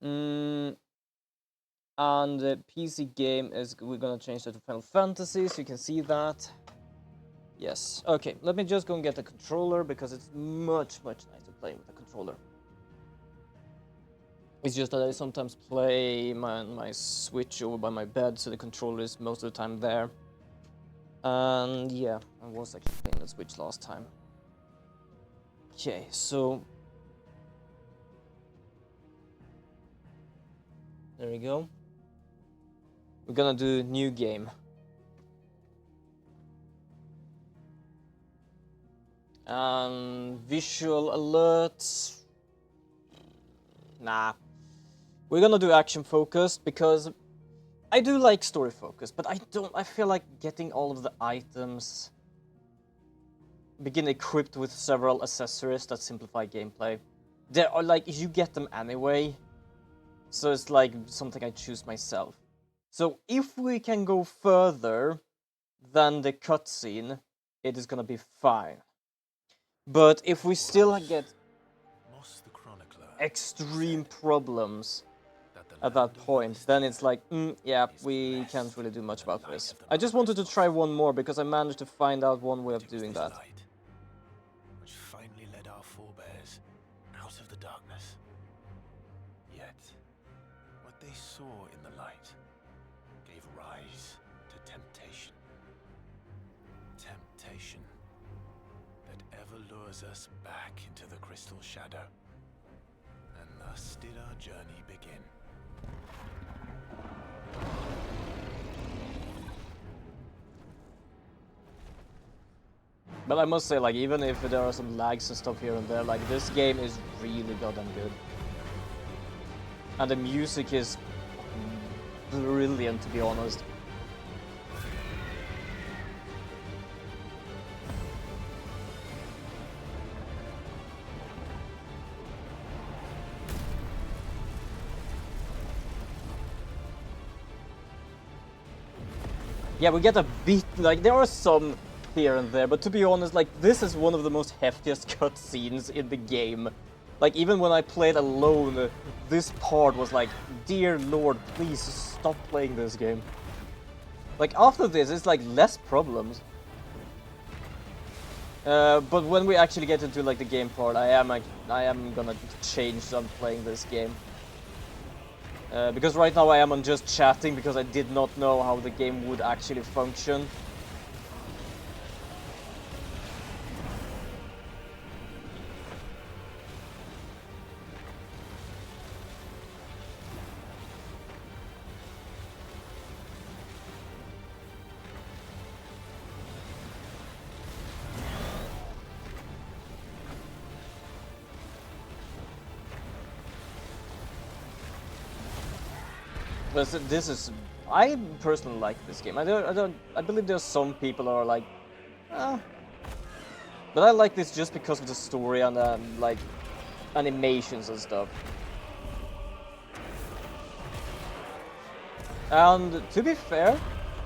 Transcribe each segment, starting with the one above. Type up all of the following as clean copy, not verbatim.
Mm, and the PC game is, we're gonna change that to Final Fantasy, so you can see that. Yes. Okay, let me just go and get a controller, because it's much nicer playing with a controller. It's just that I sometimes play my Switch over by my bed, so the controller is most of the time there. And yeah, I was actually playing the Switch last time. Okay, so there we go. We're gonna do new game. Visual alerts. Nah. We're gonna do action focused, because I do like story focused, but I feel like getting all of the items begin equipped with several accessories that simplify gameplay. There are like, you get them anyway, so it's like something I choose myself. So if we can go further than the cutscene, it is gonna be fine. But if we still get extreme problems at that point, then it's like, yeah, we can't really do much about this. I just wanted to try one more, because I managed to find out one way of doing that. Which finally led our forebears out of the darkness. Yet, what they saw in the light gave rise to temptation. Temptation that ever lures us back into the crystal shadow. And thus did our journey begin. But I must say, like, even if there are some lags and stuff here and there, like, this game is really goddamn good. And the music is brilliant, to be honest. Yeah, we get a bit, like, there are some here and there, but to be honest, like, this is one of the most heftiest cutscenes in the game. Like, even when I played alone, this part was like, dear lord, please stop playing this game. Like, after this, it's like less problems. But when we actually get into like the game part, I am gonna change on playing this game. Because right now I am on just chatting, because I did not know how the game would actually function. But this is, I personally like this game. I believe there's some people who are like, ah. But I like this just because of the story and like animations and stuff. And to be fair,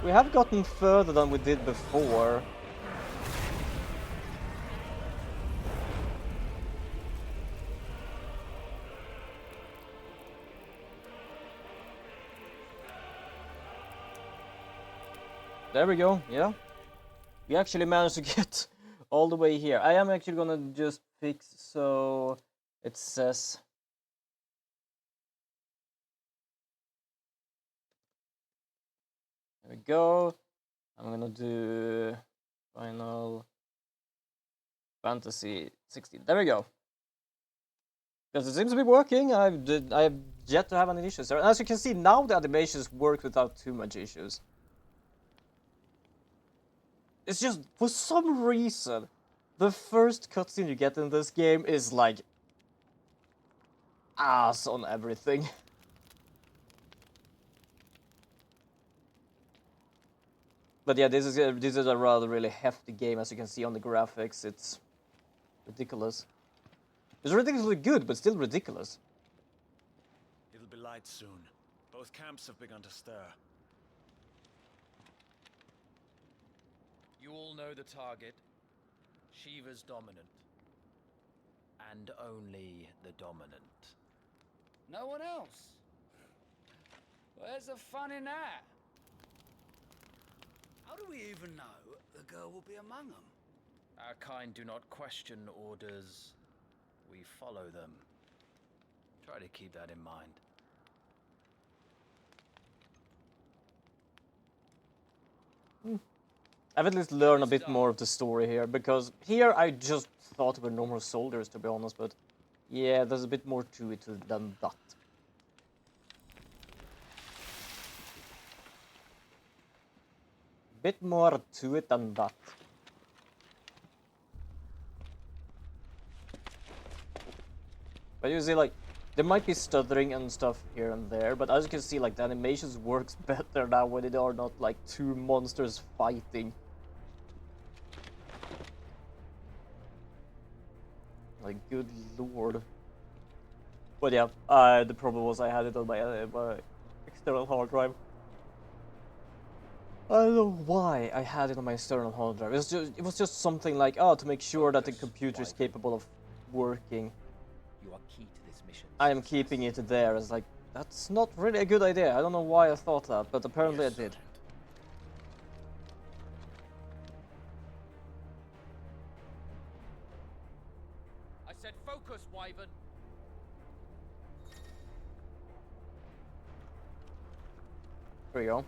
we have gotten further than we did before. There we go, yeah. We actually managed to get all the way here. I am actually gonna just fix, so it says... There we go. I'm gonna do Final Fantasy 16. There we go. Because it seems to be working. I have yet to have any issues. And as you can see, now the animations work without too much issues. It's just, for some reason, the first cutscene you get in this game is like ass on everything. But yeah, this is a rather really hefty game, as you can see on the graphics. It's ridiculous. It's ridiculously good, but still ridiculous. It'll be light soon. Both camps have begun to stir. You all know the target. Shiva's dominant. And only the dominant. No one else? Where's the fun in that? How do we even know the girl will be among them? Our kind do not question orders. We follow them. Try to keep that in mind. I've at least learned a bit more of the story here, because here I just thought we were normal soldiers, to be honest, but yeah, there's a bit more to it than that. Bit more to it than that. But you see, like, there might be stuttering and stuff here and there, but as you can see, like, the animations works better now when they are not, like, two monsters fighting. Like, good lord. But yeah, the problem was I had it on my external hard drive. I don't know why I had it on my external hard drive. It was just something like, oh, to make sure that the computer is capable of working. You are key to this mission. I am keeping it there. It's like, that's not really a good idea. I don't know why I thought that, but apparently Yes, I did. Sergeant. I said focus, Wyvern. There we go.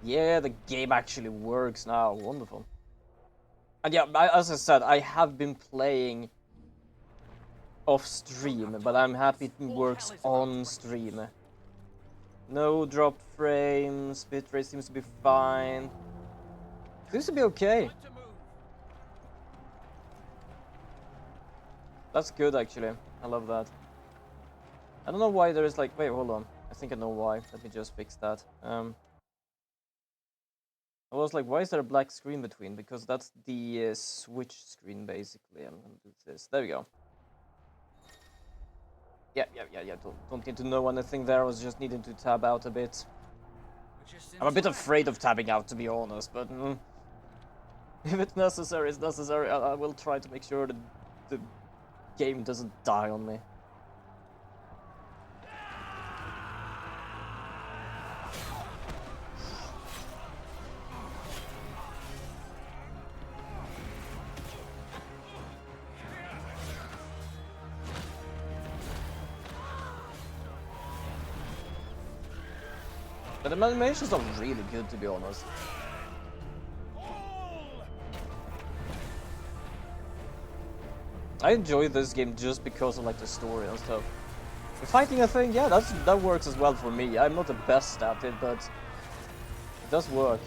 Yeah, the game actually works now. Wonderful. And yeah, as I said, I have been playing off stream, but I'm happy it works on stream. No drop frames, bitrate seems to be fine. Seems to be okay. Time to move. That's good, actually. I love that. I don't know why there is like... Wait, hold on. I think I know why. Let me just fix that. I was like, why is there a black screen between? Because that's the switch screen, basically. I'm gonna do this. There we go. Yeah. Don't need to know anything there. I was just needing to tab out a bit. I'm a bit afraid of tabbing out, to be honest, but if it's necessary, it's necessary. I will try to make sure that the game doesn't die on me. But the animations are really good, to be honest. I enjoy this game just because of like the story and stuff. The fighting a thing, yeah, that works as well for me. I'm not the best at it, but it does work.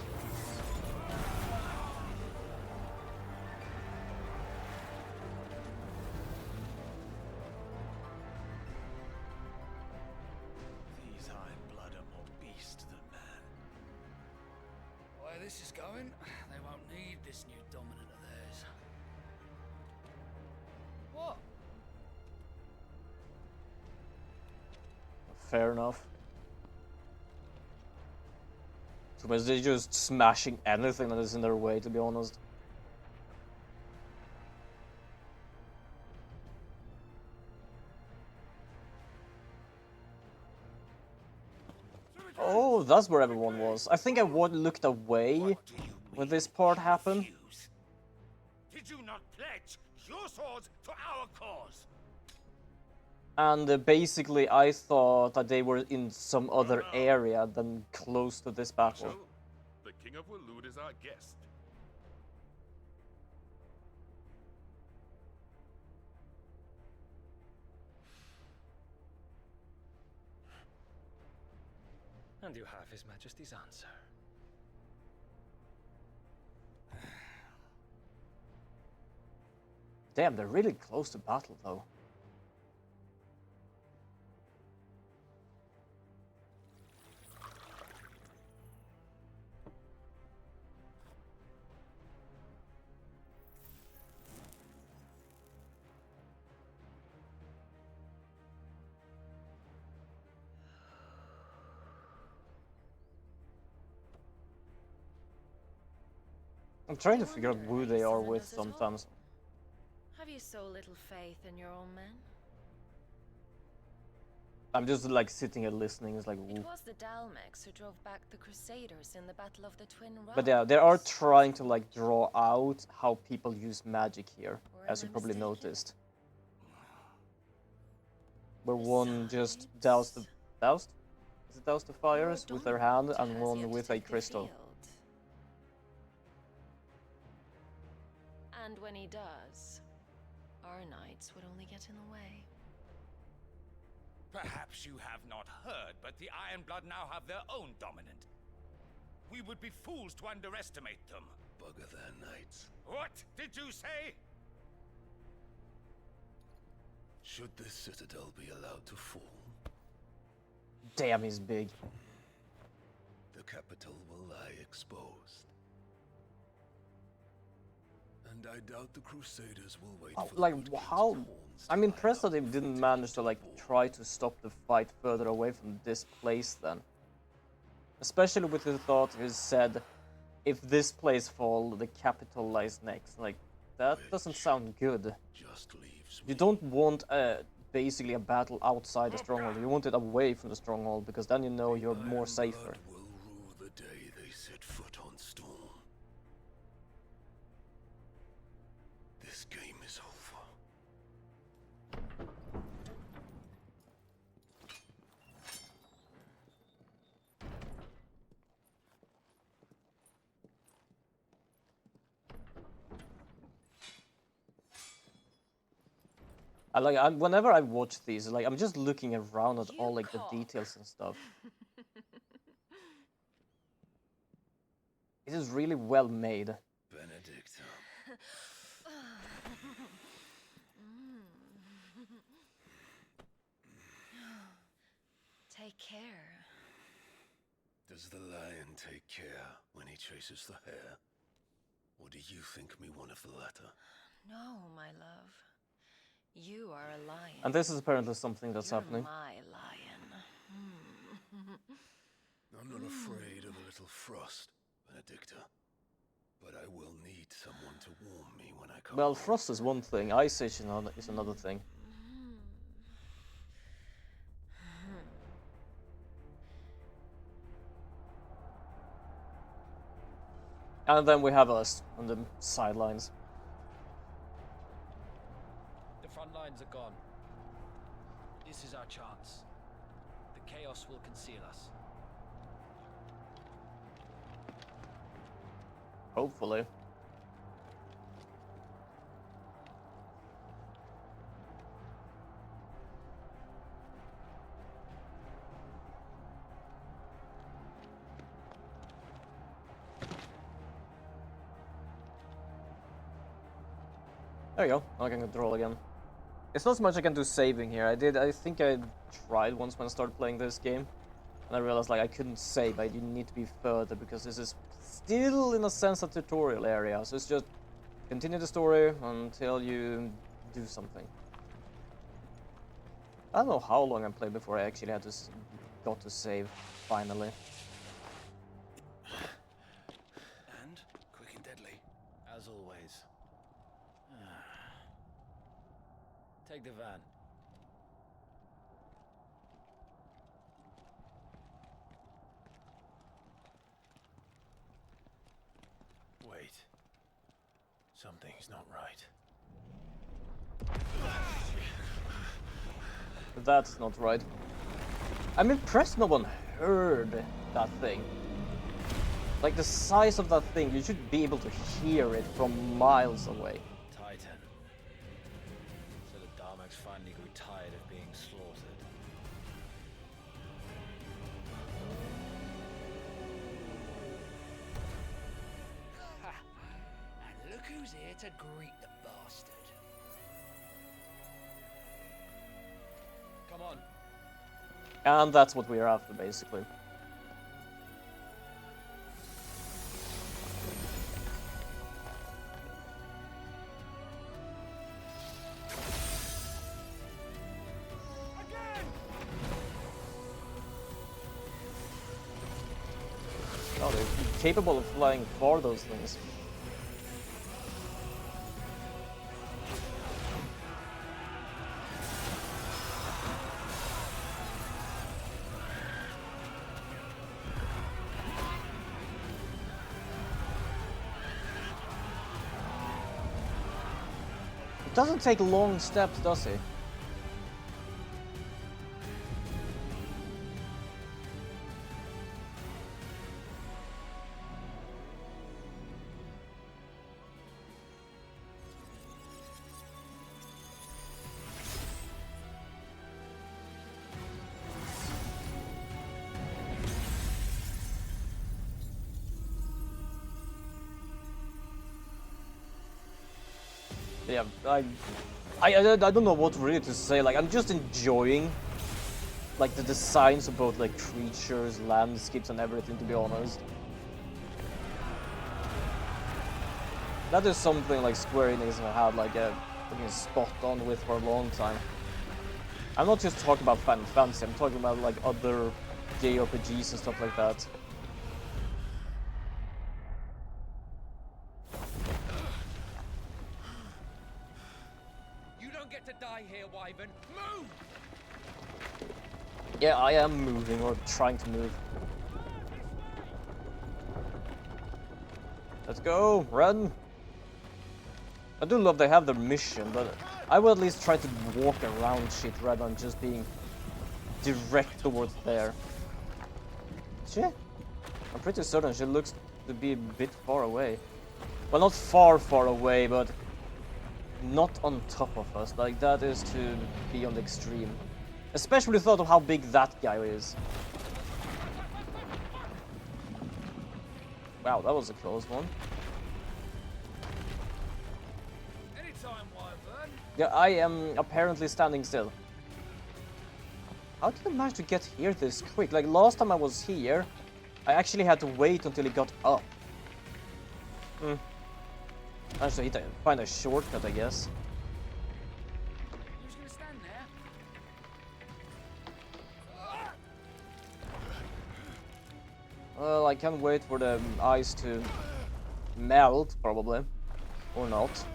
These Iron Blood are more beast than man. Where this is going, they won't need this new dominant of theirs. What? Fair enough. So they're just smashing anything that is in their way, to be honest. Oh, that's where everyone was. I think I looked away when this part happened. Did you not pledge your swords to our cause? And basically I thought that they were in some other area than close to this battle. Marshal, the King of Waloed is our guest. And you have His Majesty's answer. Damn, they're really close to battle though. I'm trying to figure out who they are with sometimes. Have you so little faith in your own men? I'm just like sitting here listening. It's like, It ooh. was the Dalmex who drove back the Crusaders in the Battle of the Twin Rocks. But yeah, they are trying to like draw out how people use magic here, Or as am you I probably mistaken? noticed. Where one just doused the doused? Is it doused the fires with their hand, and one with a crystal. And when he does, our knights would only get in the way. Perhaps you have not heard, but the Ironblood now have their own dominant. We would be fools to underestimate them. Bugger their knights. What did you say? Should this citadel be allowed to fall, Damn, he's big. the capital will lie exposed. And I doubt the Crusaders will wait Oh, for the like, Good King's how? horns to I'm line impressed that up they with didn't the manage to like wall. try to stop the fight further away from this place then. Especially with the thought who said, if this place fall, the capital lies next. Like, that doesn't sound good. Just leaves You me. don't want basically a battle outside the stronghold. You want it away from the stronghold, because then you know you're more safer. Ironblood will rue the day they set foot on Storm. This game is over. Whenever I watch these, like I'm just looking around at You all like the cock. details and stuff. It is really well made. Benedicta. Take care. Does the lion take care when he chases the hare? Or do you think me one of the latter? No, my love. You are a lion. And this is apparently something that's You're happening. my lion. I'm not afraid of a little frost, Benedicta. But I will need someone to warm me when I come Well, home. frost is one thing, ice age is another thing. And then we have us on the sidelines. The front lines are gone. This is our chance. The chaos will conceal us. Hopefully. There you go. Now I can control again. It's not so much I can do saving here. I think I tried once when I started playing this game. And I realized like I couldn't save. I didn't need to be further because this is still in a sense a tutorial area. So it's just continue the story until you do something. I don't know how long I played before I actually had to got to save finally. And quick and deadly. As always. Take the van. Wait. Something's not right. That's not right. I'm impressed no one heard that thing. Like the size of that thing, you should be able to hear it from miles away. Titan. So the Darmax finally grew tired of being slaughtered. And look who's here to greet the bastard. Come on. And that's what we're after, basically. Oh, they're capable of flying far, those things. Doesn't take long steps, does he? Yeah, I don't know what really to say. Like, I'm just enjoying like the designs of both like creatures, landscapes, and everything. To be honest, that is something like Square Enix have had like a fucking spot on with for a long time. I'm not just talking about Final Fantasy. I'm talking about like other JRPGs and stuff like that. To die here, Wyvern. Move! Yeah, I am moving, or trying to move. Let's go, run! I do love they have their mission, but I will at least try to walk around shit rather than just being direct towards there. She? I'm pretty certain she looks to be a bit far away. Well, not far away, but not on top of us. Like, that is to be on the extreme. Especially thought of how big that guy is. Wow, that was a close one. Anytime, Wyvern. Yeah, I am apparently standing still. How did I manage to get here this quick? Like, last time I was here, I actually had to wait until it got up. I should find a shortcut, I guess. You're just gonna stand there? Well, I can't wait for the ice to melt, probably. Or not.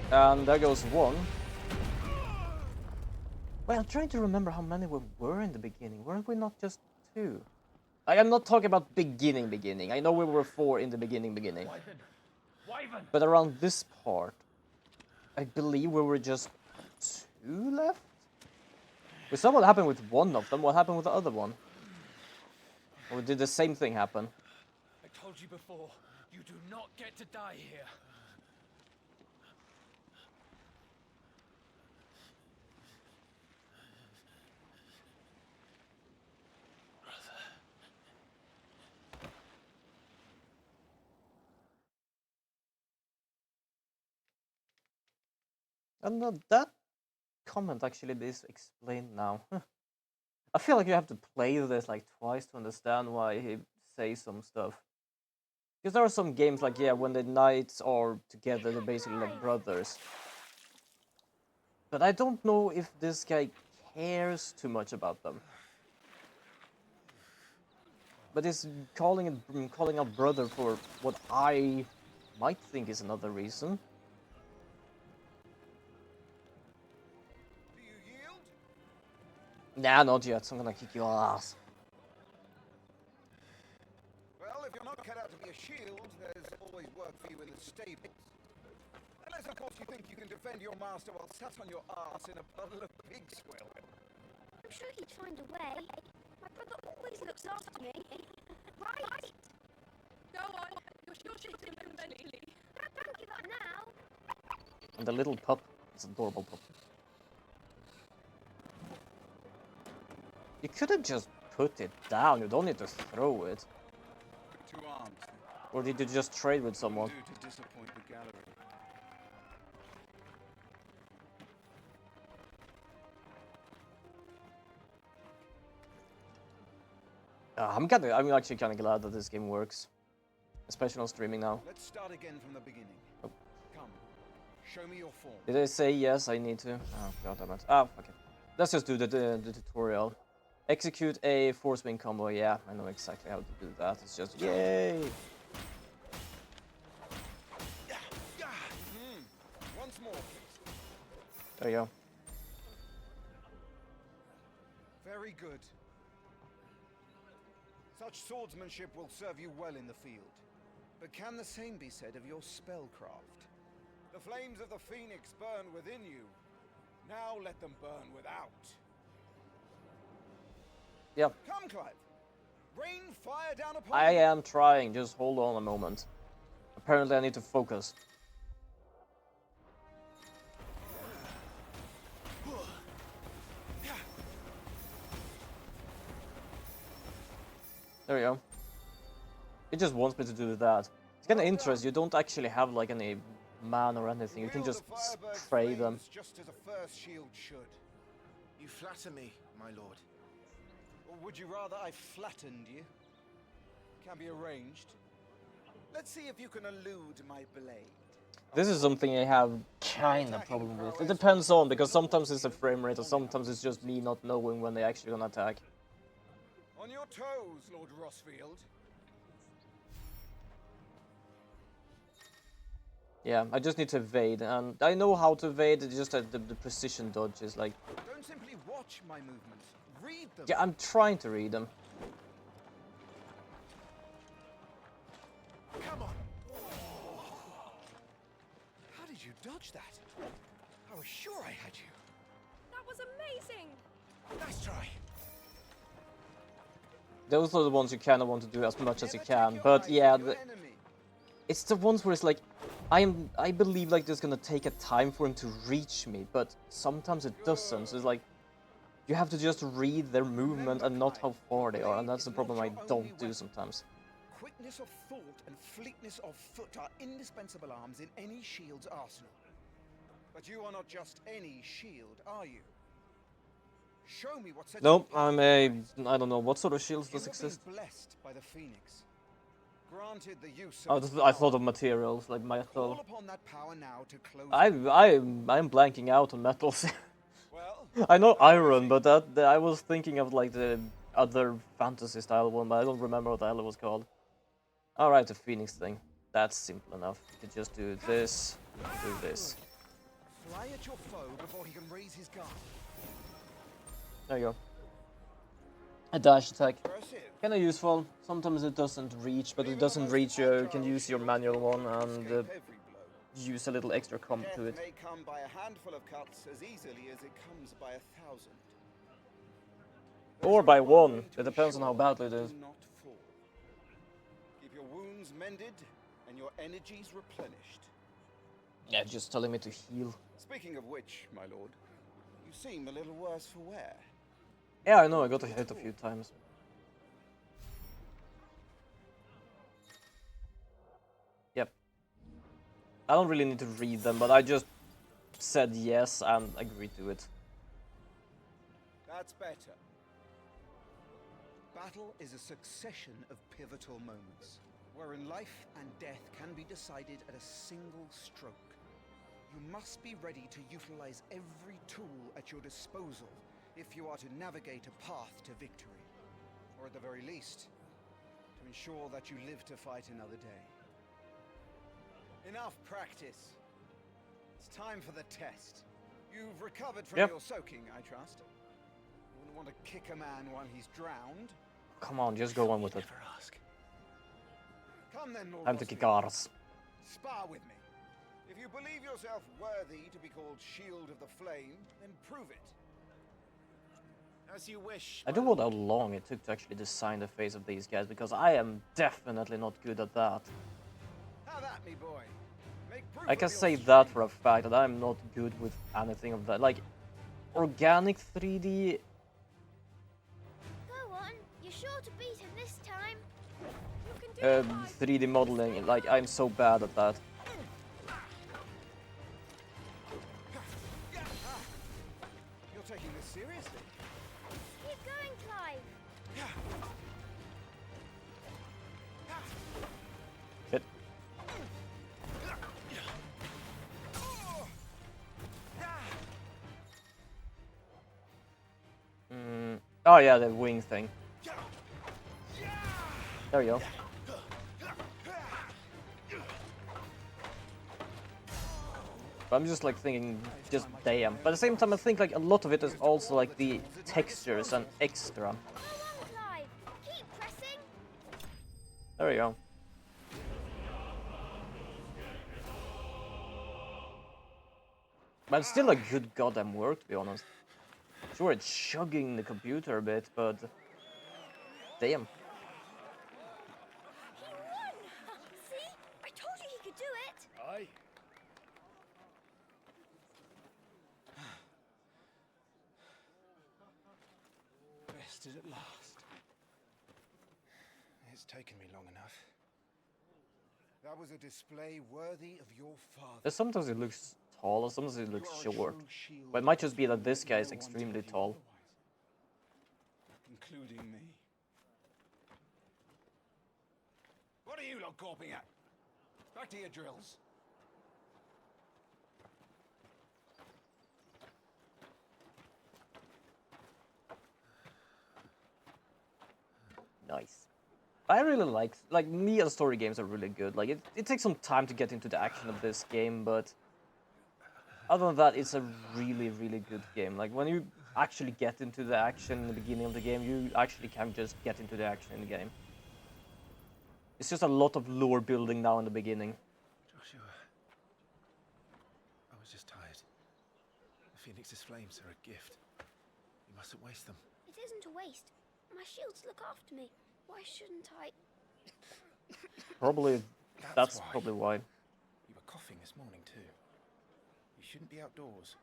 And there goes one. Wait, I'm trying to remember how many we were in the beginning. Weren't we not just 2? I am not talking about beginning. I know we were 4 in the beginning. Wyvern! But around this part, I believe we were just 2 left? We saw what happened with one of them. What happened with the other one? Or did the same thing happen? I told you before, you do not get to die here. And that comment actually is explained now. I feel like you have to play this like twice to understand why he says some stuff. Because there are some games like, yeah, when the knights are together, they're basically like brothers. But I don't know if this guy cares too much about them. But he's calling out brother for what I might think is another reason. Do you yield? Nah, not yet. I'm gonna kick your ass. Well, if you're not cut out to be a shield, there's always work for you in the stables. Unless, of course, you think you can defend your master while sat on your ass in a puddle of pig swill. I'm sure he'd find a way. My brother always looks after me. Right? Go on, you're shooting conventionally. Don't give up now. And the little pup. It's an adorable pup. You could have just put it down. You don't need to throw it. With 2 arms. Or did you just trade with someone? Do to disappoint the gallery. I'm actually kind of glad that this game works, especially on streaming now. Let's start again from the beginning. Oh. Come, show me your form. Did I say yes? I need to. Oh god damn it. Oh, okay. Let's just do the tutorial. Execute a force wing combo. Yeah, I know exactly how to do that. It's just yay. There you go. Very good. Such swordsmanship will serve you well in the field. But can the same be said of your spellcraft? The flames of the Phoenix burn within you. Now let them burn without. Yep. Come, Clive. Rain fire down upon I you. am trying, just hold on a moment. Apparently I need to focus. There we go. It just wants me to do that. It's kinda interesting, you don't actually have like any man or anything, you can Wield just the Firebird's spray them. flames just as a first shield should. You flatter me, my lord. Or would you rather I flattened you? Can be arranged. Let's see if you can elude my blade. This is something I have kinda problem with. It depends on, because sometimes it's a frame rate, or sometimes it's just me not knowing when they're actually gonna attack. On your toes, Lord Rossfield. Yeah, I just need to evade, and I know how to evade, it's just that the precision dodge is like... Don't simply watch my movements. Read them. Yeah, I'm trying to read them. Come on. How did you dodge that? I was sure I had you. That was amazing! Nice try. Those are the ones you kinda want to do as much as you Never take can, your but eyes yeah, off your enemy. it's the ones where it's like, I believe like there's gonna take a time for him to reach me, but sometimes it doesn't, so it's like, you have to just read their movement and not how far they are, and that's the problem I don't do sometimes. Quickness of thought and fleetness of foot are indispensable arms in any shield's arsenal. But you are not just any shield, are you? Show me what sets Nope, you apart. I'm a... I don't know, what sort of shields You does have exist? been blessed by the Phoenix. Granted the use Oh, of its I thought power. of materials, like Call metal. upon that power now to close. I'm blanking out on metals. Well, I know iron, but I was thinking of like the other fantasy style one, but I don't remember what the hell it was called. Alright, the Phoenix thing. That's simple enough. You can just do this, do this. fly at your foe before he can raise his guard. There you go. A dash attack. Impressive. Kinda useful. Sometimes it doesn't reach, but it doesn't reach you can use your manual one and Escape every blow. use a little extra comp to Death it. may come by a handful of cuts as easily as it comes by 1,000. Or Those by who are one. willing to It depends on how assure badly it is. do not fall. Keep your wounds mended and your energies replenished. Yeah, just telling me to heal. Speaking of which, my lord, you seem a little worse for wear. Yeah, I know, I got hit a few times. Yep. I don't really need to read them, but I just said yes and agreed to it. That's better. Battle is a succession of pivotal moments, wherein life and death can be decided at a single stroke. You must be ready to utilize every tool at your disposal if you are to navigate a path to victory, or at the very least, to ensure that you live to fight another day. Enough practice. It's time for the test. You've recovered from Yep. your soaking, I trust. You wouldn't want to kick a man while he's drowned. Come on, just go on with it. Never ask. Come then, Lord Time to kick Rossfield. arse. Spar with me. If you believe yourself worthy to be called Shield of the Flame, then prove it. As you wish. I don't know how long it took to actually design the face of these guys, because I am definitely not good at that. Have at me, boy. Make proof I of can your say that strength. for a fact, that I'm not good with anything of that. Like, organic 3D, Go on, you're sure to beat him this time. You can do it, Clive. 3D modeling, like, I'm so bad at that. You're taking this seriously. Keep going, Clive. Hit. Oh yeah, the wing thing. There you go. But I'm just like thinking, just damn. But at the same time, I think like a lot of it is also like the textures and extra. Well done, Clive. Keep pressing. There we go. But it's still a good goddamn work, to be honest. Sure, it's chugging the computer a bit, but damn. He won! See? I told you he could do it. Aye. Rested at last. It's taken me long enough. That was a display worthy of your father. There's sometimes it looks tall, and sometimes it looks You are a short. true shield But it might just be that and this guy is no one extremely told you tall. otherwise, including me. What are you lot gawping at? Back to your drills. Nice. I really like me and story games are really good. Like it takes some time to get into the action of this game, but other than that, it's a really, really good game. Like when you actually get into the action in the beginning of the game, you actually can just get into the action in the game. It's just a lot of lore building now in the beginning. Joshua. I was just tired. The Phoenix's flames are a gift. You mustn't waste them. It isn't a waste. My shields look after me. Why shouldn't I? Probably, that's why. probably why. You were coughing this morning too. You shouldn't be outdoors.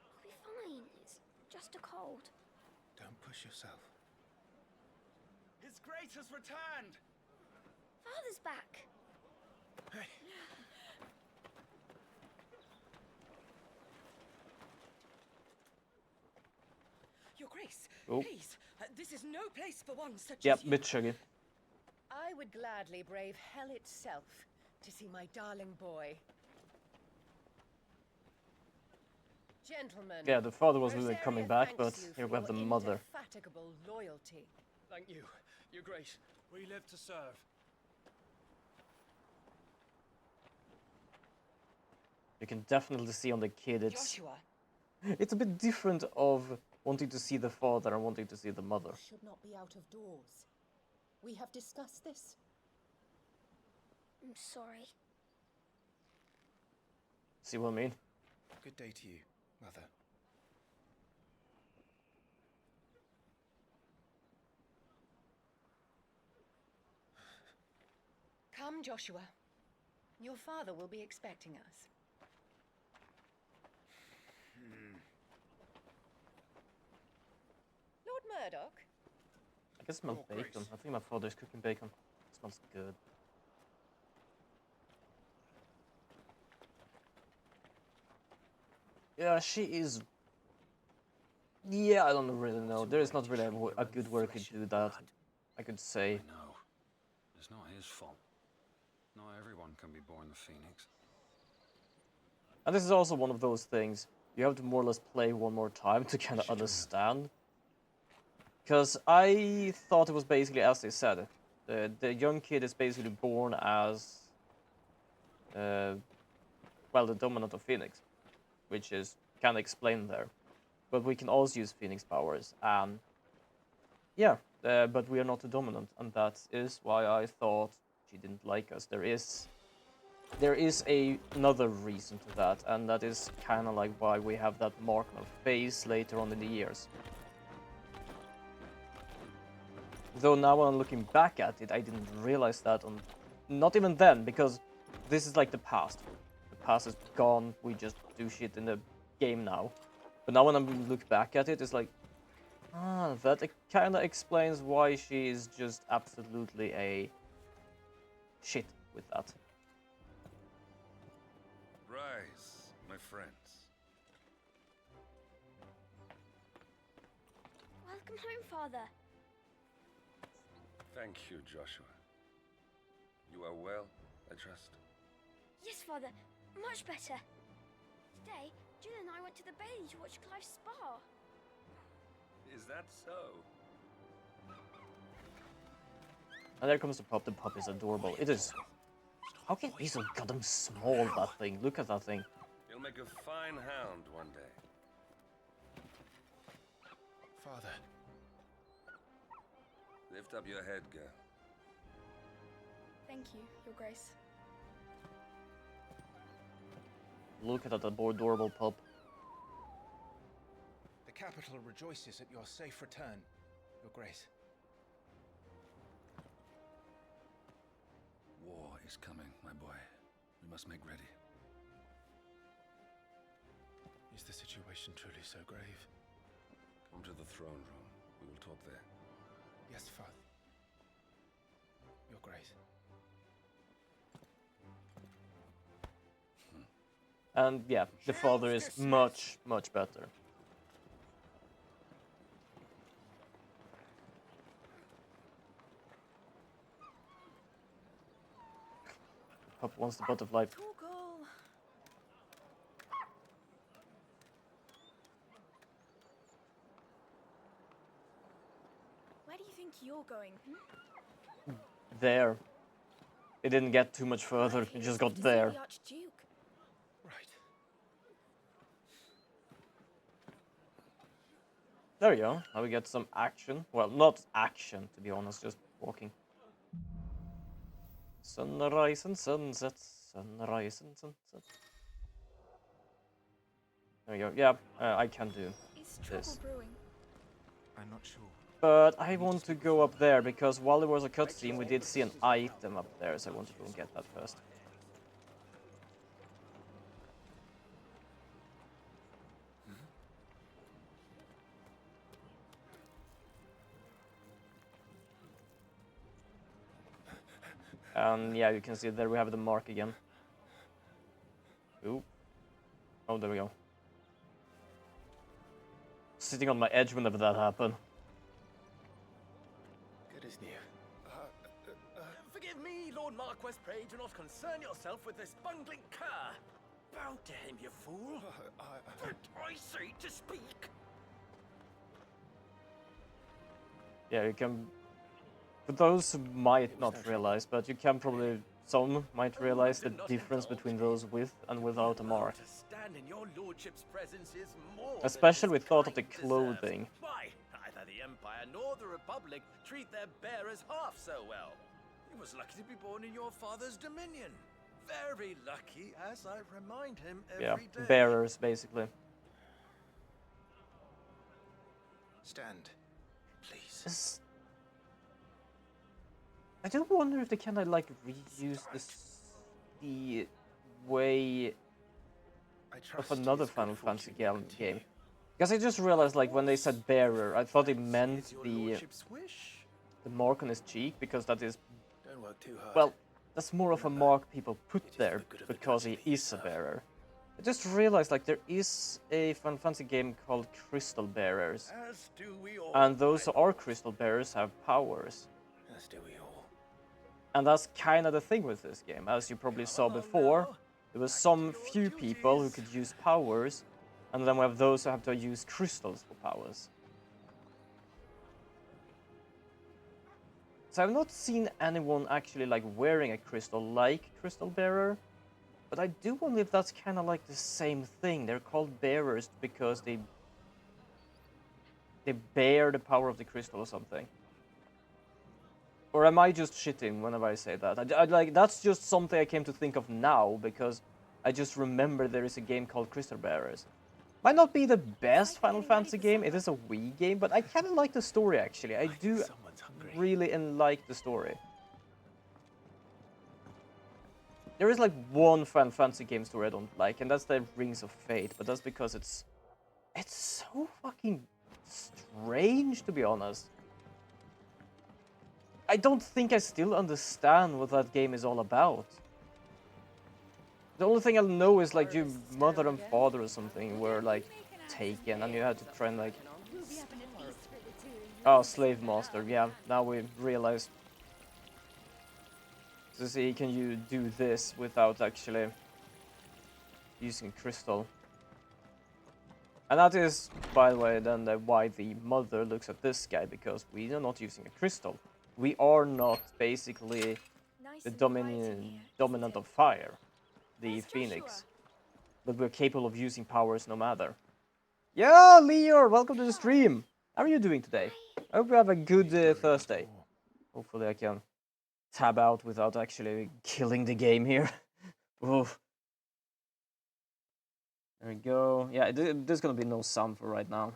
I'll be fine. It's just a cold. Don't push yourself. His Grace has returned. Father's back. Hey. Your Grace, Oh. please, this is no place for one such Yep, as you. bit chuggy. I would gladly brave hell itself to see my darling boy. Gentlemen, Yeah, the father was really Rosaria coming back, but thanks you here for we have the your mother. indefatigable loyalty. Thank you, Your Grace. We live to serve. You can definitely see on the kid Joshua it's a bit different of wanting to see the father and wanting to see the mother. should not be out of doors. We have discussed this. I'm sorry. See what I mean? Good day to you, Mother. Come, Joshua. Your father will be expecting us. Lord Murdoch? I can smell Your bacon. Grace. I think my father's cooking bacon. It smells good. Yeah, she is. Yeah, I don't really know. There is not really a good word to do that. I could say. No, it's not his fault. Not everyone can be born the Phoenix. And this is also one of those things you have to more or less play one more time to kind of understand. Because I thought it was basically as they said. The young kid is basically born as, well, the dominant of Phoenix, which is kind of explained there. But we can also use Phoenix powers, and yeah, but we are not the dominant, and that is why I thought she didn't like us. There is another reason to that, and that is kind of like why we have that mark on our face later on in the years. Though now when I'm looking back at it, I didn't realize that, not even then, because this is like the past. The past is gone, we just do shit in the game now. But now when I look back at it, it's like, that kind of explains why she is just absolutely a shit with that. Rise, my friends. Welcome home, Father. Thank you, Joshua. You are well, I trust. Yes, Father. Much better. Today, Jill and I went to the Bailey to watch Clive's spa. Is that so? And there comes the pup. The pup is adorable. It is. How can it be so goddamn small, that thing? Look at that thing. He'll make a fine hound one day. Father, Lift up your head, girl. Thank you, Your Grace. Look at that adorable pup. the capital rejoices at your safe return, Your Grace. War is coming, my boy. We must make ready. Is the situation truly so grave? Come to the throne room. We will talk there. Yes, Father. Your Grace. And yeah, the father is much, much better. Pup wants the butterfly. Google. Where do you think you're going? There. It didn't get too much further, it just got there. The Archduke. Right. There you go. Now we get some action. Well, not action, to be honest, just walking. Sunrise and sunset. Sunrise and sunset. There you go. Yeah, I can do Is trouble this. brewing? I'm not sure. But I want to go up there because while there was a cutscene, we did see an item up there, so I want to go and get that first. And yeah, you can see there we have the mark again. Ooh. Oh, there we go. Sitting on my edge whenever that happened. Good as new. Forgive me, Lord Marquess, pray do not concern yourself with this bungling cur. Bow to him, you fool. Did I say to speak? Yeah, you can... For those who might not realize, but you can probably... Some might realize the difference between those with and without a mark. To stand in your lordship's presence is more than Especially his with thought of the kind deserves. clothing. Why, neither the Empire nor the Republic treat their bearers half so well. He was lucky to be born in your father's dominion. Very lucky, as I remind him Yeah, every day. bearers, basically. Stand, please. This... I do wonder if they kind of like reuse the way I of trust another his good Final Fantasy fortune will game. continue. Because I just realized, like, when they said bearer, I thought it meant Is your the lordship's wish? mark on his cheek, because that is, Don't work too hard. well, that's more of a mark people put It is for there the good of the because he country that you is a serve. bearer. I just realized, like, there is a Final Fantasy game called Crystal Bearers, As do we all. and those my who are Crystal Bearers have powers. As do we all. And that's kind of the thing with this game. As you probably saw before, there was some few people who could use powers, and then we have those who have to use crystals for powers. So I've not seen anyone actually like wearing a crystal like Crystal Bearer, but I do wonder if that's kind of like the same thing. They're called bearers because they bear the power of the crystal or something. Or am I just shitting whenever I say that? I like, that's just something I came to think of now, because I just remember there is a game called Crystal Bearers. Might not be the best Final Fantasy game, it is a Wii game, but I kind of like the story actually. I do Someone's hungry. really like the story. There is like one Final Fantasy game story I don't like, and that's the Rings of Fate, but that's because it's so fucking strange, to be honest. I don't think I still understand what that game is all about. The only thing I know is like your mother and father or something were like taken and you had to try and like... Oh, Slave Master, yeah, now we realize. So see, can you do this without actually using crystal? And that is, by the way, then why the mother looks at this guy, because we are not using a crystal. We are not basically Nice the and quiet in here, dominant of fire, the Where's Phoenix. Joshua? but we're capable of using powers no matter. Yo, Leo, welcome to the stream. How are you doing today? I hope you have a good Thursday. Hopefully I can tab out without actually killing the game here. Oof. There we go. Yeah, there's gonna be no sound for right now.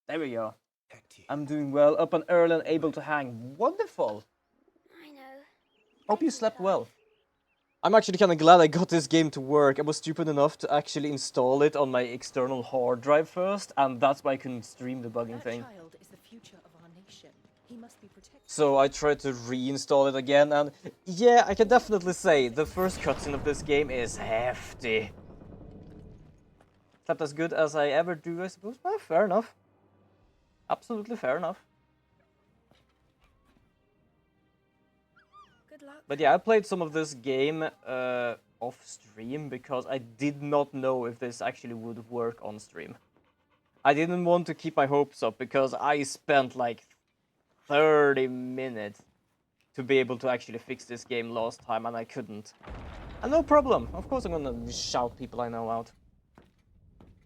There we go. I'm doing well, up and early and able to hang. Wonderful. I know. Hope you slept well. I'm actually kind of glad I got this game to work. I was stupid enough to actually install it on my external hard drive first, and that's why I couldn't stream the bugging thing. Child is the future of our nation. He must be protected. So I tried to reinstall it again, and yeah, I can definitely say the first cutscene of this game is hefty. Except as good as I ever do, I suppose. Well, fair enough. Absolutely fair enough. Good luck. But yeah, I played some of this game off stream because I did not know if this actually would work on stream. I didn't want to keep my hopes up because I spent like 30 minutes to be able to actually fix this game last time and I couldn't. And no problem, of course I'm gonna shout people I know out.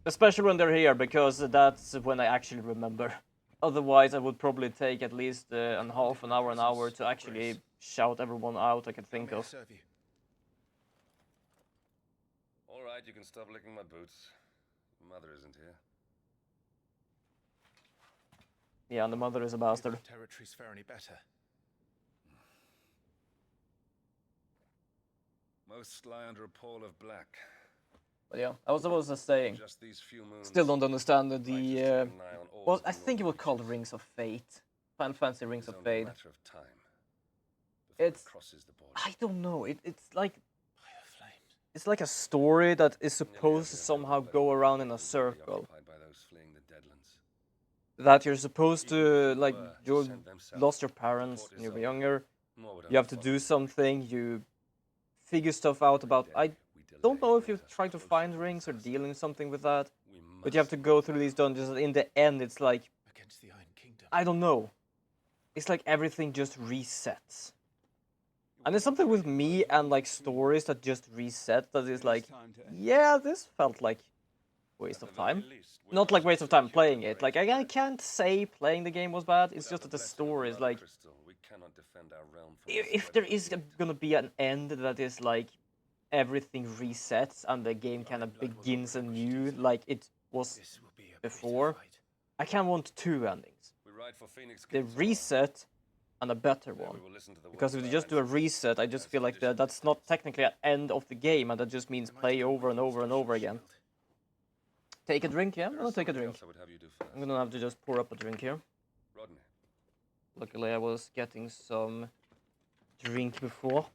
Especially when they're here, because that's when I actually remember. Otherwise I would probably take at least half an hour to actually shout everyone out I could think of. All right, you can stop licking my boots. Mother isn't here. Yeah, and the mother is a bastard. Territories fare any better. Most lie under a pall of black. But yeah, I was just saying. Just these few moons. Still don't understand the an eye on all well, of I them think it will was called Rings of Fate. Final Fantasy Rings It's of only a Fate. matter of time before it It's crosses the border. I don't know. It's like Fire flames. it's like a story that is supposed to somehow go around in a circle. Occupied by those fleeing the Deadlands. That you're supposed Even if to they like were to you send themselves, lost your the parents port when is you were open. younger. Nor would You have to follow. do something. You figure stuff out about. I don't know if you try to find rings or dealing something with that, but you have to go through these dungeons. And in the end, it's like Against the Iron Kingdom. I don't know. It's like everything just resets. And there's something with me and like stories that just reset that is like, yeah, this felt like waste of time. Not like waste of time playing it. Like I can't say playing the game was bad. It's just that the story is like, We cannot defend our realm from if there is gonna be an end that is like everything resets and the game kind of begins anew like it was This will be a before, bitter fight. I can't want two endings. We ride for Phoenix The Gate tomorrow. reset and a better There one. we will listen to the Because if words you of just do a our reset, I just feel like that's not technically an end of the game, and that just means play over and over and over again. Take a drink, yeah? I'm There gonna is take a something drink. else I would have you do first. I'm gonna have to just pour up a drink here. Rodney, Luckily I was getting some drink before.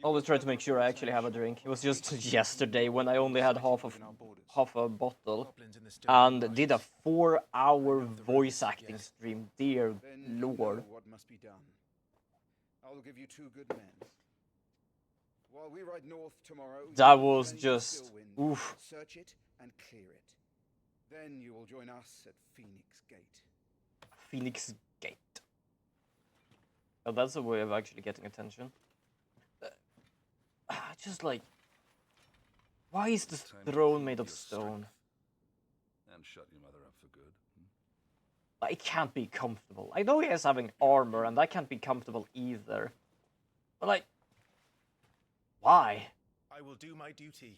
Always try to make sure I actually have a drink. It was just yesterday when I only had half a bottle Goblins in the stone and did a 4-hour voice acting stream. Dear Then you know lord. what must be done. I will give you 2 good men. While we ride north tomorrow, you That will was journey to just Stillwind, oof. search it and clear it. Then you will join us at Phoenix Gate. Phoenix Gate. Oh, that's a way of actually getting attention. Just like, why is the time to throne prove made of your stone? strength. And shut your mother up for good. Hmm? It can't be comfortable. I know he is having armor, and that can't be comfortable either. But like, why? I will do my duty,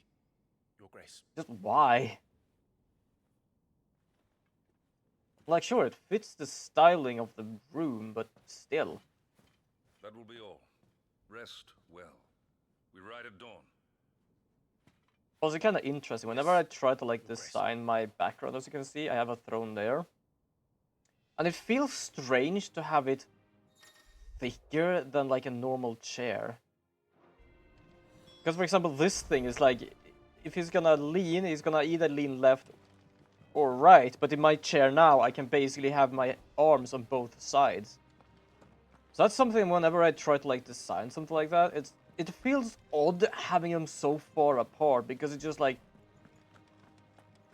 Your Grace. Just why? Like, sure, it fits the styling of the room, but still. That will be all. Rest well. We ride at dawn. Also, kind of interesting. Whenever I try to like design my background, as you can see, I have a throne there, and it feels strange to have it thicker than like a normal chair. Because, for example, this thing is like, if he's gonna lean, he's gonna either lean left or right. But in my chair now, I can basically have my arms on both sides. So that's something. Whenever I try to like design something like that, it feels odd having them so far apart, because it's just like,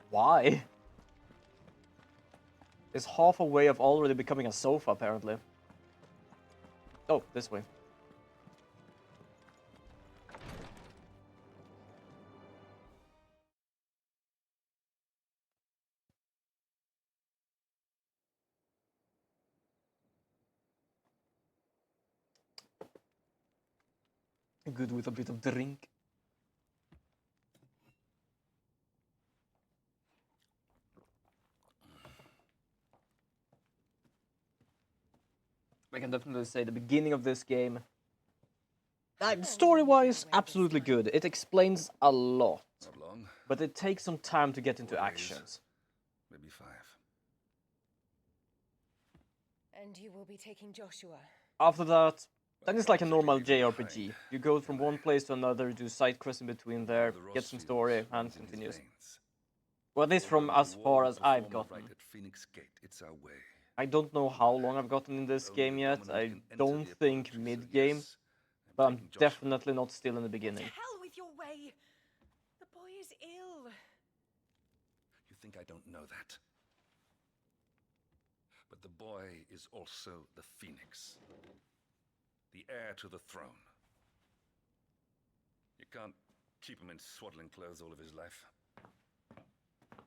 why? It's half a way of already becoming a sofa, apparently. Oh, this way. Good with a bit of drink. I can definitely say the beginning of this game, story-wise, absolutely good. It explains a lot, Not long. but it takes some time to get into 4 days, actions. Maybe 5. And you will be taking Joshua. After that, then Well, it's like a I normal can leave him JRPG. behind, You go from can one I? place to another, do side quests in between there, The get some Rossfields story, and runs in his continues. veins. Well, this We're from going to as far war as I've perform gotten. right at Phoenix Gate. It's our way. I don't know how long I've gotten in this Only game the yet. dominant I can enter don't the think apology, so mid-game, yes, but I'm taking Joshua. definitely not still in the To beginning. hell with your way! The boy is ill. You think I don't know that? But the boy is also the Phoenix. The heir to the throne. You can't keep him in swaddling clothes all of his life.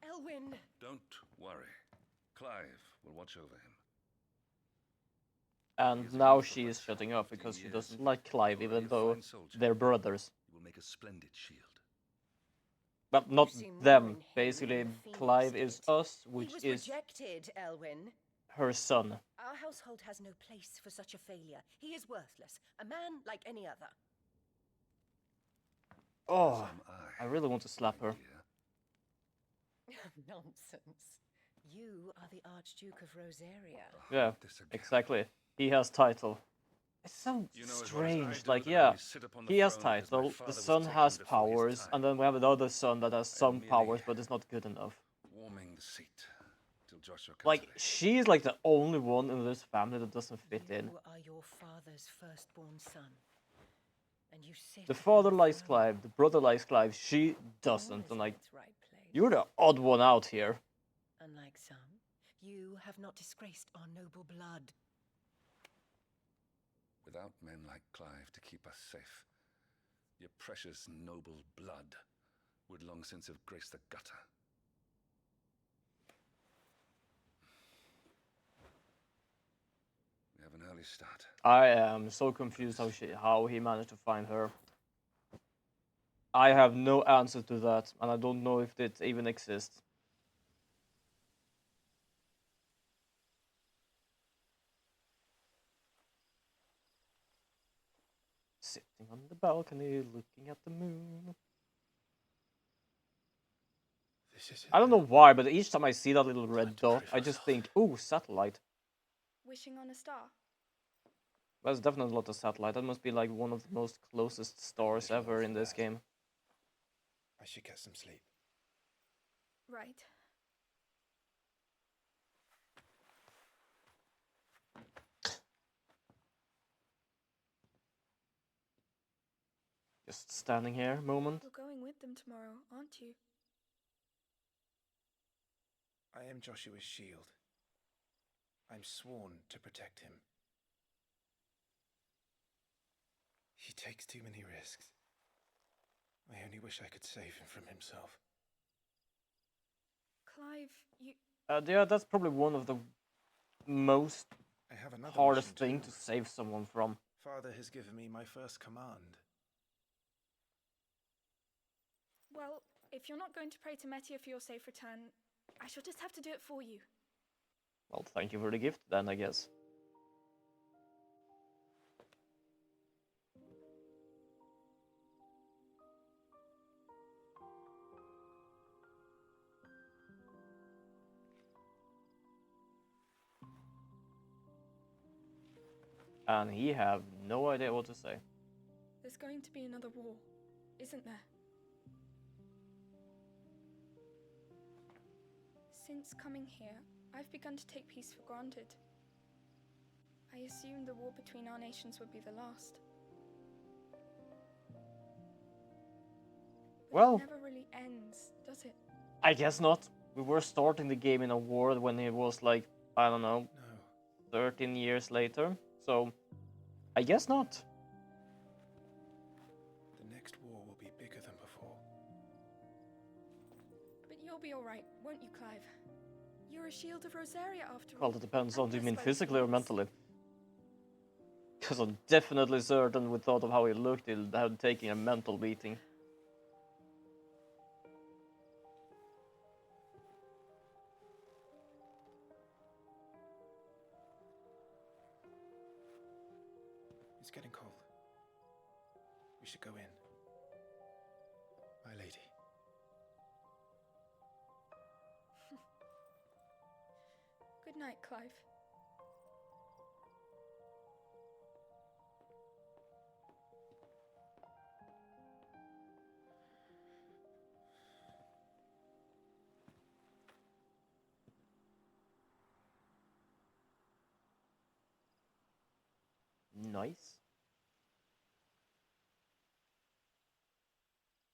Elwyn! Don't worry. Clive will watch over him. And now she is shutting up because she doesn't like Clive, even though they're brothers. He will make a splendid shield. But not You see more them. in him Basically, than the Phoenix Clive is did. us, He which was is rejected, Elwyn. her son. Our household has no place for such a failure. He is worthless. A man like any other. Oh, As am I really want to slap my her. dear. Nonsense. You are the Archduke of Rosaria. Yeah, This again. exactly. He has title. It's so You know as well as I strange. do Like, that I yeah, only sit upon the he has throne because my title, father the was son taken has before his powers, time. and then we have another son that has some merely powers, but it's not good enough. Warming the seat till Joshua comes Like, of age. she's like the only one in this family that doesn't fit in. You are your father's firstborn son. And you sit The upon father the likes throne. Clive, the brother likes Clive, she All doesn't. is And in like, its right place. you're the odd one out here. Unlike some, you have not disgraced our noble blood. Without men like Clive to keep us safe, your precious noble blood would long since have graced the gutter. We have an early start. I am so confused how he managed to find her. I have no answer to that, and I don't know if it even exists. Sitting on the balcony, looking at the moon. This is it. I don't know why, but each time I see that little red dot, I just think, ooh, satellite. Wishing on a star. That's definitely not a satellite. That must be like one of the most closest stars There's ever room in for this that. game. I should get some sleep. Right. Just standing here, moment. You're going with them tomorrow, aren't you? I am Joshua's shield. I'm sworn to protect him. He takes too many risks. I only wish I could save him from himself. Clive, you... Yeah, that's probably one of the most I have another hardest mission thing too. to save someone from. Father has given me my first command. Well, if you're not going to pray to Metia for your safe return, I shall just have to do it for you. Well, thank you for the gift then, I guess. And he have no idea what to say. There's going to be another war, isn't there? Since coming here, I've begun to take peace for granted. I assumed the war between our nations would be the last. But Well- it never really ends, does it? I guess not. We were starting the game in a war when it was like, I don't know, No. 13 years later. So, I guess not. The next war will be bigger than before. But you'll be alright, won't you, Clive? You're a shield of Rosaria after all. Well, it depends on, And do you blessed mean by the physically or Phoenix. mentally? because I'm definitely certain with thought of how he looked, he'd have taken a mental beating. It's getting cold. We should go in. My lady. Good night, Clive. Nice.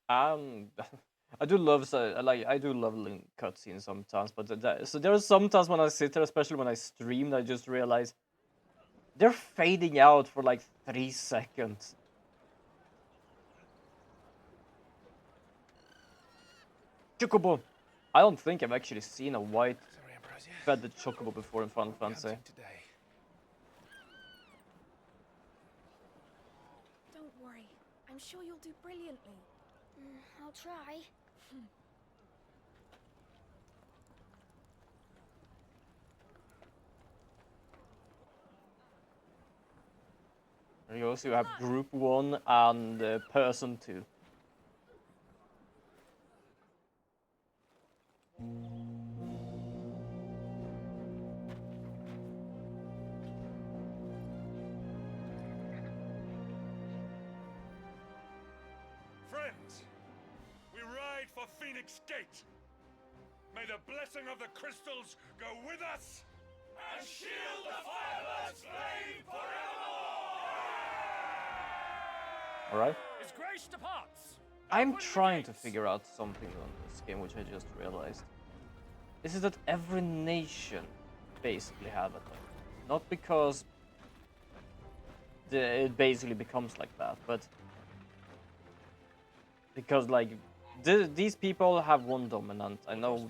I do love I do love cutscenes sometimes, but so there are sometimes when I sit there, especially when I stream, I just realize they're fading out for like 3 seconds. Chocobo. I don't think I've actually seen a white feathered chocobo before in Final Fantasy. Today. Don't worry. I'm sure you'll do brilliantly. I'll try. There you go, so you have Group 1 and Person 2. Friends, we ride for Phoenix Gate. May the blessing of the crystals go with us and shield the Firebird's flame forevermore! Alright. His Grace departs! I'm trying to figure out something on this game, which I just realized. This is that every nation basically have it. Not because it basically becomes like that, but because like these people have one dominant. I know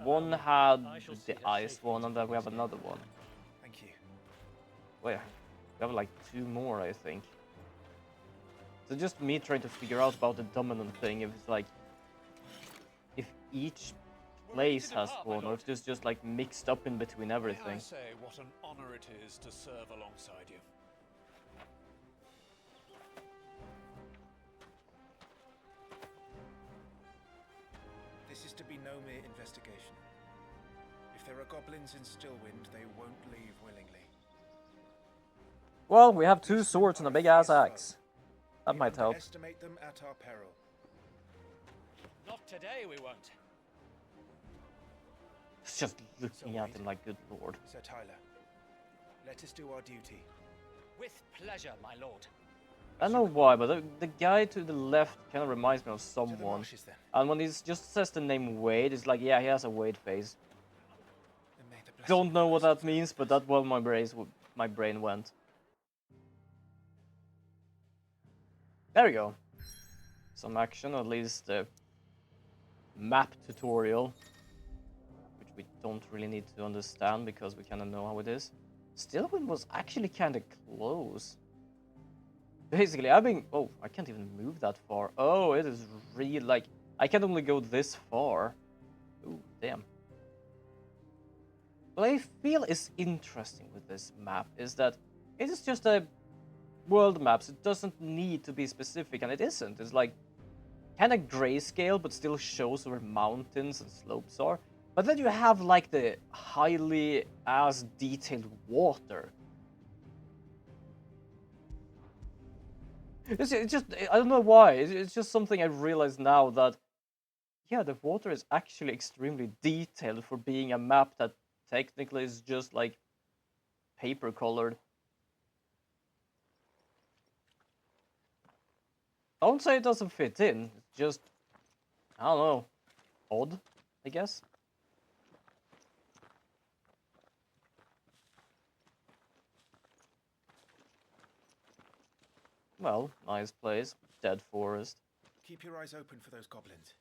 one had the ice one, and then we have another one. Thank you. Wait, we have like 2 more, I think. So just me trying to figure out about the dominant thing, if it's like if each place has one, or if there's just like mixed up in between everything. May I say what an honor it is to serve alongside you. This is to be no mere investigation. If there are goblins in Stillwind, they won't leave willingly. Well, we have 2 swords and a big ass axe. That might help. Estimate them at our peril. Not today, we won't. It's just looking at him like, good lord. Sir Tyler, let us do our duty. With pleasure, my lord. I don't know why, but the guy to the left kind of reminds me of someone. marshes, then. And when he just says the name Wade, it's like, yeah, he has a Wade face. Don't know what that means, but that's what my brain went. There we go. Some action, or at least the map tutorial, which we don't really need to understand because we kind of know how it is. Stillwind was actually kind of close. Basically, oh, I can't even move that far. Oh, it is really like I can only go this far. Ooh, damn. What I feel is interesting with this map is that it is just a world maps. It doesn't need to be specific, and it isn't. It's like kind of grayscale, but still shows where mountains and slopes are. But then you have like the highly as detailed water. It's just, I don't know why. It's just something I realized now that, yeah, the water is actually extremely detailed for being a map that technically is just like paper colored. I won't say it doesn't fit in, it's just, I don't know, odd, I guess. Well, nice place, dead forest. Keep your eyes open for those goblins.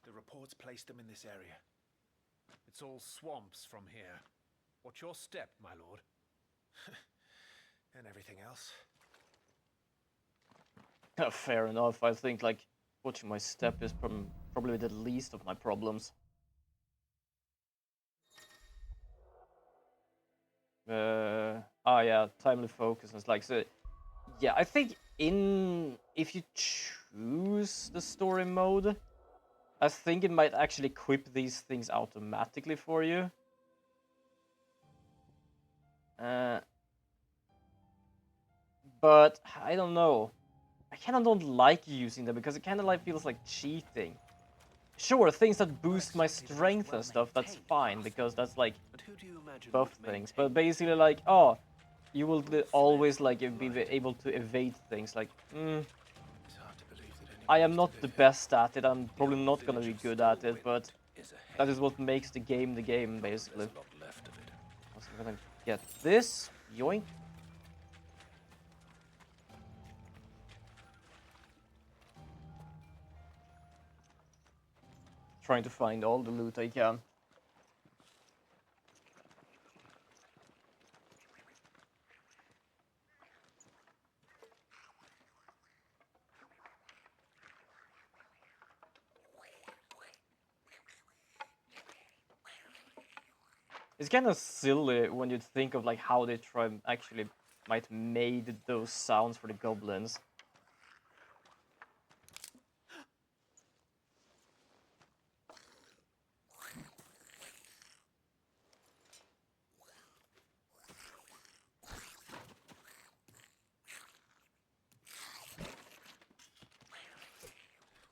The reports placed them in this area. It's all swamps from here. What's your step, my lord? And everything else? Fair enough. I think like watching my step is probably the least of my problems. Yeah, timely focus and like so. Yeah, I think if you choose the story mode, I think it might actually equip these things automatically for you. But I don't know. I kind of don't like using them because it kind of like feels like cheating. Sure, things that boost my strength and stuff, that's fine because that's like buff things. But basically like, oh, you will always like be able to evade things. Like, I am not the best at it. I'm probably not gonna be good at it, but that is what makes the game basically. So I'm gonna get this. Yoink. Trying to find all the loot I can. It's kind of silly when you think of like how they actually might made those sounds for the goblins.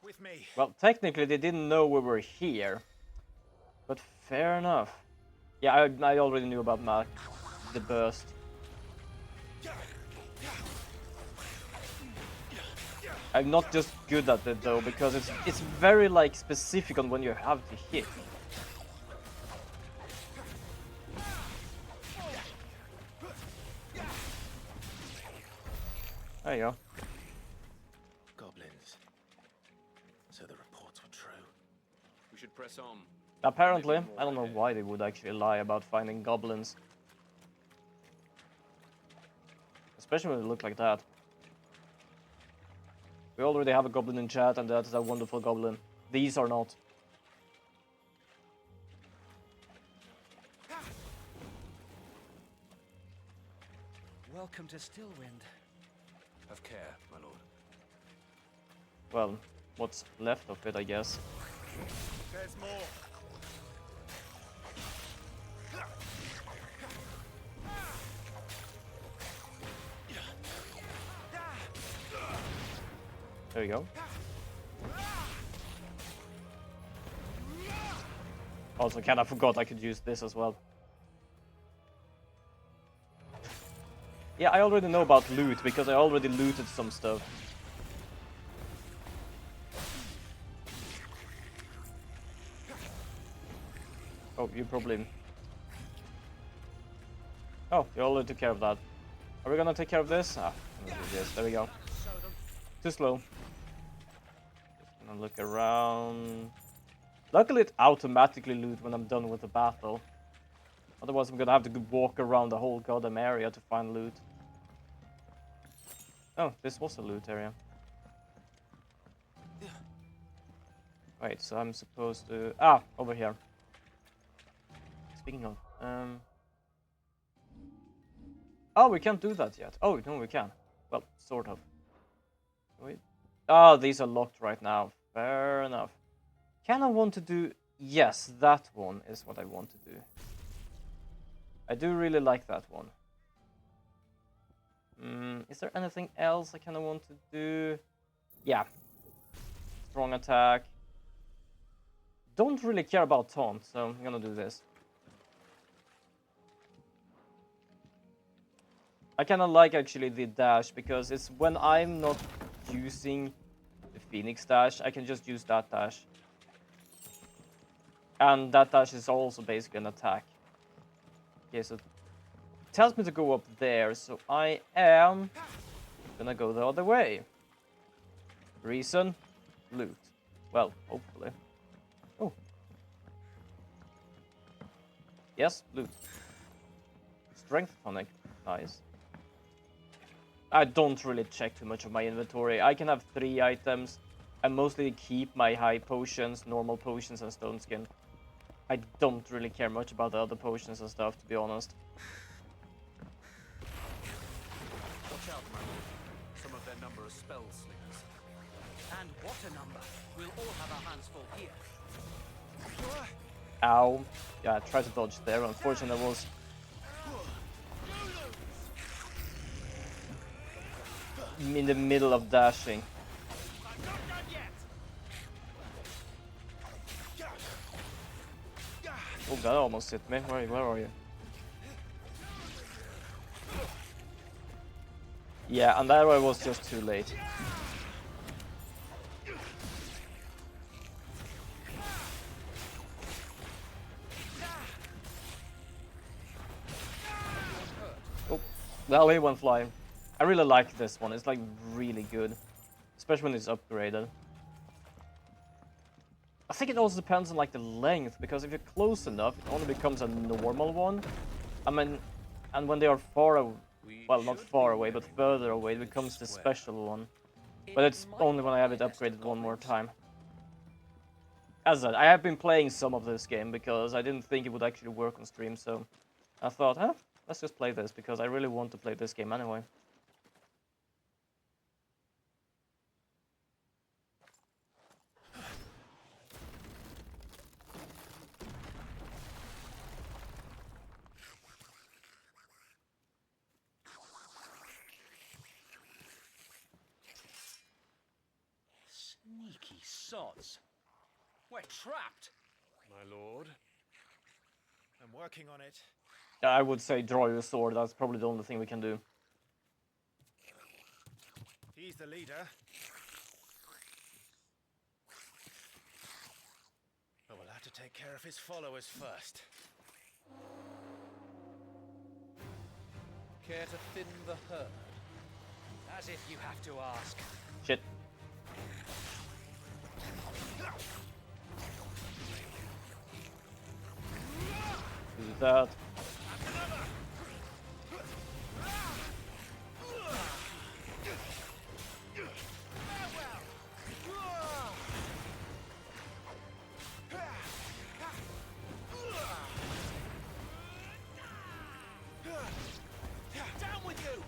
With me. Well, technically they didn't know we were here, but fair enough. Yeah, I already knew about the burst. I'm not just good at it though, because it's very like specific on when you have to hit. There you go. Goblins. So the reports were true. We should press on. Apparently, I don't know why they would actually lie about finding goblins. Especially when they look like that. We already have a goblin in chat, and that is a wonderful goblin. These are not. Welcome to Stillwind. Have care, my lord. Well, what's left of it, I guess. There's more. There you go. Also, kinda forgot I could use this as well. Yeah, I already know about loot, because I already looted some stuff. Oh, you probably... Oh, you already took care of that. Are we gonna take care of this? Ah, yes, there we go. Too slow. Just gonna look around. Luckily it automatically loot when I'm done with the battle. Otherwise I'm gonna have to walk around the whole goddamn area to find loot. Oh, this was a loot area. Wait, so I'm supposed to... Ah, over here. Speaking of... Oh, we can't do that yet. Oh, no, we can. Well, sort of. Wait. Oh, these are locked right now. Fair enough. Can I want to do... Yes, that one is what I want to do. I do really like that one. Is there anything else I kind of want to do? Yeah. Strong attack. Don't really care about taunt, so I'm gonna do this. I kind of like actually the dash, because it's when I'm not using the Phoenix dash, I can just use that dash. And that dash is also basically an attack. Okay, so it tells me to go up there, so I am gonna go the other way. Reason, loot. Well, hopefully. Oh. Yes, loot. Strength tonic. Nice. I don't really check too much of my inventory. I can have 3 items. I mostly keep my high potions, normal potions, and stone skin. I don't really care much about the other potions and stuff, to be honest. Watch out, my lord. Some of their number are spell slingers. And what a number! We'll all have our hands full here. Ow. Yeah, I tried to dodge there. Unfortunately, I was... in the middle of dashing. Oh, that almost hit me. Where are you? Yeah, and that was just too late. Oh, well, he went flying. I really like this one. It's like really good, especially when it's upgraded. I think it also depends on like the length, because if you're close enough, it only becomes a normal one. I mean, and when they are far away, well, not far away, but further away, it becomes the special one. But it's only when I have it upgraded one more time. As I said, I have been playing some of this game because I didn't think it would actually work on stream, so I thought, huh, let's just play this, because I really want to play this game anyway. Sneaky sods. We're trapped. My lord. I'm working on it. Yeah, I would say draw your sword. That's probably the only thing we can do. He's the leader. But we'll have to take care of his followers first. Care to thin the herd? As if you have to ask. Shit. Do that. Down with you!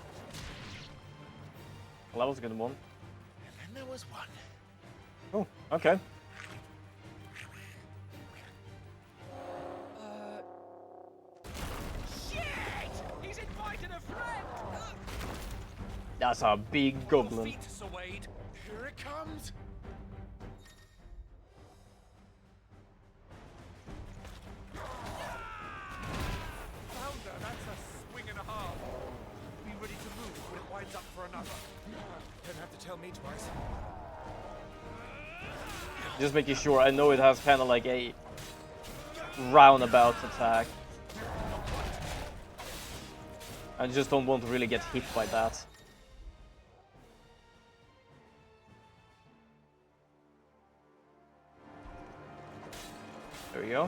Well, that was a good one. And then there was one. Oh, okay. Shit! He's invited a friend! That's a big goblin. Feet, Sir Wade. Here it comes! Founder, that's a swing and a half. Be ready to move when it winds up for another. Don't have to tell me twice. Just making sure. I know it has kind of like a roundabout attack. I just don't want to really get hit by that. There we go.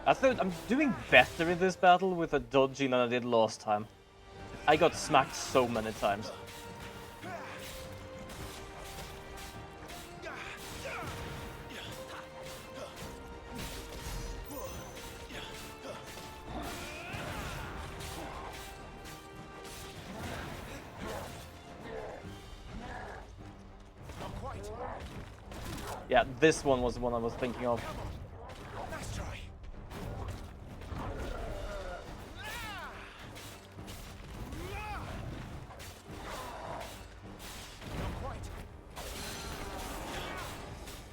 I thought I'm doing better in this battle with a dodging than I did last time. I got smacked so many times. Not quite. Yeah, this one was the one I was thinking of. Nice try. Not quite.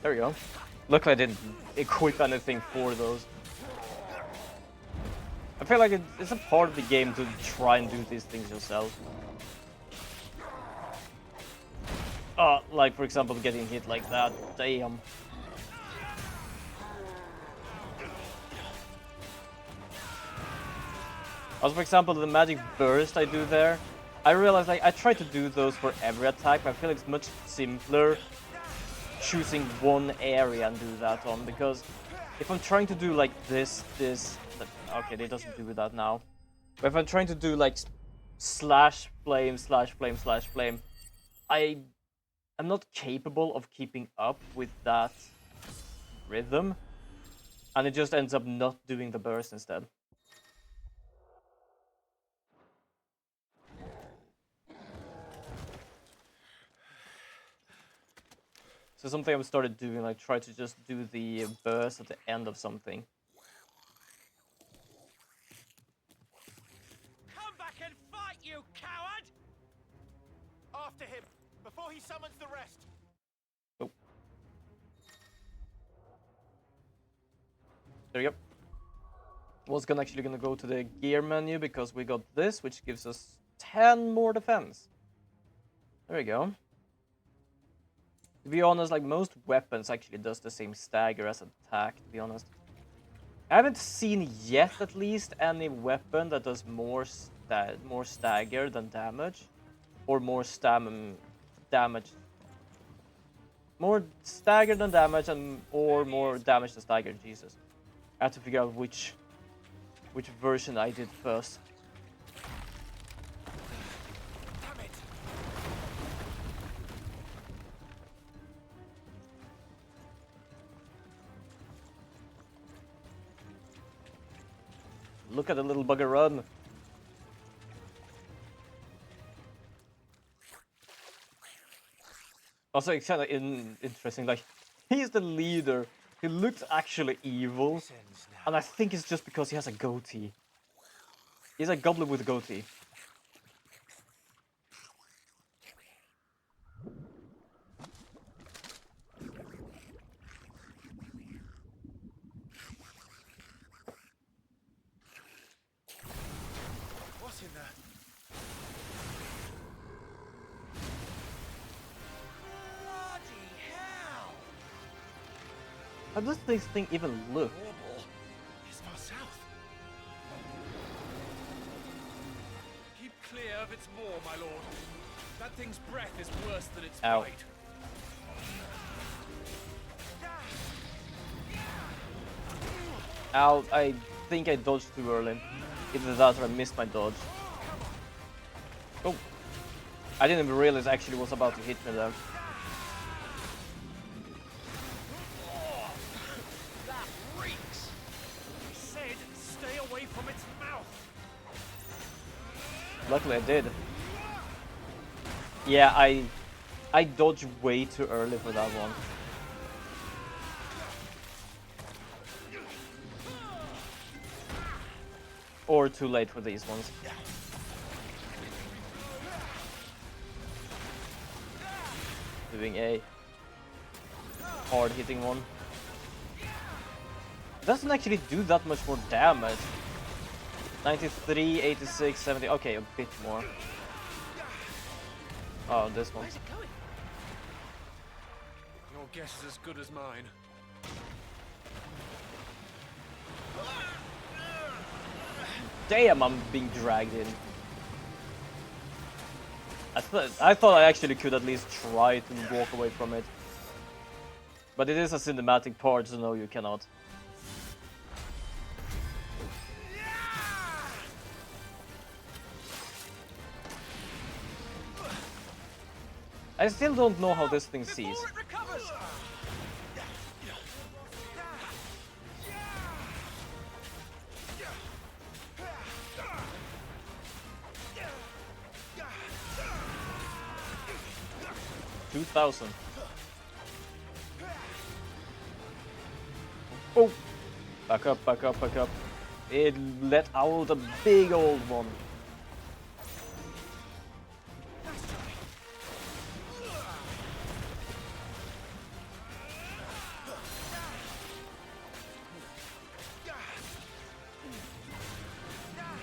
There we go. Luckily I didn't equip anything for those. I feel like it's a part of the game to try and do these things yourself. Like for example getting hit like that. Damn. Also, for example, the magic burst I do there, I realize like I try to do those for every attack, but I feel it's much simpler choosing one area and do that on, because if I'm trying to do like this, okay, it doesn't do that now. But if I'm trying to do like slash flame, I'm not capable of keeping up with that rhythm, and it just ends up not doing the burst instead. So something I've started doing, like try to just do the burst at the end of something. Come back and fight, you coward! After him, before he summons the rest. Oh. There you go. Was actually gonna go to the gear menu because we got this, which gives us 10 more defense. There we go. To be honest, like most weapons actually does the same stagger as attack, to be honest. I haven't seen yet, at least, any weapon that does more stagger than damage. Or more damage. More stagger than damage, or more damage than stagger, Jesus. I have to figure out which version I did first. Look at the little bugger run. Also, it's kind of interesting, like, he's the leader. He looks actually evil, and I think it's just because he has a goatee. He's a goblin with a goatee. What's in there? Bloody hell! How does this thing even look? Warble is far south. Keep clear of its maw, my lord. That thing's breath is worse than its Ow. bite. Ow, I think I dodged too early. Either that or I missed my dodge. Oh. I didn't even realize actually was about to hit me there. That reeks! I said stay away from its mouth! Luckily I did. Yeah, I dodged way too early for that one. Or too late for these ones. Doing a hard hitting one. Doesn't actually do that much more damage. 93, 86, 70. Okay, a bit more. Oh, this one. Your guess is as good as mine. Damn, I'm being dragged in. I thought I actually could at least try to walk away from it. But it is a cinematic part, so no, you cannot. I still don't know how this thing sees. 2,000. Oh! Back up, back up, back up. It let out a big old one.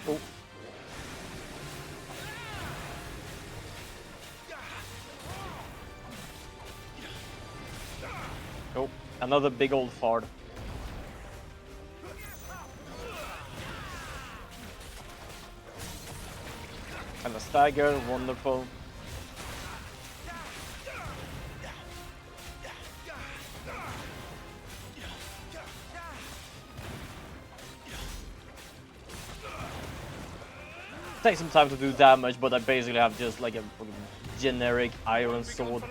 Oh. Oh, another big old fart. And stagger, wonderful. Takes some time to do damage, but I basically have just like a generic iron sword.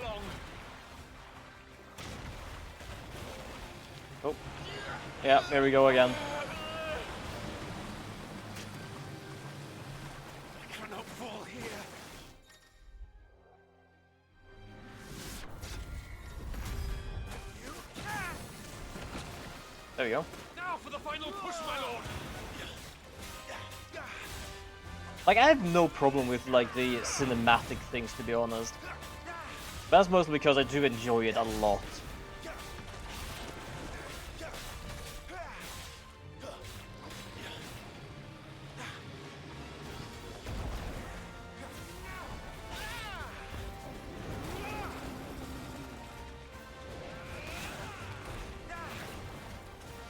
Oh, yeah, there we go again. I cannot fall here. There we go. Now for the final push, my lord. Like, I have no problem with like the cinematic things, to be honest. That's mostly because I do enjoy it a lot.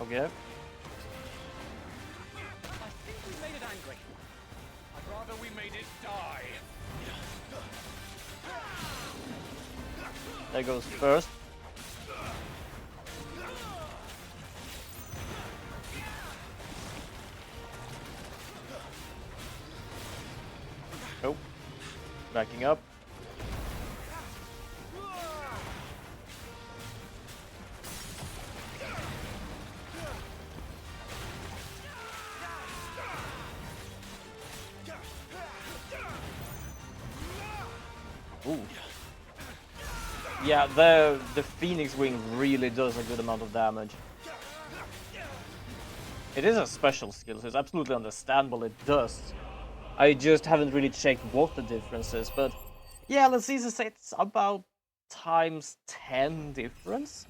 Okay. I think we made it angry. I'd rather we made it die. There goes first. Nope. Backing up. Ooh. Yeah, the Phoenix Wing really does a good amount of damage. It is a special skill, so it's absolutely understandable it does. I just haven't really checked what the difference is, but yeah, let's see, it's about times 10 difference.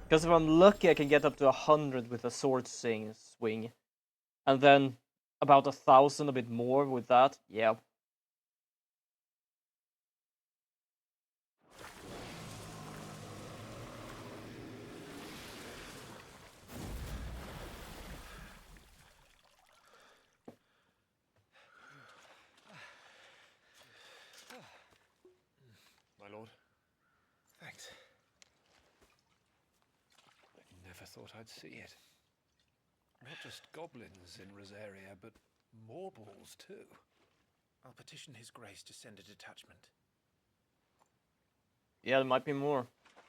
Because if I'm lucky, I can get up to 100 with a sword swing, and then about 1,000, a bit more with that. Yeah. My lord. Thanks. I never thought I'd see it. Not just goblins in Rosaria, but Morbles too. I'll petition His Grace to send a detachment. Yeah, there might be more.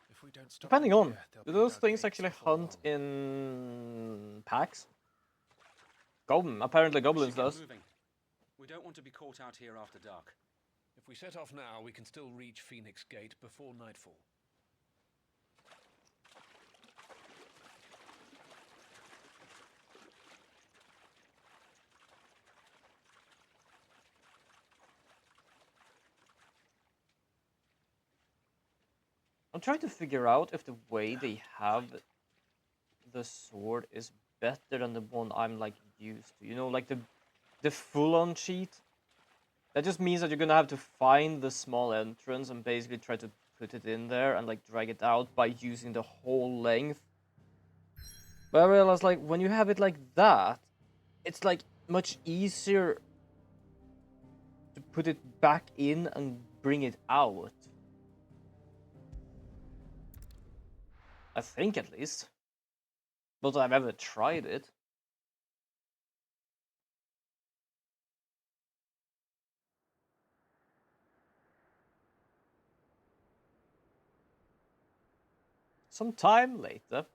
If we don't stop Depending them on, here, they'll do be those at our things gates actually before hunt long. in packs? Apparently goblins does. Moving. We don't want to be caught out here after dark. If we set off now, we can still reach Phoenix Gate before nightfall. I'm trying to figure out if the way they have the sword is better than the one I'm like used to. You know, like the full-on cheat. That just means that you're gonna have to find the small entrance and basically try to put it in there and like drag it out by using the whole length. But I realized like when you have it like that, it's like much easier to put it back in and bring it out. I think at least. Not that I've ever tried it. Some time later.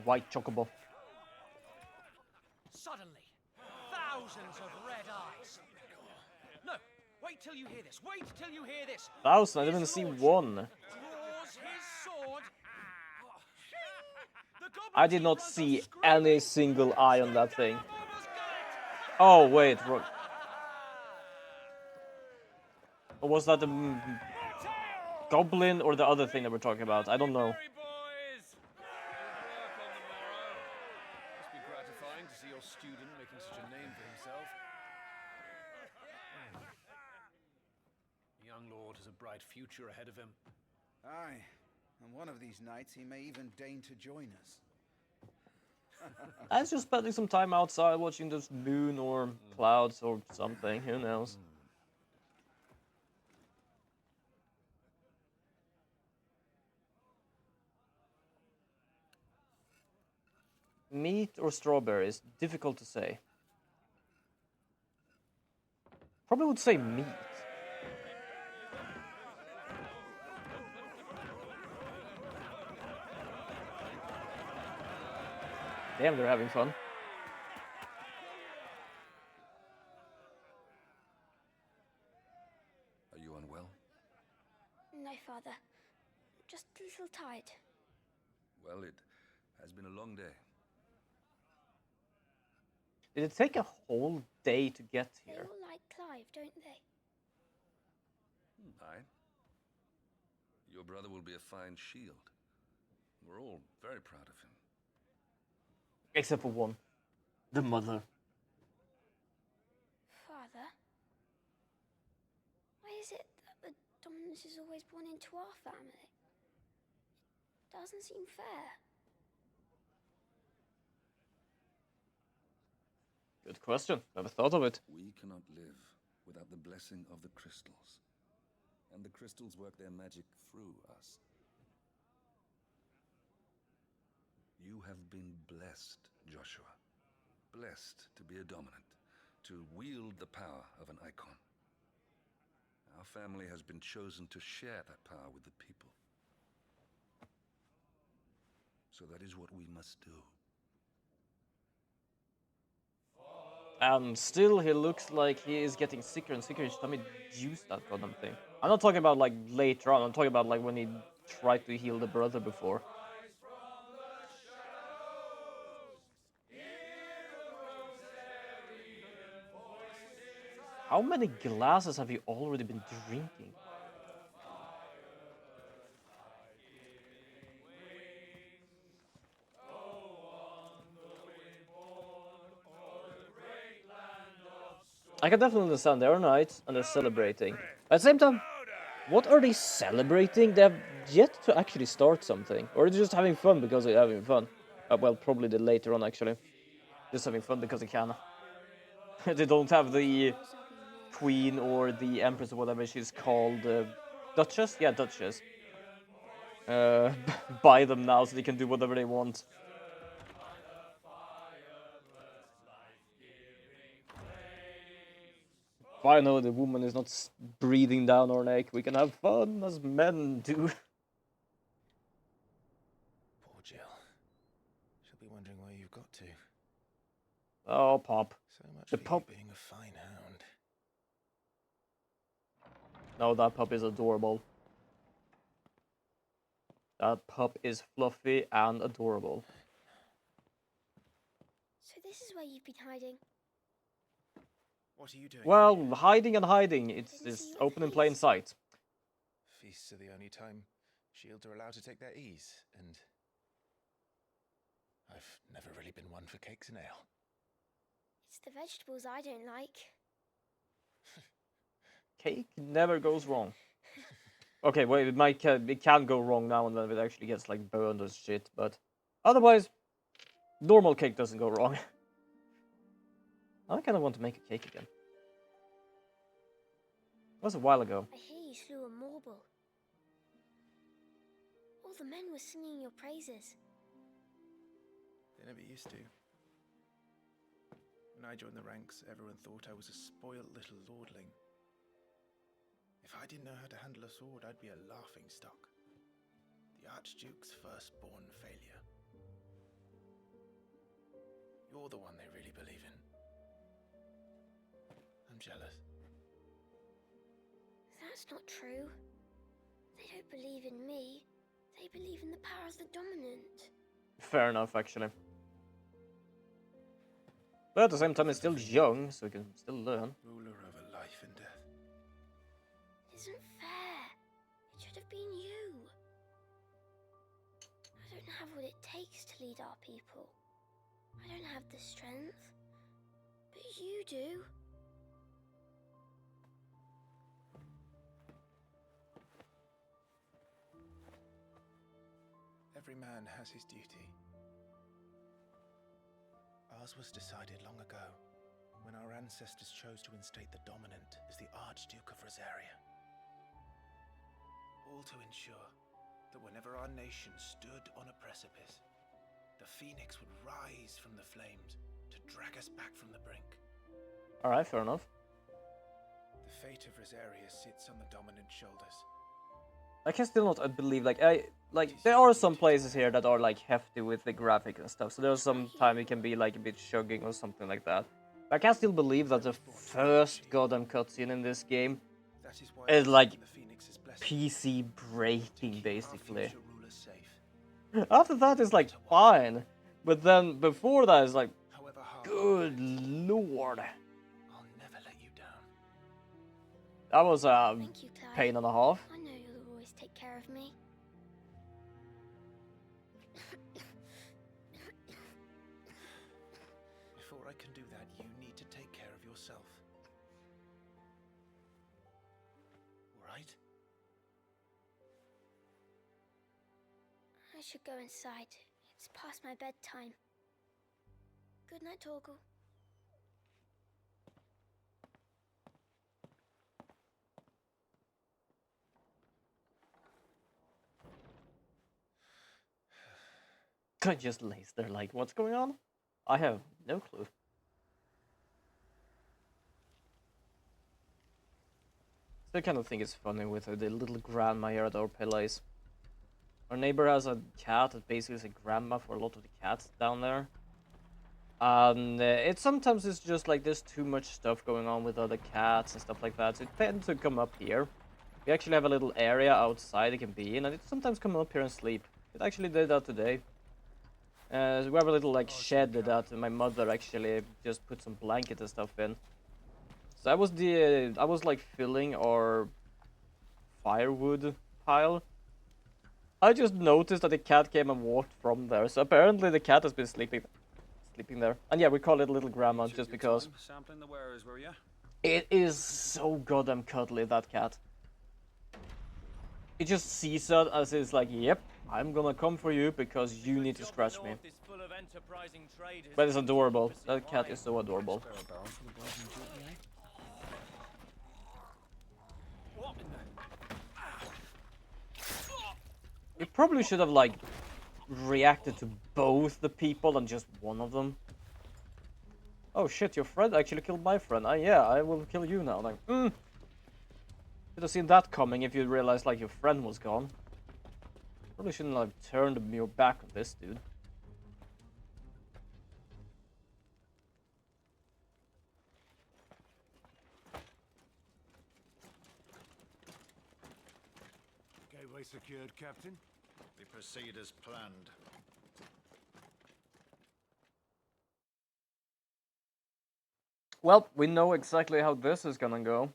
White chocobo. Suddenly, thousands of red eyes. No, wait till you hear this. Wait till you hear this. 1,000, I didn't see one. Draws his sword. I did not see any single eye on that thing. Oh, wait. Or was that the goblin or the other thing that we're talking about? I don't know. Must be gratifying to see your student making such a name for himself. The young lord has a bright future ahead of him. Aye, and one of these nights he may even deign to join us. I was just spending some time outside watching this moon or clouds or something, who knows. Meat or strawberries? Difficult to say. Probably would say meat. Damn, they're having fun. Are you unwell? No, Father. Just a little tired. Well, it has been a long day. Did it take a whole day to get They here? all like Clive, don't they? Aye. Your brother will be a fine shield. We're all very proud of him. Except for one. The mother. Father? Why is it that the dominance is always born into our family? It doesn't seem fair. Good question. Never thought of it. We cannot live without the blessing of the crystals. And the crystals work their magic through us. You have been blessed, Joshua. Blessed to be a dominant, to wield the power of an icon. Our family has been chosen to share that power with the people. So that is what we must do. And still he looks like he is getting sicker and sicker each time he used that goddamn thing. I'm not talking about like later on, I'm talking about like when he tried to heal the brother before. How many glasses have you already been drinking? I can definitely understand there are nights and they're celebrating. At the same time, what are they celebrating? They have yet to actually start something. Or they're just having fun because they're having fun. Well, probably the later on actually. Just having fun because they can. They don't have the queen or the empress or whatever she's called. Duchess? Yeah, Duchess. Buy them now so they can do whatever they want. Finally, the woman is not breathing down our neck. We can have fun as men do. Poor Jill. She'll be wondering where you've got to. Oh, Pop. So much The for you pup. being a fine hound. No, that pup is adorable. That pup is fluffy and adorable. So this is where you've been hiding. What are you doing? Well, hiding and hiding. It's open in plain sight. Feasts are the only time shields are allowed to take their ease, and I've never really been one for cakes and ale. It's the vegetables I don't like. Cake never goes wrong. Okay, wait, it can go wrong now and then if it actually gets like burned or shit, but otherwise, normal cake doesn't go wrong. I kind of want to make a cake again. It was a while ago. I hear you slew a Morble. All the men were singing your praises. They never used to. When I joined the ranks, everyone thought I was a spoiled little lordling. If I didn't know how to handle a sword, I'd be a laughing stock. The Archduke's firstborn failure. You're the one they really believe in. I'm jealous. That's not true. They don't believe in me. They believe in the power of the dominant. Fair enough, actually. But at the same time, it's still young, so we can still learn. Ruler over life and death. It isn't fair. It should have been you. I don't have what it takes to lead our people. I don't have the strength. But you do. Every man has his duty. Ours was decided long ago, when our ancestors chose to instate the dominant as the Archduke of Rosaria. All to ensure that whenever our nation stood on a precipice, the Phoenix would rise from the flames to drag us back from the brink. Alright, fair enough. The fate of Rosaria sits on the dominant shoulders. I can still not believe, there are some places here that are like hefty with the graphic and stuff, so there's some time it can be like a bit chugging or something like that. But I can still believe that the first goddamn cutscene in this game is like PC breaking, basically. After that it's like fine, but then before that it's like, good lord. I'll never let you down. That was a Thank you, Clive. pain and a half. I know you'll always take care of me. Before I can do that, you need to take care of yourself. Right? I should go inside. It's past my bedtime. Good night, Torgal. I just lays there like, what's going on? I have no clue. Still kind of think it's funny with the little grandma here at our place. Our neighbor has a cat that basically is a grandma for a lot of the cats down there. And it sometimes is just like there's too much stuff going on with other cats and stuff like that, so it tends to come up here. We actually have a little area outside it can be in, and it sometimes comes up here and sleep. It actually did that today. So we have a little like shed that my mother actually just put some blanket and stuff in. So I was like filling our firewood pile. I just noticed that the cat came and walked from there. So apparently the cat has been sleeping there. And yeah, we call it Little Grandma just because. Sampling the wares, were you? It is so goddamn cuddly, that cat. It just sees it as it's like, yep, I'm gonna come for you because you need to scratch me. But it's adorable. That cat is so adorable. You probably should have like reacted to both the people and just one of them. Oh shit, your friend actually killed my friend. Yeah, I will kill you now. Like, should have seen that coming if you realized like your friend was gone. Probably shouldn't have turned your back on this dude. Gateway secured, Captain. We proceed as planned. Well, we know exactly how this is gonna go.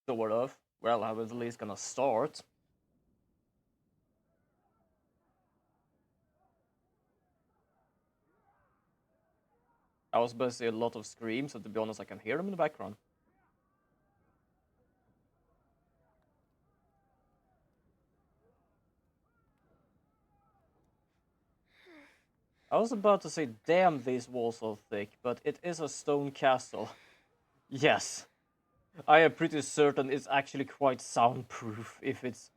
Sort of. Well, how it's at least gonna start. I was supposed to see a lot of screams, so to be honest, I can hear them in the background. I was about to say, damn, these walls are thick, but it is a stone castle. Yes. I am pretty certain it's actually quite soundproof if it's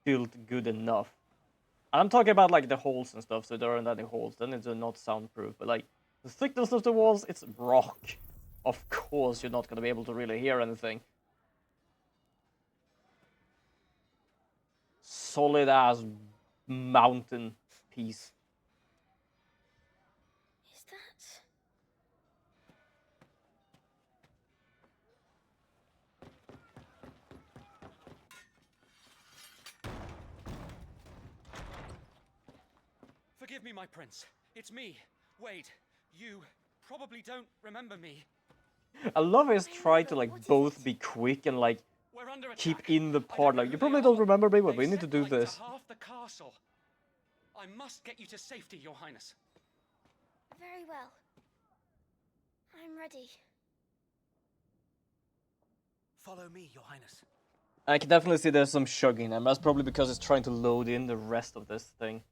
built good enough. I'm talking about like the holes and stuff, so there aren't any holes, then it's not soundproof, but like the thickness of the walls, it's rock. Of course you're not gonna be able to really hear anything. Solid ass mountain piece. Is that... Forgive me, my prince. It's me, Wade. You probably don't remember me. I love his try to like both be quick and like keep in the part. Like, you probably don't remember me, but we need to do this. Half the castle. I must get you to safety, Your Highness. Very well. I'm ready. Follow me, Your Highness. I can definitely see there's some shugging, and that's probably because it's trying to load in the rest of this thing.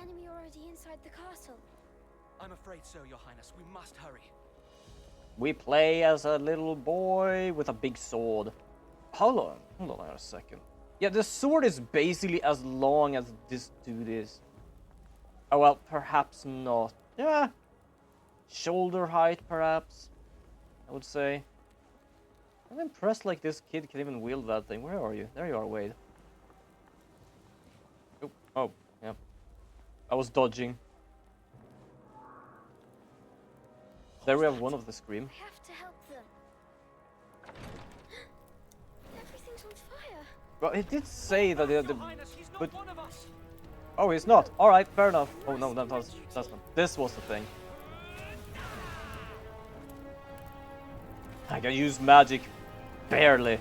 enemy already inside the castle? I'm afraid so, Your Highness. We must hurry. We play as a little boy with a big sword. Hold on a second. Yeah, the sword is basically as long as this dude is. Oh well, perhaps not. Yeah, shoulder height perhaps, I would say. I'm impressed like this kid can even wield that thing. Where are you? There you are, Wade. Oh, yeah. I was dodging. There we have one of the scream. I have to help them. Everything's on fire. Well, it did say that the He's not but one of us. oh, he's not. All right, fair enough. Oh no, that's not. This was the thing. I can use magic, barely.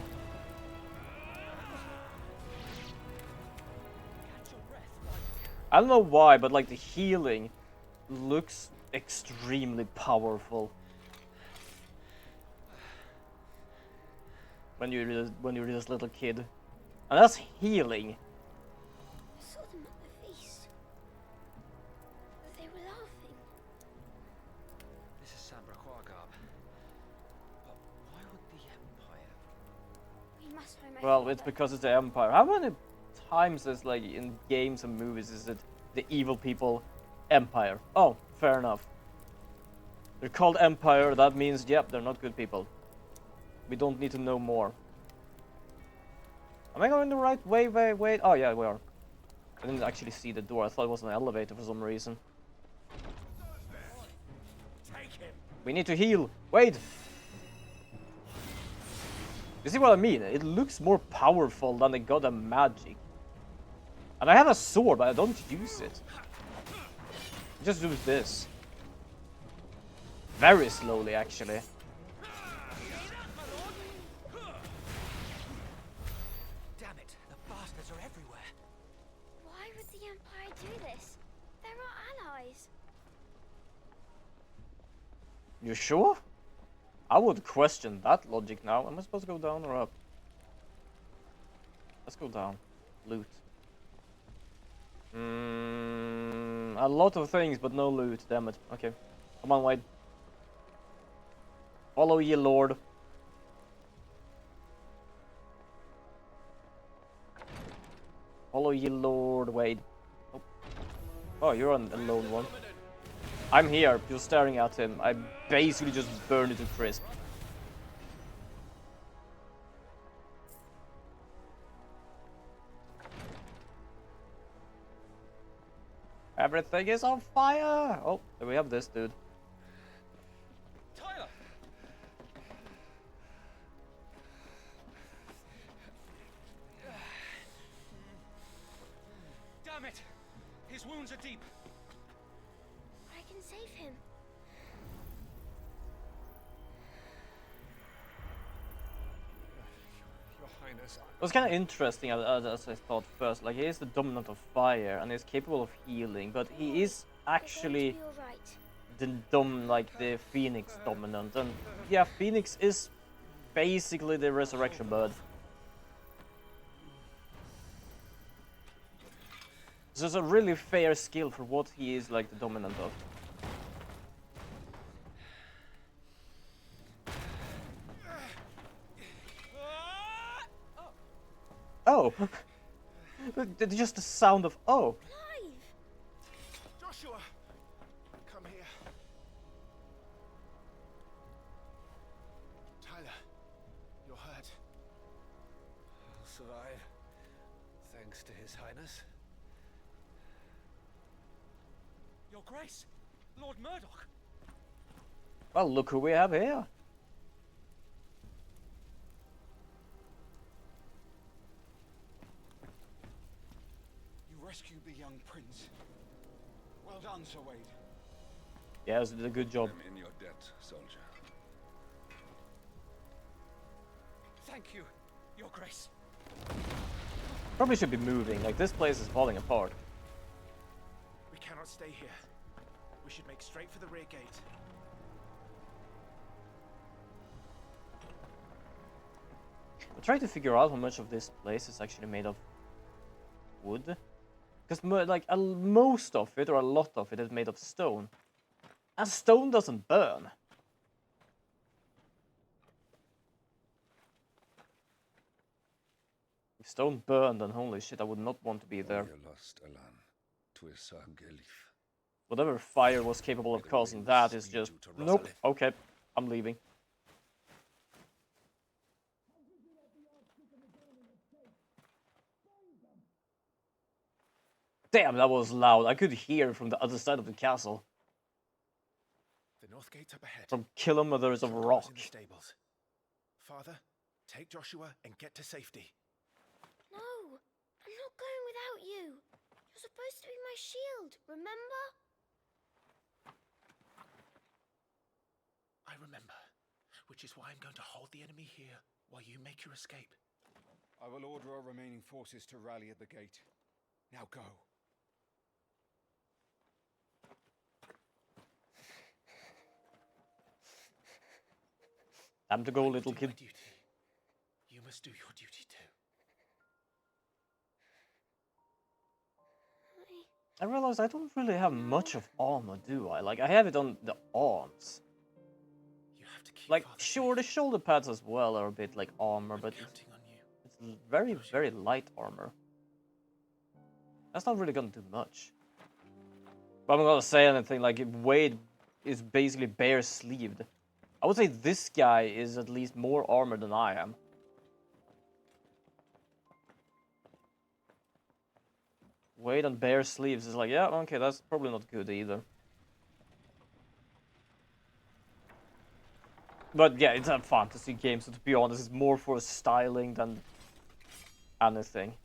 I don't know why, but like the healing looks extremely powerful when you're this little kid, and that's healing. I saw them at the feast. They were laughing. This is Sambra Quagab. But why would the Empire? We must find my Well, father. it's because it's the Empire. How many times is like in games and movies is it the evil people Empire? Oh, fair enough. They're called Empire, that means, yep, they're not good people. We don't need to know more. Am I going the right way? Wait. Oh yeah, we are. I didn't actually see the door. I thought it was an elevator for some reason. We need to heal. Wait. You see what I mean? It looks more powerful than the goddamn magic. And I have a sword, but I don't use it. I just do this. Very slowly, actually. Damn it, the bastards are everywhere. Why would the Empire do this? They're our allies. You sure? I would question that logic now. Am I supposed to go down or up? Let's go down. Loot. A lot of things, but no loot. Damn it. Okay. Come on, Wade. Follow ye, Lord. Follow ye, Lord. Wade. Oh, oh, you're on the lone one. I'm here, just staring at him. I basically just burned it to crisp. Everything is on fire! Oh, there we have this dude. Tyler! Damn it! His wounds are deep. I can save him. Your Highness. It was kind of interesting as I thought first. Like, he is the dominant of fire and is capable of healing, but he is actually the Phoenix dominant. And yeah, Phoenix is basically the resurrection bird. So it's a really fair skill for what he is like the dominant of. Oh! Just the sound of oh! Joshua! Come here. Tyler, you're hurt. I'll survive. Thanks to His Highness. Your Grace, Lord Murdoch. Well, look who we have here. You rescued the young prince. Well done, Sir Wade. Yeah, it did a good job. I'm in your debt, soldier. Thank you, Your Grace. Probably should be moving, like this place is falling apart. We cannot stay here. We should make straight for the rear gate. I'm trying to figure out how much of this place is actually made of wood. Because like most of it, or a lot of it, is made of stone. And stone doesn't burn. If stone burned, then holy shit, I would not want to be there. Whatever fire was capable of causing that is just... Nope, okay, I'm leaving. Damn, that was loud. I could hear from the other side of the castle. The north gate's up ahead. From kilometers of rock. In the stables. Father, take Joshua and get to safety. No, I'm not going without you. You're supposed to be my shield, remember? I remember, which is why I'm going to hold the enemy here while you make your escape. I will order our remaining forces to rally at the gate. Now go. Time to go, little kid. You must do your duty too. I realize I don't really have much of armor, do I? Like, I have it on the arms. Like, sure, the shoulder pads as well are a bit like armor, but it's very, very light armor. That's not really gonna do much. But I'm not gonna say anything, like, Wade is basically bare-sleeved. I would say this guy is at least more armored than I am. Wade on bare sleeves is like, yeah, okay, that's probably not good either. But yeah, it's a fantasy game, so to be honest, it's more for styling than anything.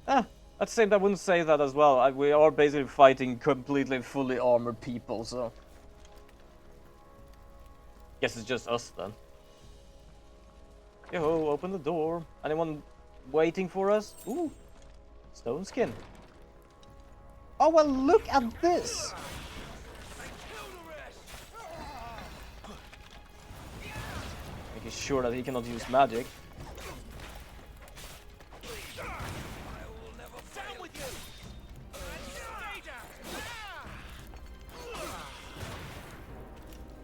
At the same time, I wouldn't say that as well. We are basically fighting completely fully armored people, so... Guess it's just us then. Yo, open the door. Anyone waiting for us? Ooh, stone skin. Oh, well, look at this! Making sure that he cannot use magic.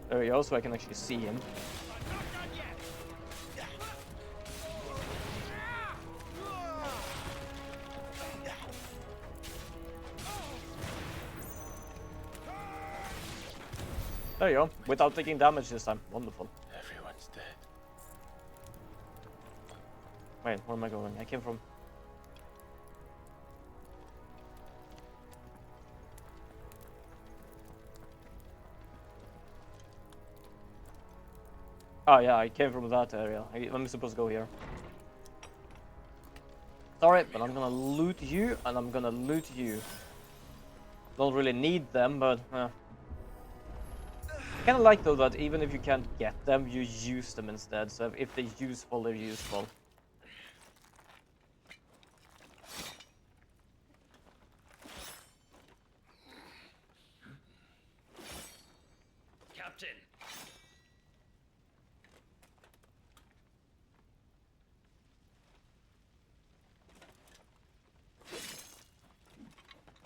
There we go, so I can actually see him. There you go, without taking damage this time. Wonderful. Everyone's dead. Wait, where am I going? I came from... Oh yeah, I came from that area. I'm supposed to go here. Sorry, but I'm gonna loot you, and I'm gonna loot you. Don't really need them, but... I kinda like though that even if you can't get them, you use them instead. So if they're useful, they're useful. Captain!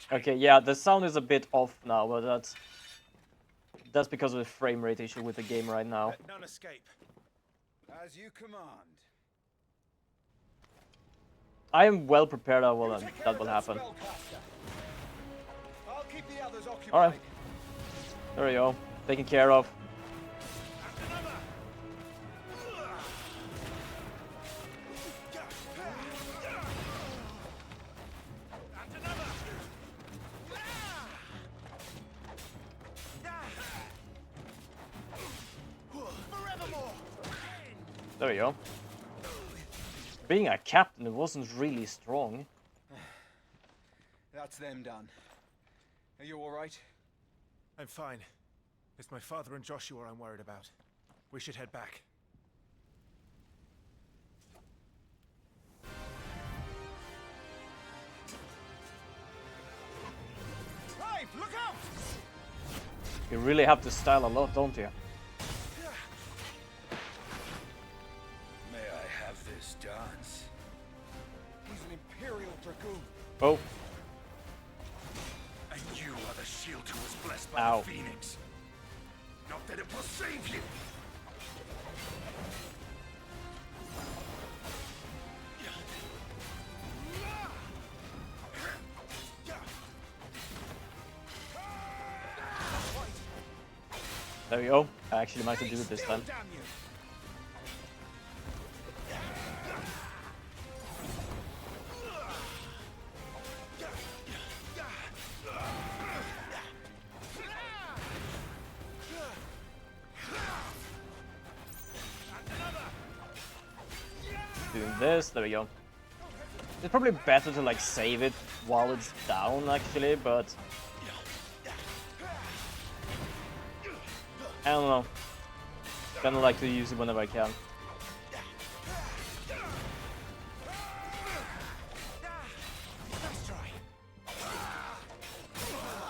Okay, yeah, the sound is a bit off now, but that's because of the frame rate issue with the game right now. Let none escape. As you command. I am well prepared that will happen. I'll keep the others occupied. All right, there we go, taken care of. There we go. Being a captain wasn't really strong. That's them done. Are you all right? I'm fine. It's my father and Joshua I'm worried about. We should head back. Clive, look out! You really have to style a lot, don't you? May I have this dance? He's an Imperial Dragoon. Oh. blessed by Ow. the Phoenix. Not that it will save you. There we go. I actually managed to do it this time. Doing this, there we go. It's probably better to like save it while it's down actually, but I don't know. Kinda like to use it whenever I can.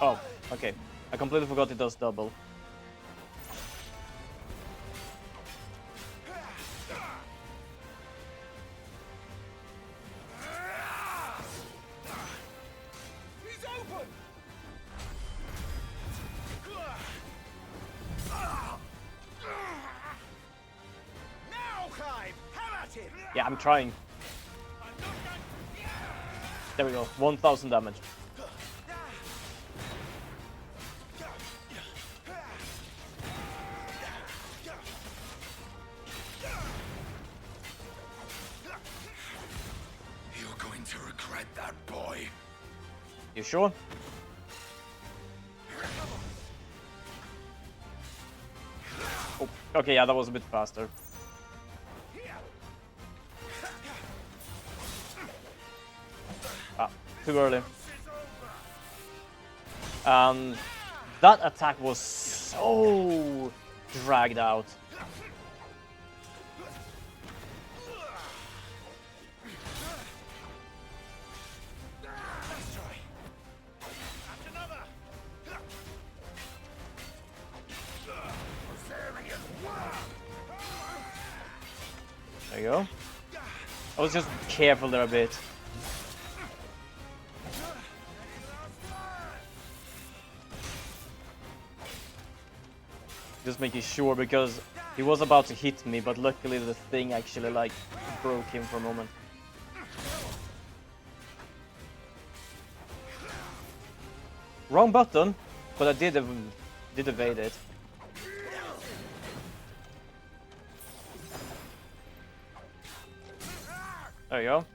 Oh, okay. I completely forgot it does double. He's open! Now, Clive! Have at him! Yeah, I'm trying. There we go. 1000 damage. You're going to regret that, boy. You sure? Oh, okay, yeah, that was a bit faster. Ah, too early. That attack was so dragged out. There you go. I was just careful there a bit. Just making sure because he was about to hit me, but luckily the thing actually like broke him for a moment. Wrong button, but I did evade it. There you go.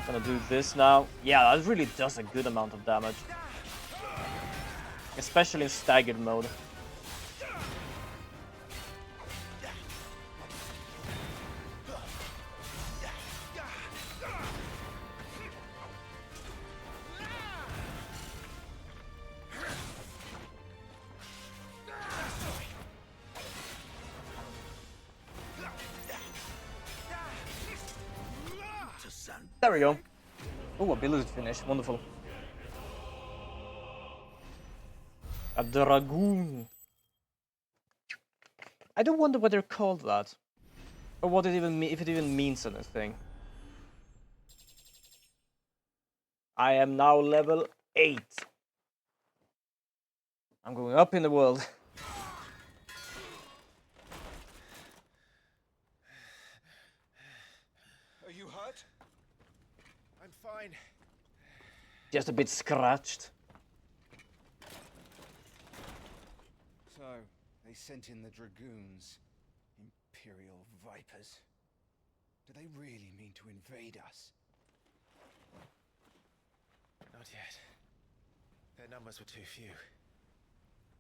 Gonna do this now. Yeah, that really does a good amount of damage. Especially in staggered mode. There we go. Oh, ability finish. Wonderful. A Dragoon. I do wonder what they're called that. Or what it even if it even means anything. I am now level 8. I'm going up in the world. Are you hurt? I'm fine. Just a bit scratched. So, they sent in the Dragoons. Imperial Vipers. Do they really mean to invade us? Not yet. Their numbers were too few.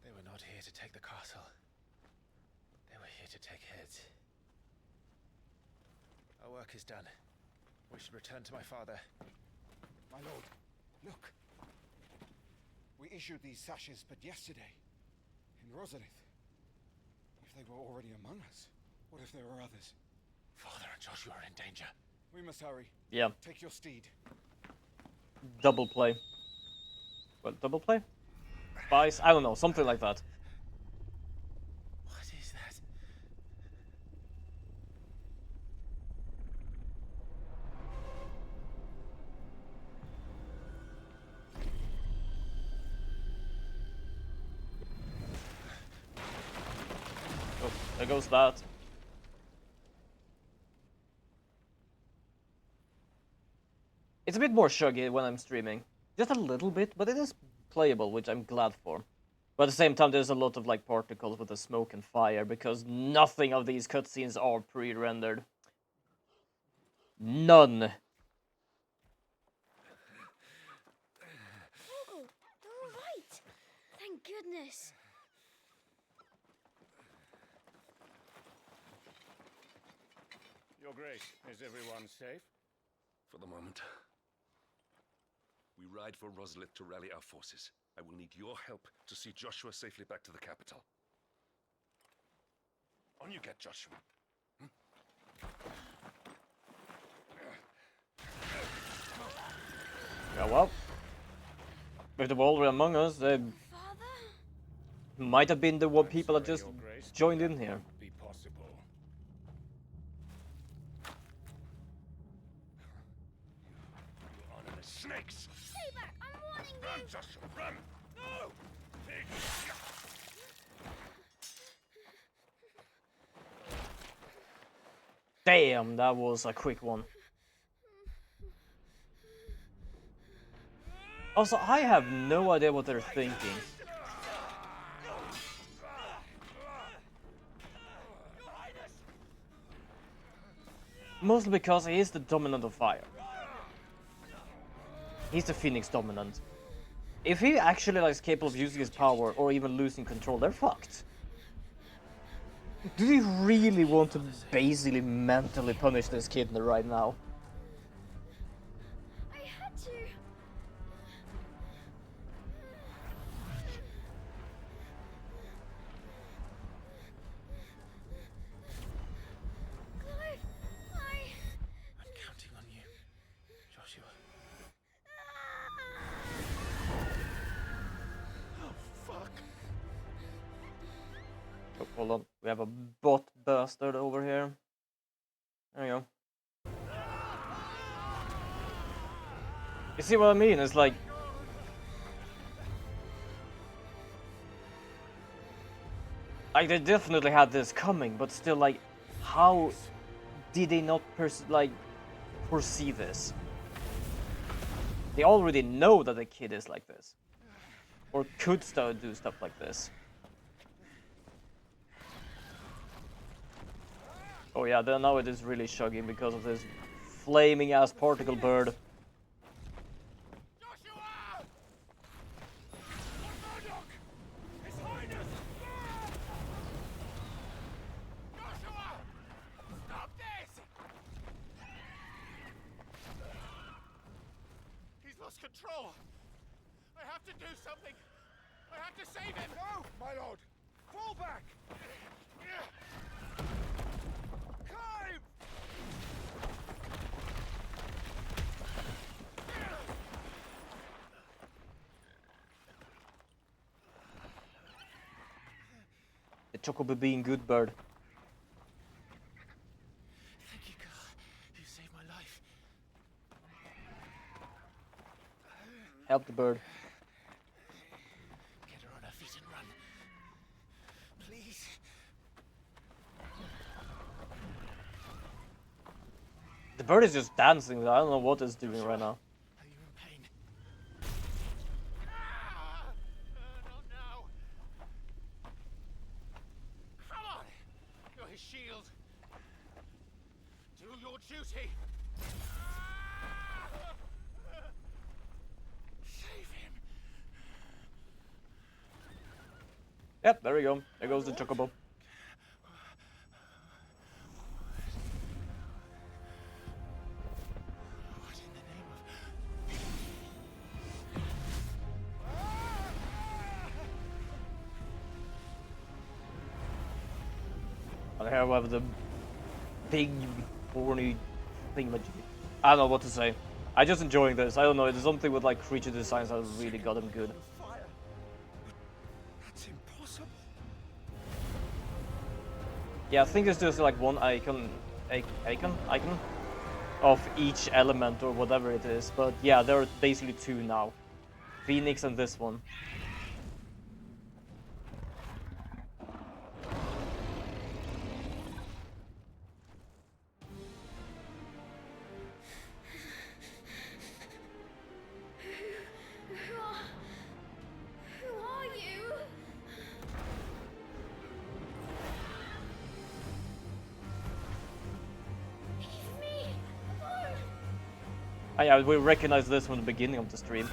They were not here to take the castle. They were here to take heads. Our work is done. We should return to my father. My lord, look. We issued these sashes but yesterday, in Rosalith. If they were already among us, what if there were others? Father and Joshua are in danger. We must hurry. Yeah. Take your steed. Double play. What, double play? Spice? I don't know, something like that. What is that? there goes that. It's a bit more shuggy when I'm streaming. Just a little bit, but it is playable, which I'm glad for. But at the same time, there's a lot of like particles with the smoke and fire, because nothing of these cutscenes are pre-rendered. None. Oh, they're all right. Thank goodness. Your Grace, is everyone safe? For the moment. We ride for Roslith to rally our forces. I will need your help to see Joshua safely back to the capital. On you get, Joshua. Yeah, well. With the wall among us, they might have been the people that just joined in here. Be possible. You honor the snakes! Stay back! I'm warning you! Run, Joshua, run! No! Damn, that was a quick one. Also, I have no idea what they're thinking. Mostly because he is the dominant of fire. He's the Phoenix dominant. If he actually is capable of using his power or even losing control, they're fucked. Do you really want to basically mentally punish this kid right now? I had to. Clive, I'm counting on you, Joshua. Oh, fuck! Oh, hold on, we have a bot bastard over here. There you go. You see what I mean? It's like... they definitely had this coming, but still, like, how did they not foresee this? They already know that the kid is like this. Or could do stuff like this. Oh yeah, then now it is really shuggy because of this flaming ass particle bird. Control! I have to do something! I have to save him! No, my lord! Fall back! Clive! The Chocobo being good bird. Thank you, God. You saved my life. Help the bird. Get her on her feet and run. Please. The bird is just dancing. I don't know what it's doing right now. Are you in pain? Not now! Come on! You're his shield! Do your duty! Save him! Yep, there we go. There goes the Chocobo. And here we have the big, horny thing. I don't know what to say. I'm just enjoying this. I don't know. There's something with like creature designs that really got them good. That's impossible. Yeah, I think there's just like one icon of each element or whatever it is. But yeah, there are basically two now. Phoenix and this one. Yeah, we recognize this from the beginning of the stream.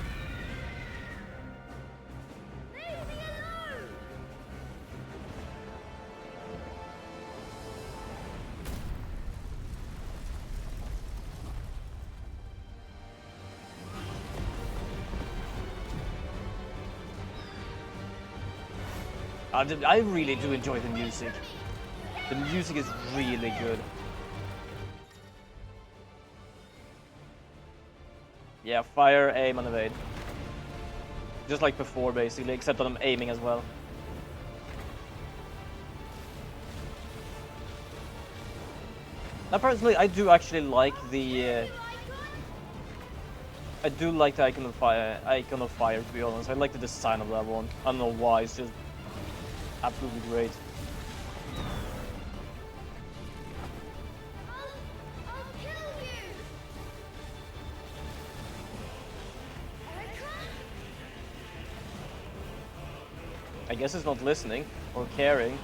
I really do enjoy the music. The music is really good. Yeah, fire, aim, and evade. Just like before, basically, except that I'm aiming as well. Now, personally, I do actually like the... I do like the Icon of Fire, to be honest. I like the design of that one. I don't know why, it's just absolutely great. I guess it's not listening or caring.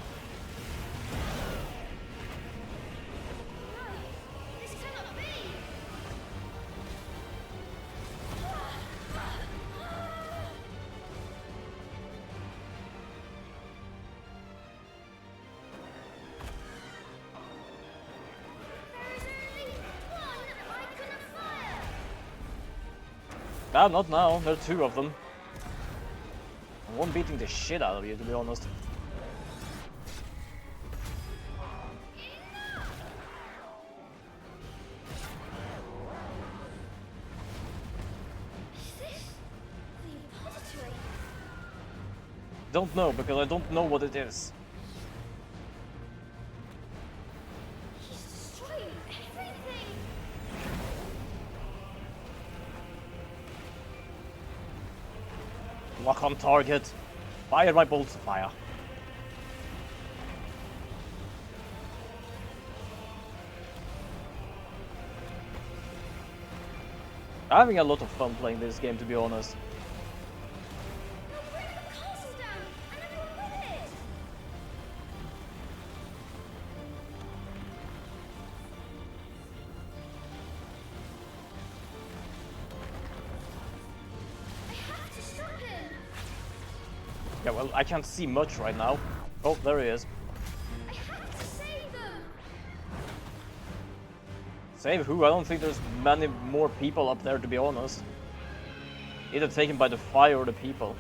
Ah, not now. There are two of them. One beating the shit out of you, to be honest. Don't know, because I don't know what it is. Lock on target. Fire my bolts of fire. I'm having a lot of fun playing this game, to be honest. Yeah, well, I can't see much right now. Oh, there he is. I have to save them. Save who? I don't think there's many more people up there, to be honest. Either taken by the fire or the people.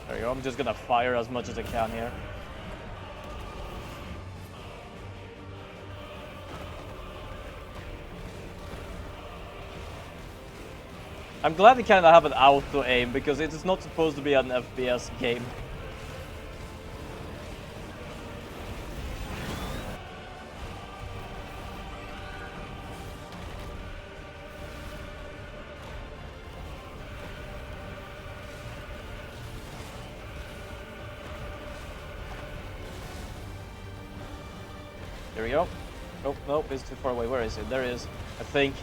There you go, I'm just gonna fire as much as I can here. I'm glad they kind of have an auto aim, because it is not supposed to be an FPS game. There we go. Oh, no, it's too far away. Where is it? There it is, I think.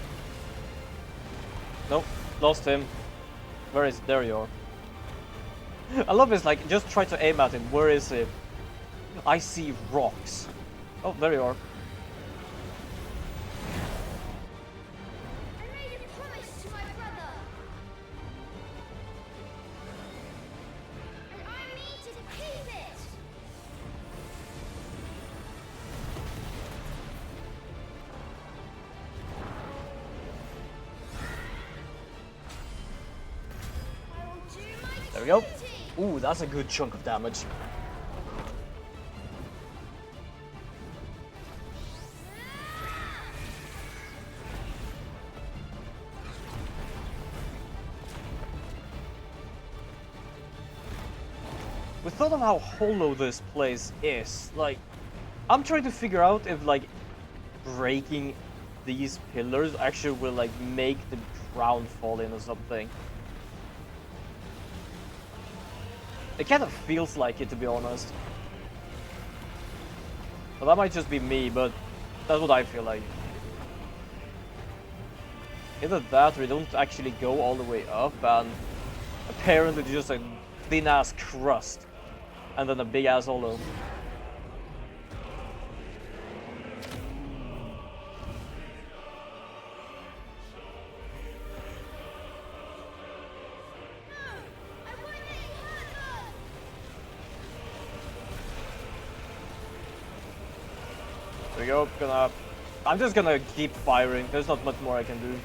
Nope. Lost him. Where is it? There you are. I love this, like, just try to aim at him. Where is he? I see rocks. Oh, there you are. I made a promise to my brother. And I mean to keep it. There we go. Ooh, that's a good chunk of damage. We thought of how hollow this place is. Like, I'm trying to figure out if, like, breaking these pillars actually will, like, make the ground fall in or something. It kind of feels like it, to be honest. Well, that might just be me, but that's what I feel like. Either that or they don't actually go all the way up, and apparently just a thin-ass crust, and then a big-ass hollow. There we go. I'm just gonna keep firing. There's not much more I can do.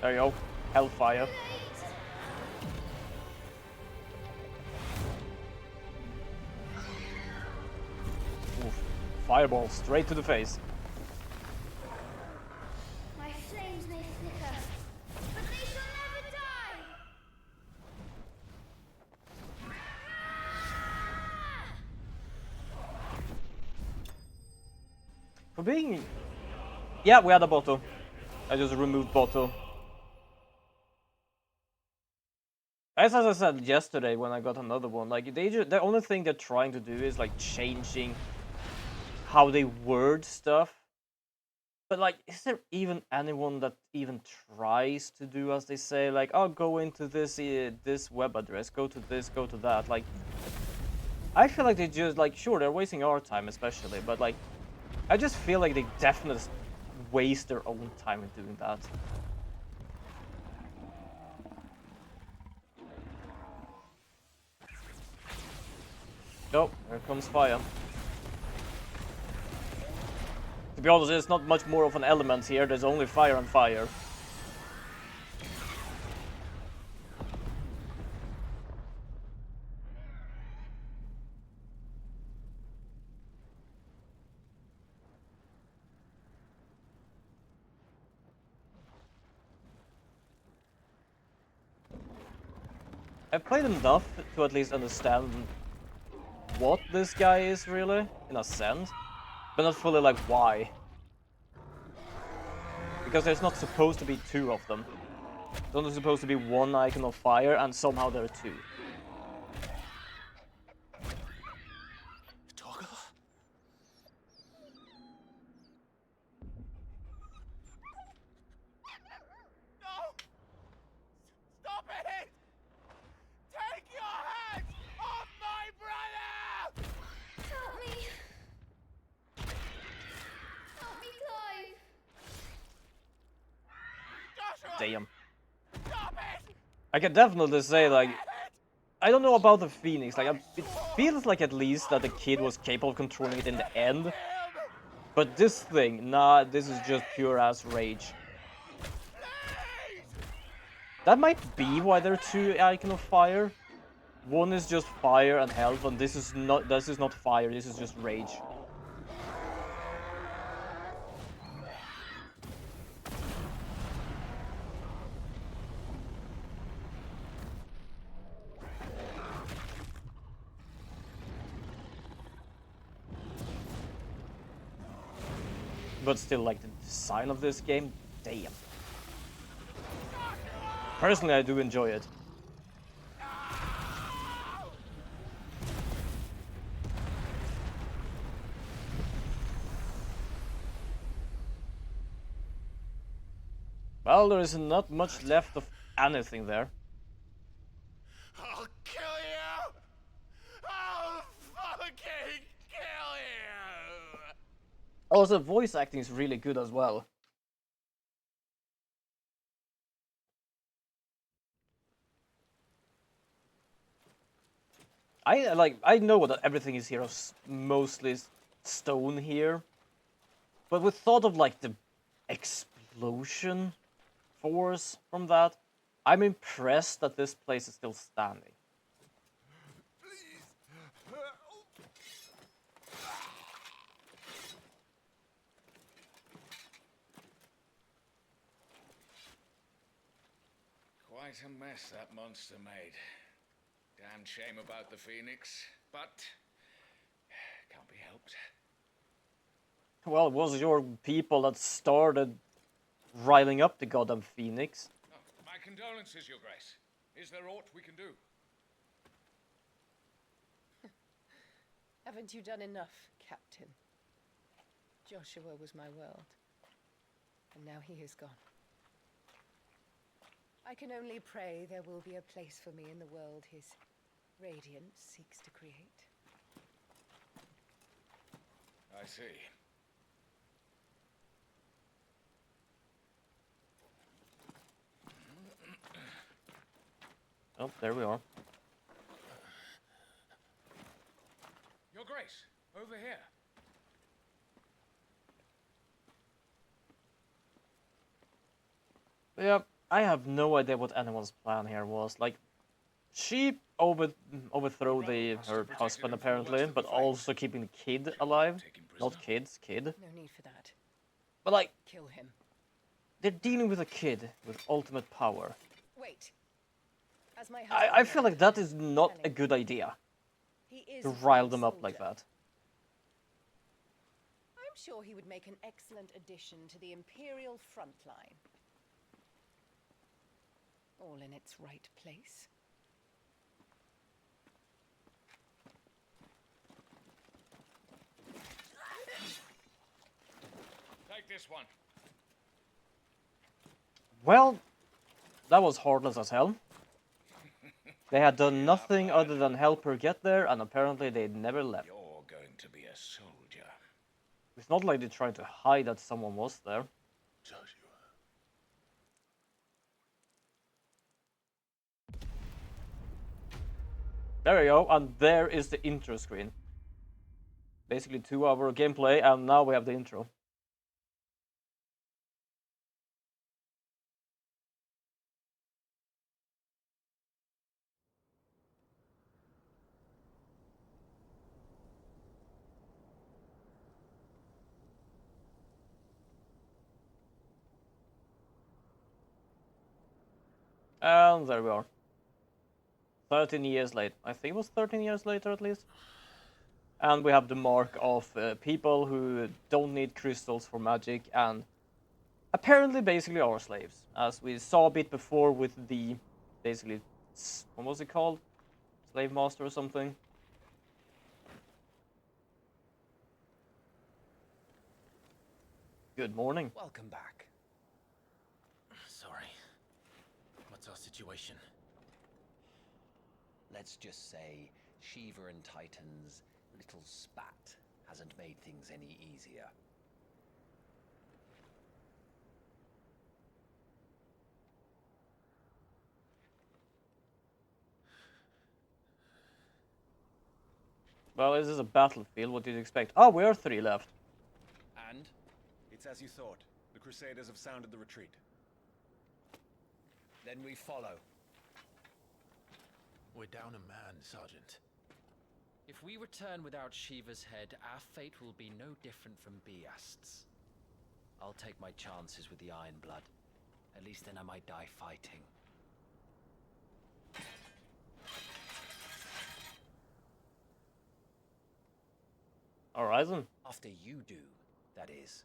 There you go. Hellfire. Oof. Fireball straight to the face. My flames may flicker, but they shall never die! For being... Yeah, we had a bottle. I just removed bottle. As I said yesterday when I got another one, like the only thing they're trying to do is like changing how they word stuff. But like, is there even anyone that even tries to do as they say? Like, oh, go into this this web address, go to this, go to that. Like, I feel like they just like, sure, they're wasting our time especially, but like, I just feel like they definitely waste their own time in doing that. Oh, here comes fire. To be honest, there's not much more of an element here, there's only fire and fire. I've played enough to at least understand what this guy is really, in a sense, but not fully like why. Because there's not supposed to be two of them. There's only supposed to be one icon of fire, and somehow there are two. Toggle? No! Stop it! Take your hands off my brother! Help me! Help me, Clive! Joshua! Damn. Stop it! I can definitely say, like, I don't know about the Phoenix, like, it feels like at least that the kid was capable of controlling it in the end. But this thing, nah, this is just pure ass rage. That might be why there are two icon of fire. One is just fire and health, and this is not fire, this is just rage. But still, like, the design of this game, damn. Personally, I do enjoy it. Well, there is not much left of anything there. I'll kill you! I'll fucking kill you! Also, voice acting is really good as well. I know that everything is here mostly stone here, but with thought of like the explosion force from that, I'm impressed that this place is still standing. Quite a mess that monster made. Damn shame about the Phoenix, but can't be helped. Well, it was your people that started riling up the goddamn Phoenix. Oh, my condolences, Your Grace. Is there aught we can do? Haven't you done enough, Captain? Joshua was my world, and now he is gone. I can only pray there will be a place for me in the world his radiance seeks to create. I see. Oh, there we are. Your Grace, over here. Yeah, I have no idea what anyone's plan here was. Like, she overthrew her husband apparently, but also keeping the kid alive. Not kids, kid. No need for that. But like, Kill him. they're dealing with a kid with ultimate power. Wait. As my I feel like that is not a good idea. To rile them up like that. I'm sure he would make an excellent addition to the Imperial front line. All in its right place. Take this one. Well, that was heartless as hell. They had done nothing other than help her get there, and apparently they never left. You're going to be a soldier. It's not like they tried to hide that someone was there. There we go, and there is the intro screen. Basically 2-hour gameplay, and now we have the intro. And there we are. 13 years later. I think it was 13 years later at least. And we have the mark of people who don't need crystals for magic and apparently basically are slaves. As we saw a bit before with the, basically, what was it called? Slave master or something? Good morning. Welcome back. Sorry. What's our situation? Let's just say Shiva and Titan's little spat hasn't made things any easier. Well, this is a battlefield. What did you expect? Oh, we are 3 left. And? It's as you thought. The Crusaders have sounded the retreat. Then we follow. We're down a man, Sergeant. If we return without Shiva's head, our fate will be no different from Biast's. I'll take my chances with the Iron Blood. At least then I might die fighting. Alright then. After you do, that is.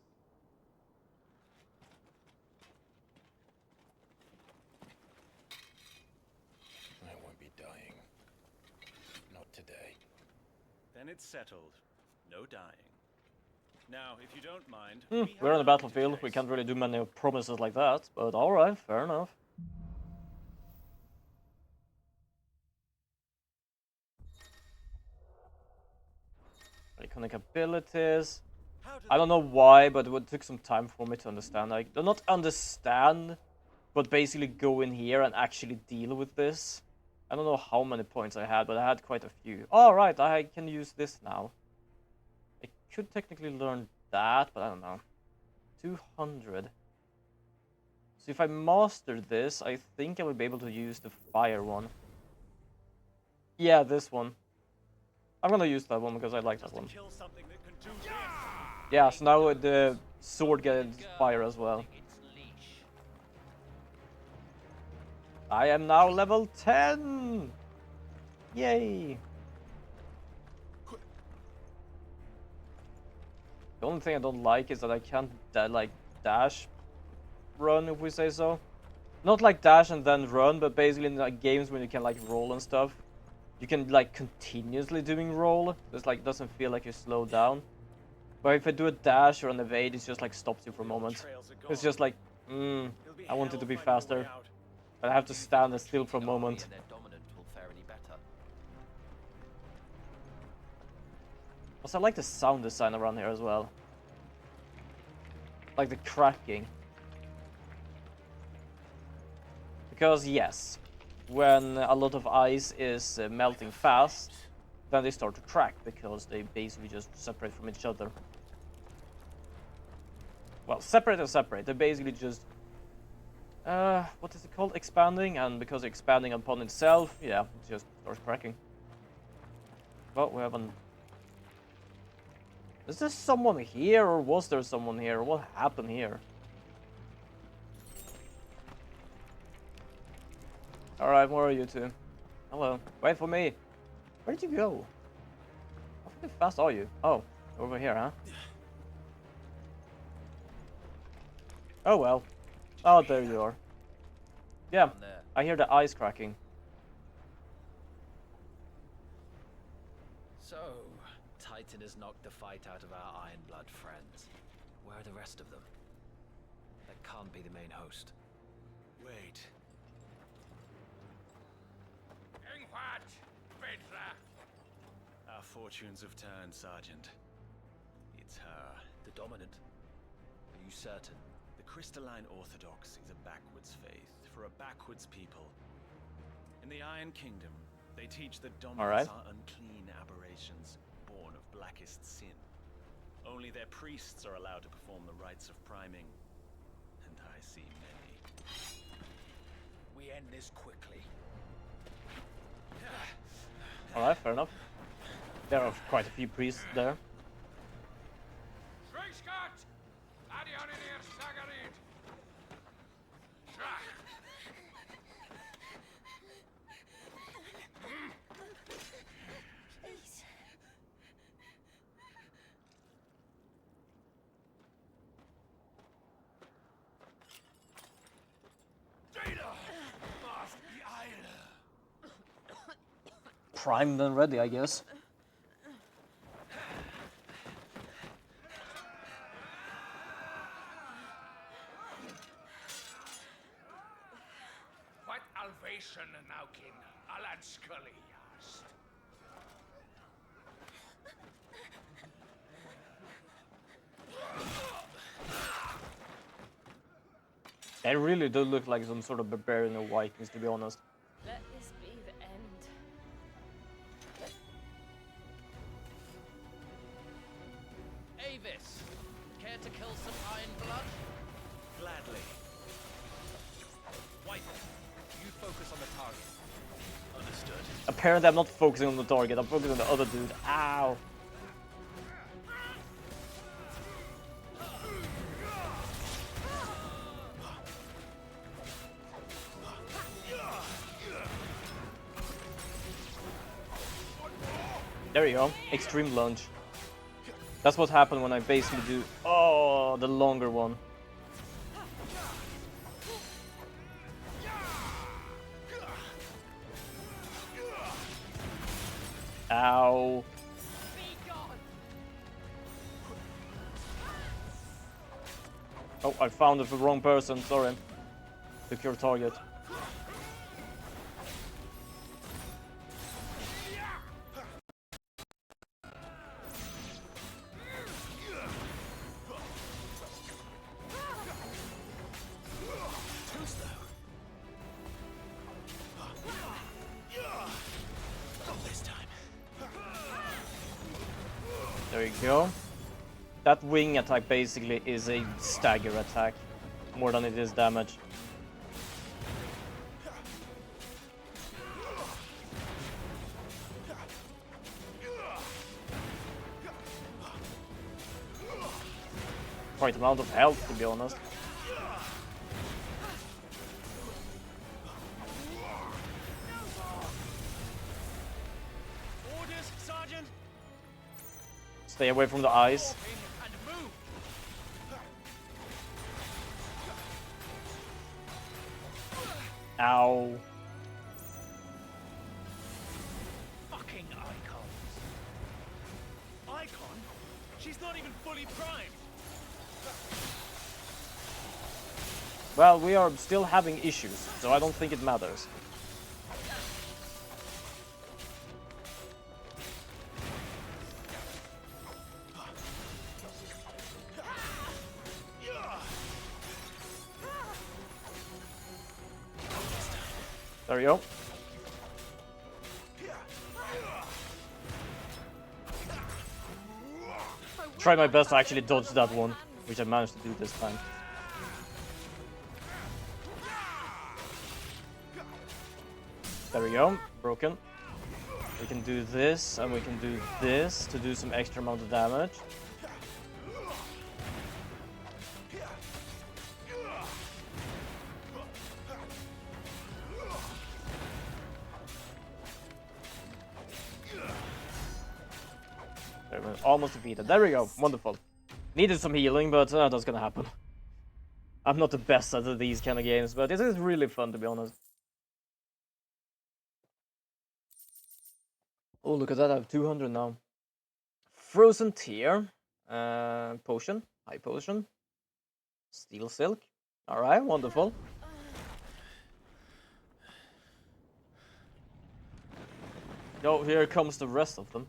I won't be dying. Not today. Then it's settled. No dying. Now, if you don't mind, We're on the battlefield. We can't really do many promises like that, but alright, fair enough. Iconic abilities. I don't know why, but it took some time for me to understand. I do not understand, but basically go in here and actually deal with this. I don't know how many points I had, but I had quite a few. Oh, right, I can use this now. I could technically learn that, but I don't know. 200. So if I master this, I think I will be able to use the fire one. Yeah, this one. I'm gonna use that one because I like that one. Yeah, so now the sword gets fire as well. I am now level 10! Yay! The only thing I don't like is that I can't like dash run, if we say so. Not like dash and then run, but basically in like games when you can like roll and stuff, you can like continuously doing roll. It's like doesn't feel like you slow down. But if I do a dash or an evade, it just like stops you for a moment. It's just like, I want it to be faster. But I have to stand still for a moment. Also, I like the sound design around here as well. Like the cracking. Because yes, when a lot of ice is melting fast, then they start to crack because they basically just separate from each other. Well, separate and separate. They basically just what is it called? Expanding, and because it's expanding upon itself, yeah, it just starts cracking. Well, we haven't. Is there someone here, or was there someone here? What happened here? Alright, where are you two? Hello. Wait for me. Where did you go? How fast are you? Oh, over here, huh? Oh well. Oh, there you are. Yeah, I hear the ice cracking. So, Titan has knocked the fight out of our Ironblood friends. Where are the rest of them? That can't be the main host. Wait. Our fortunes have turned, Sergeant. It's her. The Dominant? Are you certain? The Crystalline Orthodox is a backwards faith for a backwards people. In the Iron Kingdom, they teach that Dominants are unclean aberrations, born of blackest sin. Only their priests are allowed to perform the rites of priming, and I see many. We end this quickly. Alright, fair enough. There are quite a few priests there. Primed and ready, I guess. What Alvation Naukin Alan Scully asked. They really do look like some sort of barbarian or Vikings, to be honest. Let this be the end. Avis, care to kill some Ironblood? Gladly. White, you focus on the target. Understood. Apparently I'm not focusing on the target, I'm focusing on the other dude. Ow! There you go, extreme lunge. That's what happened when I basically do, oh, the longer one. Ow. Oh, I found the wrong person, sorry. Took your target. There you go. That wing attack basically is a stagger attack, more than it is damage. Quite amount of health, to be honest. Orders, Sergeant. Stay away from the ice. Ow. Fucking icons. Icon? She's not even fully primed. Well, we are still having issues, so I don't think it matters. There you go. try my best to actually dodge that one, which I managed to do this time. There we go, broken. We can do this, and we can do this to do some extra amount of damage. There, we're almost defeated. There we go, wonderful. Needed some healing, but that's gonna happen. I'm not the best at these kind of games, but it is really fun, to be honest. Oh, look at that, I have 200 now. Frozen Tear. Potion. High Potion. Steel Silk. Alright, wonderful. Oh, here comes the rest of them.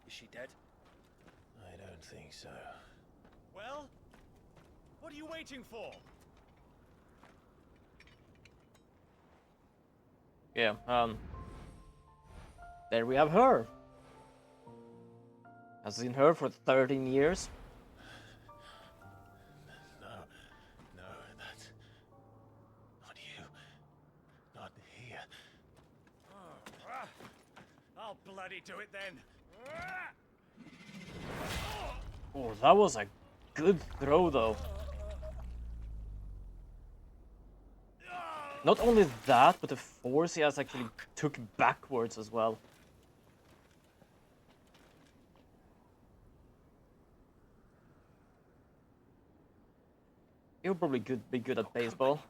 Is she dead? I don't think so. Well, what are you waiting for? Yeah, there we have her. I've seen her for 13 years. No, that's not you. Not here. I'll bloody do it then. Oh, that was a good throw, though. Not only that, but the force he has actually took backwards as well. He'll probably be good at baseball.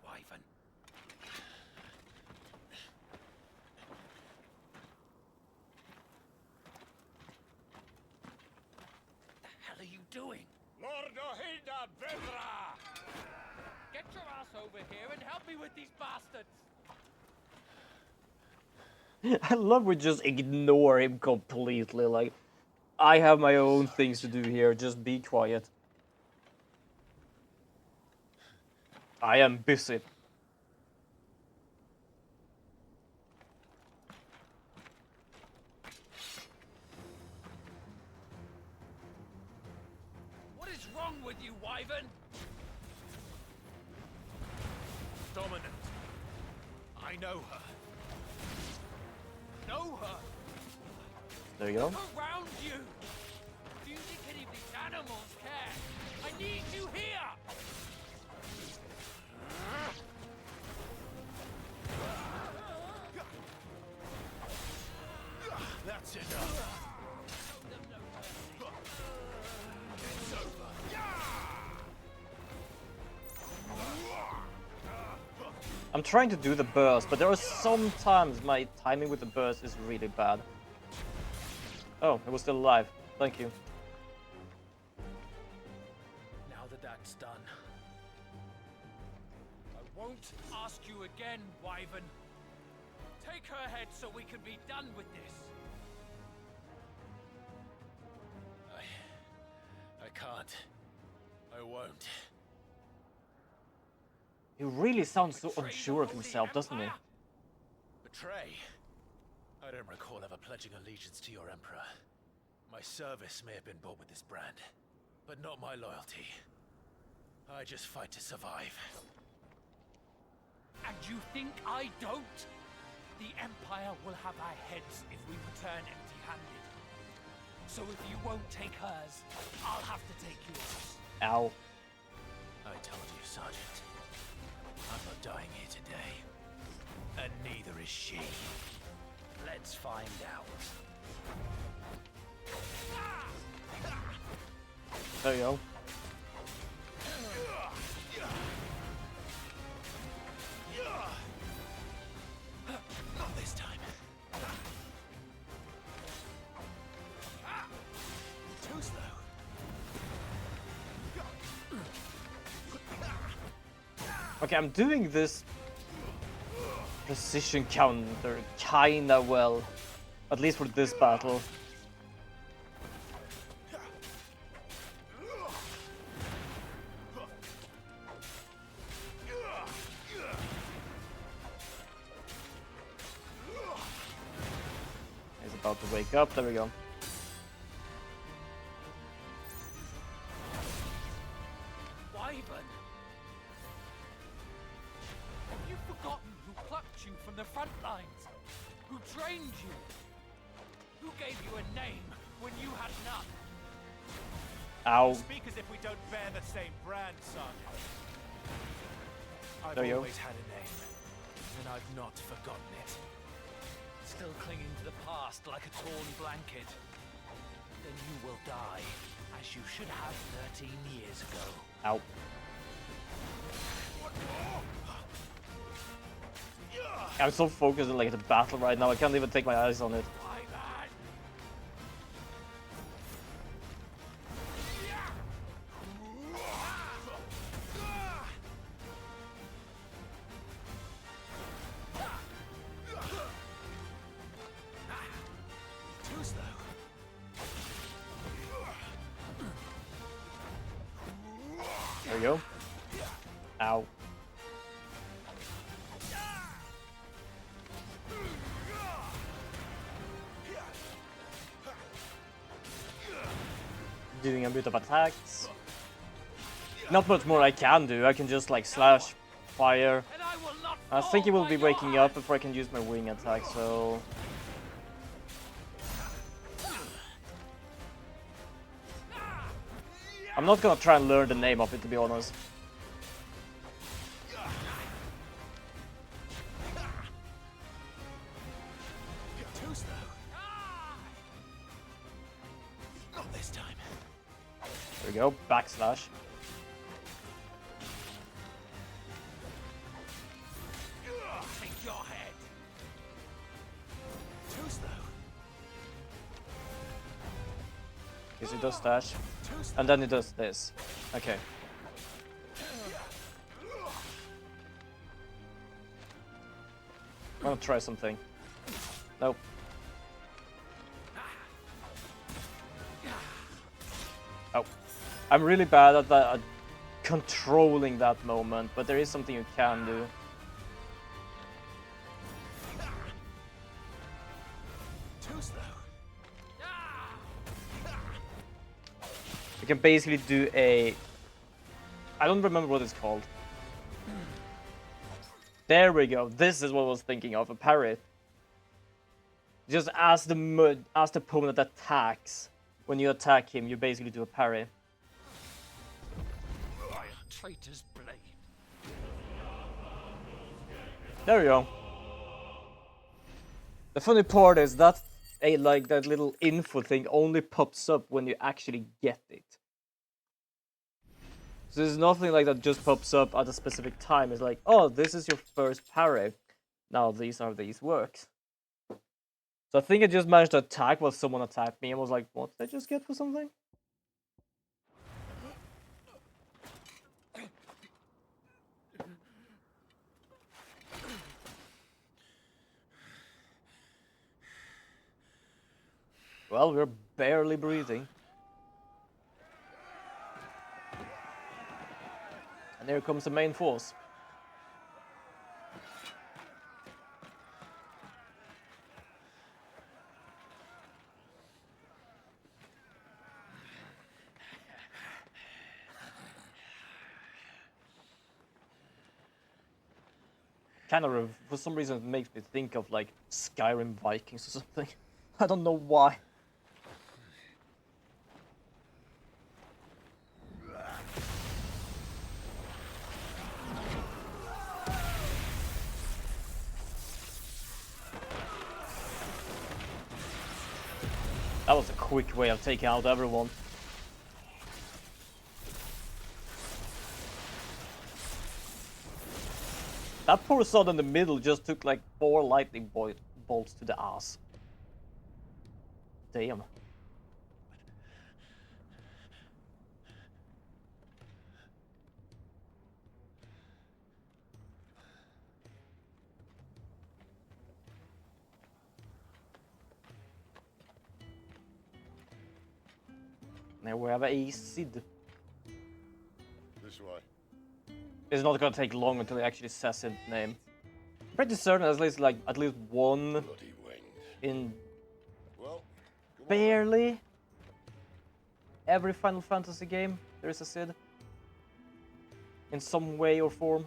Doing? Lord Oheda Vedra! Get your ass over here and help me with these bastards! I love we just ignore him completely, like, I have my own things to do here, just be quiet. I am busy. What is wrong with you, Wyvern? Dominant. I know her. Know her? There you go. Look around you! Do you think any of these animals care? I need you here! That's enough. It's over. I'm trying to do the burst, but there are sometimes my timing with the burst is really bad. Oh, it was still alive. Thank you. Now that that's done, I won't ask you again, Wyvern. Take her head so we can be done with this. I can't. I won't. He really sounds so unsure of himself, doesn't he? Betray? I don't recall ever pledging allegiance to your Emperor. My service may have been bought with this brand, but not my loyalty. I just fight to survive. And you think I don't? The Empire will have our heads if we return empty-handed. So if you won't take hers, I'll have to take yours. Ow. I told you, Sergeant. I'm not dying here today. And neither is she. Let's find out. There you go. Not this time. Too slow. Okay, I'm doing this precision counter kinda well. At least for this battle. About to wake up. There we go. Wyvern! Have you forgotten who plucked you from the front lines? Who trained you? Who gave you a name when you had none? Ow. You speak as if we don't bear the same brand, Sergeant. I've There you go. always had a name, and I've not forgotten it. Still clinging to the past like a torn blanket. Then you will die, as you should have 13 years ago. Ow. I'm so focused on like the battle right now, I can't even take my eyes on it. Too slow. There we go. Ow. Doing a bit of attacks. Not much more I can do. I can just like slash, fire. I think he will be waking up before I can use my wing attack, so... I'm not gonna try and learn the name of it, to be honest. Too slow. Not this time. There we go, backslash. Take your head. Too slow. Because he does dash. And then he does this. Okay. I'm gonna try something. Nope. Oh. I'm really bad at that, at controlling that moment, but there is something you can do. Too slow. You can basically do a... I don't remember what it's called. There we go. This is what I was thinking of, a parry. Just as the opponent attacks, when you attack him, you basically do a parry. Traitor's blade. There we go. The funny part is that like that little info thing only pops up when you actually get it. So there's nothing like that just pops up at a specific time. It's like, oh, this is your first parry. Now these are these works. So I think I just managed to attack while someone attacked me and was like, what did I just get for something? Well, we're barely breathing. And here comes the main force. Kind of, for some reason, it makes me think of like Skyrim Vikings or something. I don't know why. That was a quick way of taking out everyone. That poor son in the middle just took like 4 lightning bolts to the ass. Damn. Now we have a Sid. This way. It's not gonna take long until he actually says his name. I'm pretty certain at least one in barely every Final Fantasy game there is a Cid. In some way or form.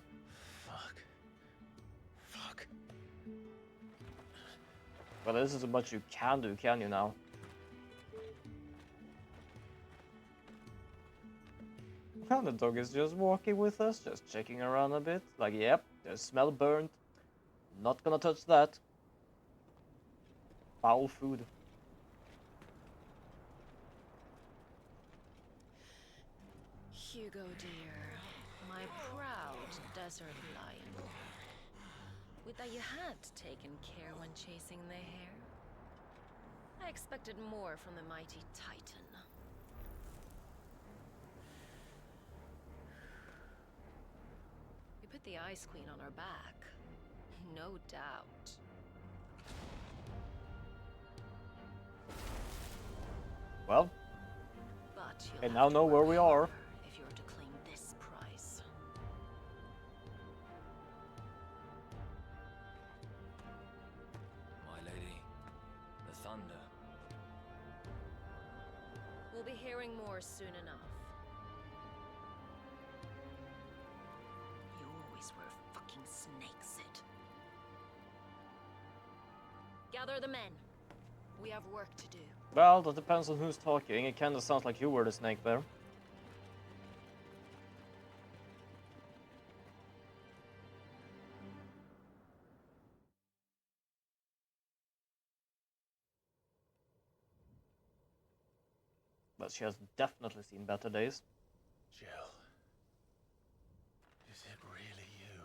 Fuck. Well, this is as much you can do, can you now? And the dog is just walking with us, just checking around a bit. Like, yep, there's smell burnt. Not gonna touch that. Foul food. Hugo, dear, my proud desert lion. Would that you had taken care when chasing the hare. I expected more from the mighty Titan. We put the Ice Queen on our back, no doubt. Well, But I now know where we are. if you're to claim this prize. My lady, the thunder. We'll be hearing more soon enough. You always were a fucking snake, Cid. Gather the men. We have work to do. Well, that depends on who's talking. It kinda sounds like you were the snake there. But she has definitely seen better days. Jill. Is it really you?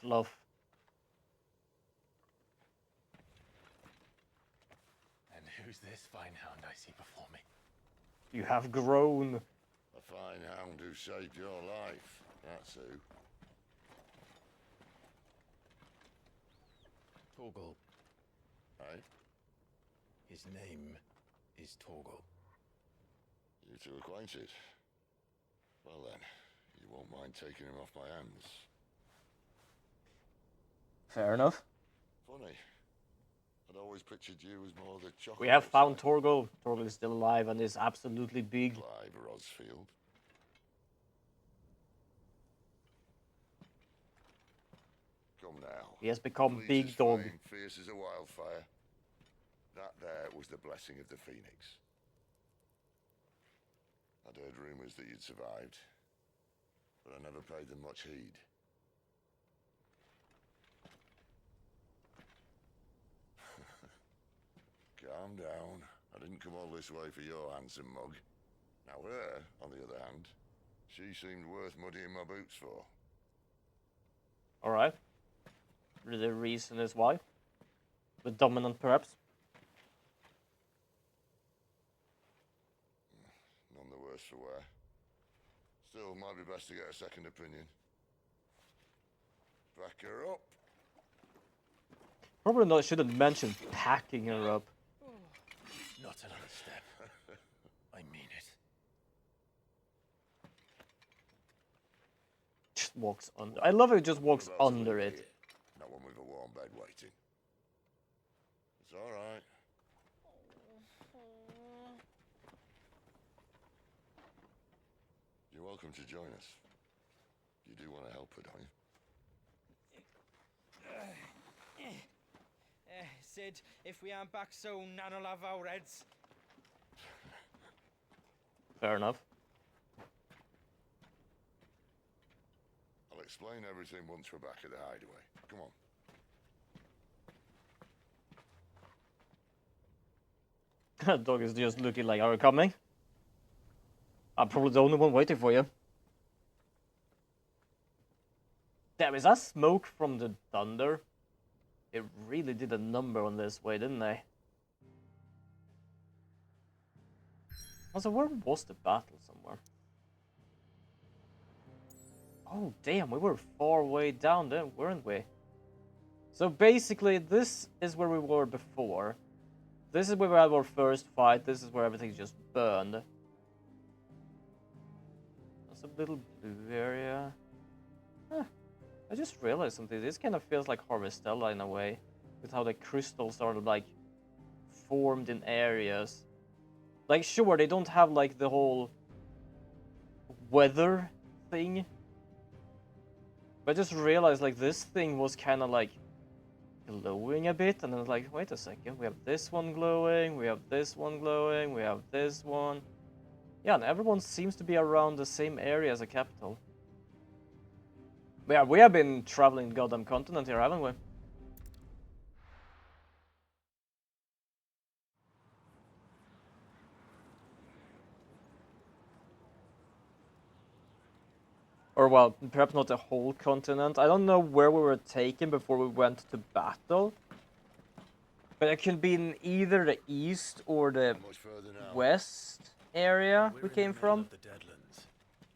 Fluff. And who's this fine hound I see before me? You have grown. A fine hound who saved your life, that's who. Torgal. Hey? His name is Torgal. You two acquainted? Well then, you won't mind taking him off my hands. Fair enough. Funny. I'd always pictured you as more the chocolate. We have found Torgal. Torgal is still alive and is absolutely big. Clive Rosfield. Come now. He has become Fleet big as dog. flame, fierce as a wildfire. That there was the blessing of the Phoenix. I'd heard rumors that you'd survived, but I never paid them much heed. Calm down. I didn't come all this way for your handsome mug. Now her, on the other hand, she seemed worth muddying my boots for. Alright. The reason is why? The dominant, perhaps? None the worse for wear. Still, might be best to get a second opinion. Back her up. Probably not. Shouldn't mention packing her up. Not another step. I mean it. Just walks under. I love how he just walks What about to under leave it. here? Not one with a warm bed waiting. It's all right. You're welcome to join us. You do want to help her, don't you? Cid, if we aren't back soon, Nan'll have our heads. Fair enough. I'll explain everything once we're back at the hideaway. Come on. Dog is just looking like, are you coming? I'm probably the only one waiting for you. Damn, is that smoke from the thunder? It really did a number on this way, didn't they? Also, where was the battle somewhere? Oh, damn, we were far way down there, weren't we? So basically, this is where we were before. This is where we had our first fight. This is where everything just burned. a little blue area. Huh. I just realized something. This kind of feels like Harvestella in a way, with how the crystals are like formed in areas. Like, sure, they don't have like the whole weather thing, but I just realized like this thing was kind of like glowing a bit, and then like, wait a second, we have this one glowing, we have this one glowing, we have this one. Yeah, and everyone seems to be around the same area as a capital. But yeah, we have been traveling the goddamn continent here, haven't we? Or well, perhaps not the whole continent. I don't know where we were taken before we went to battle. But it could be in either the east or the west area we came from.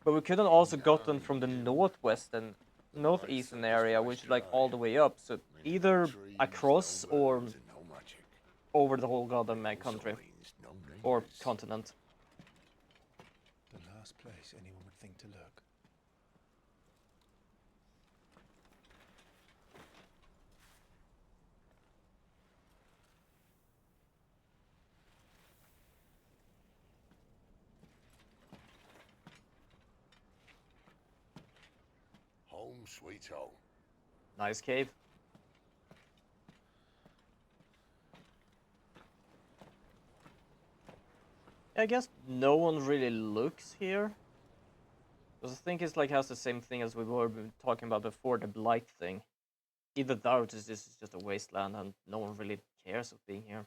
But we couldn't also gotten from the northwest and northeastern area, which is like all the way up. So either across or over the whole goddamn country or continent. The last place anyone would think to look. Home sweet home. Nice cave. I guess no one really looks here. Because I think it's like has the same thing as we were talking about before, the blight thing. Either that or this is just a wasteland and no one really cares of being here.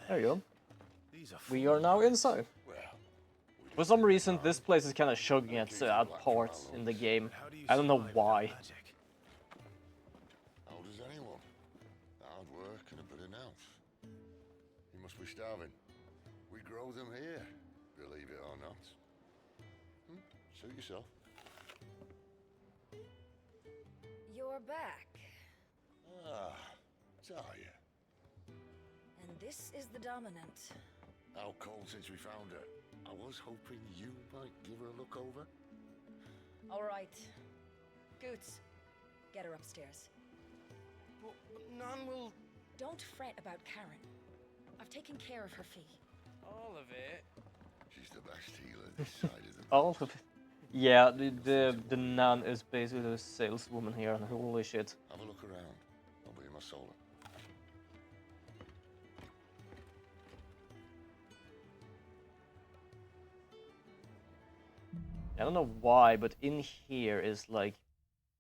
There you go. We are now inside. For some reason, this place is kind of chugging at parts in the game. I don't know why. How does anyone? Hard work and a bit of nous. You must be starving. We grow them here, believe it or not. Suit yourself. You're back. Ah, Talia. And this is the Dominant. How cold since we found her. I was hoping you might give her a look over. All right. Goots, get her upstairs. But Nan will... Don't fret about Karen. I've taken care of her fee. All of it? She's the best healer this side of the... All of it. Yeah, the nun is basically a saleswoman here, and holy shit. Have a look around. I'll be in my solar. I don't know why, but in here is like,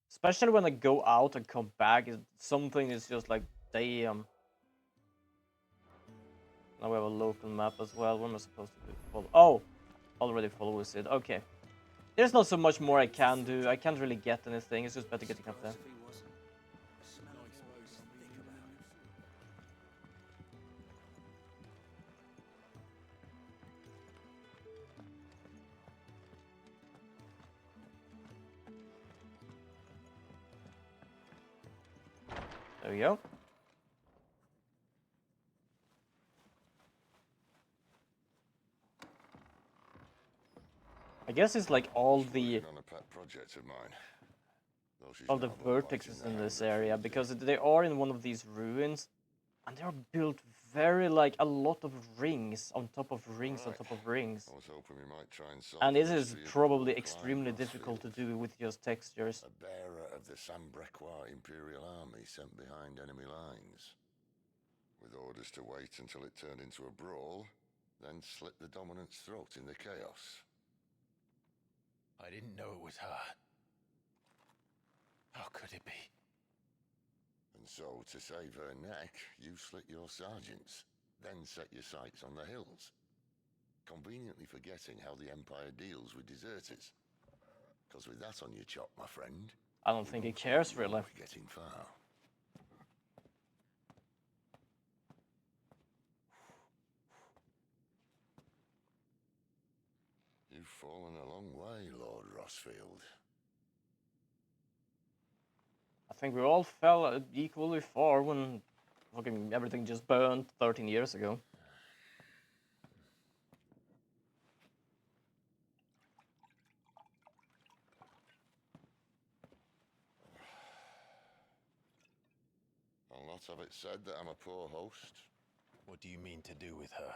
especially when I go out and come back, something is just like, damn. Now we have a local map as well. What am I supposed to do? Follow? Oh, already follow with it. Okay. There's not so much more I can do. I can't really get anything. It's just better getting up there. There we go. I guess it's like all the vertexes in this area, because they are in one of these ruins, and they are built very like a lot of rings on top of rings on top of rings. I was hoping we might try and solve And this the is mystery of probably Climb extremely Lost difficult to Field. do with just textures. A bearer of the Sambrequa Imperial Army sent behind enemy lines, with orders to wait until it turned into a brawl, then slit the Dominant's throat in the chaos. I didn't know it was her. How could it be? And so, to save her neck, you slit your sergeants, then set your sights on the hills, conveniently forgetting how the Empire deals with deserters. Because with that on your chop, my friend... I don't think he cares really. We're getting far. You've fallen a long way, Lord Rossfield. I think we all fell equally far when fucking everything just burned 13 years ago. I'll not have it said that I'm a poor host. What do you mean to do with her?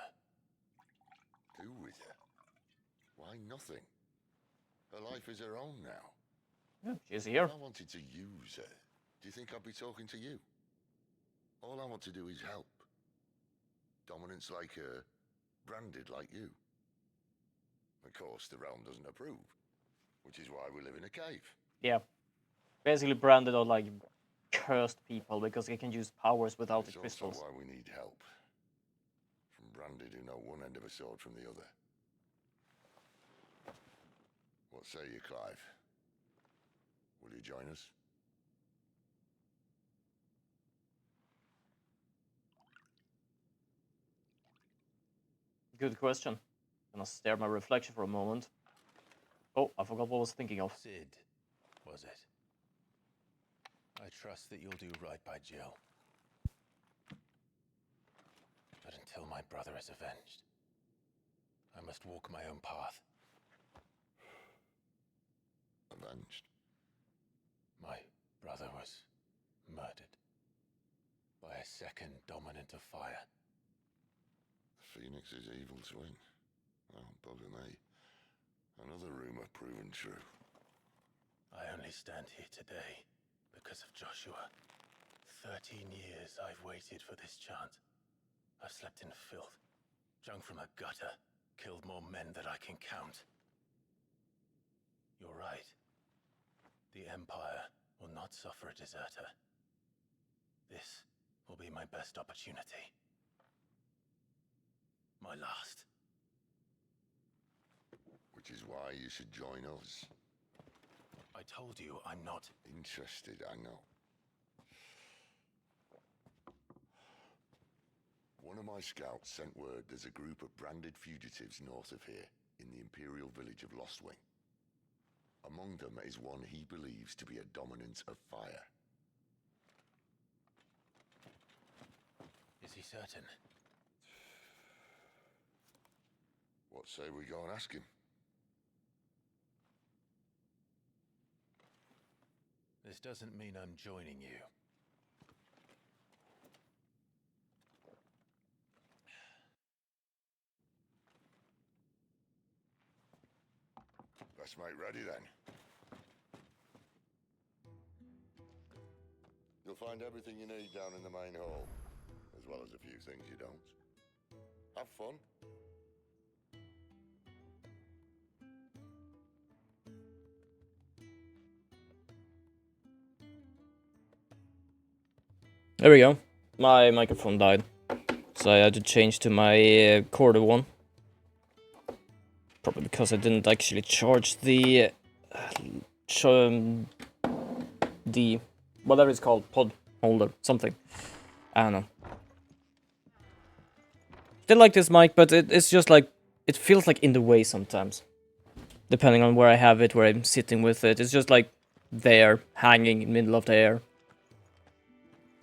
Do with her? Why, nothing. Her life is her own now. Yeah, she's here. If I wanted to use her, do you think I'd be talking to you? All I want to do is help. Dominants like her, branded like you. Of course, the realm doesn't approve, which is why we live in a cave. Yeah. Basically branded or like cursed people because they can use powers without the crystals. That's also why we need help. From branded who know one end of a sword from the other. What say you, Clive? Will you join us? Good question. Gonna stare at my reflection for a moment. Oh, I forgot what I was thinking of. Cid, was it? I trust that you'll do right by Jill. But until my brother is avenged, I must walk my own path. Avenged? My brother was murdered by a second dominant of fire. Phoenix's evil twin. Oh, bugger me. Another rumor proven true. I only stand here today because of Joshua. 13 years I've waited for this chance. I've slept in filth, drunk from a gutter, killed more men than I can count. You're right. The Empire will not suffer a deserter. This will be my best opportunity. My last. Which is why you should join us. I told you I'm not interested, I know. One of my scouts sent word there's a group of branded fugitives north of here, in the Imperial village of Lostwing. Among them is one he believes to be a dominant of fire. Is he certain? What say we go and ask him? This doesn't mean I'm joining you. Let's make ready then. You'll find everything you need down in the main hall, as well as a few things you don't. Have fun. There we go. My microphone died, so I had to change to my Corda one. Probably because I didn't actually charge the whatever it's called, pod holder, something. I don't know. Still like this mic, but it's just like, it feels like in the way sometimes. Depending on where I have it, where I'm sitting with it. It's just like there, hanging in the middle of the air.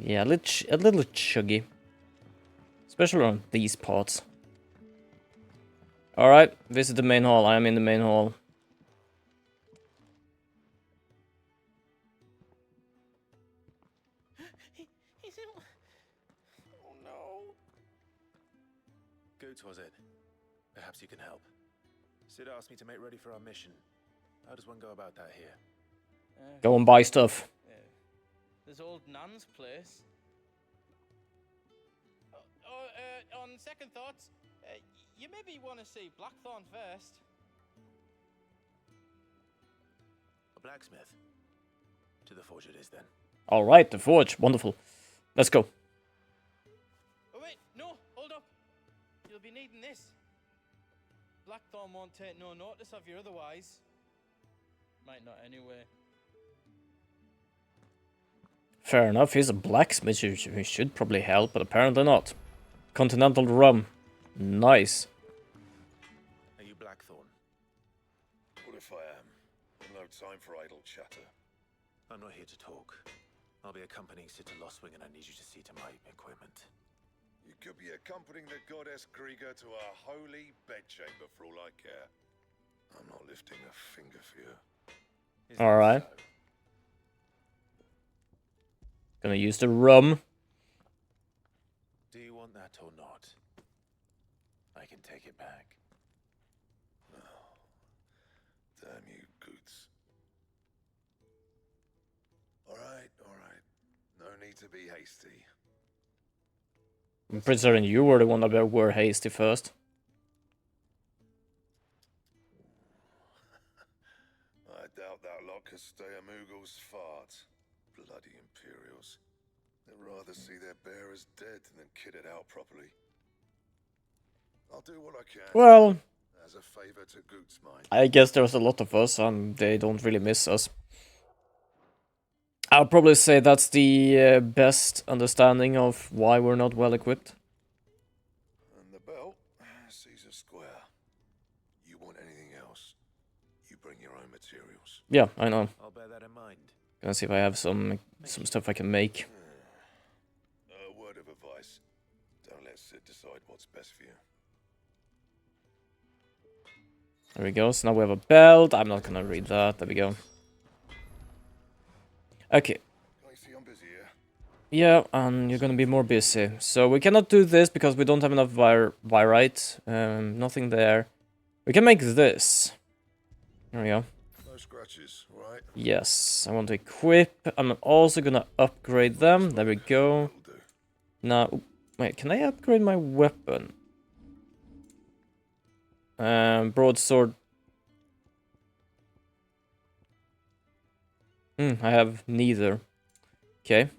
Yeah, a little chuggy. Especially on these parts. Alright, visit the main hall. I am in the main hall. He's in... Oh no. Goots, was it? Perhaps you can help. Cid asked me to make ready for our mission. How does one go about that here? Go and buy stuff. There's old Nan's place. On second thoughts, you maybe want to see Blackthorn first. A blacksmith. To the forge it is then. Alright, the forge. Wonderful. Let's go. Oh wait, no, hold up. You'll be needing this. Blackthorn won't take no notice of you otherwise. Might not anyway. Fair enough, he's a blacksmith, he should probably help, but apparently not. Continental rum. Nice. Are you Blackthorn? What if I am? No time for idle chatter. I'm not here to talk. I'll be accompanying Sitter Lostwing, and I need you to see to my equipment. You could be accompanying the goddess Kriega to a holy bedchamber for all I care. I'm not lifting a finger for you. Alright. Gonna use the rum. Do you want that or not? I can take it back. Oh, damn you, Goots. Alright. No need to be hasty. I'm pretty certain you were the one that were hasty first. I doubt that lot could stay a Moogle's fart. Bloody Imperials. They'd rather see their bearers dead than kitted out properly. I'll do what I can. Well, as a favor to Goots' mind. I guess there's a lot of us and they don't really miss us. I'll probably say that's the best understanding of why we're not well equipped. And the belt, Caesar Square. You want anything else, you bring your own materials. Yeah, I know. I'll bear that in mind. Gonna see if I have some stuff I can make. A word of advice. Don't let Sid decide what's best for you. There we go, so now we have a belt. I'm not gonna read that, there we go. Okay. Yeah, and you're gonna be more busy. So we cannot do this because we don't have enough virite. Nothing there. We can make this. There we go. No scratches, right? Yes, I want to equip. I'm also gonna upgrade them. There we go. Now, wait, can I upgrade my weapon? Broadsword. I have neither. Okay.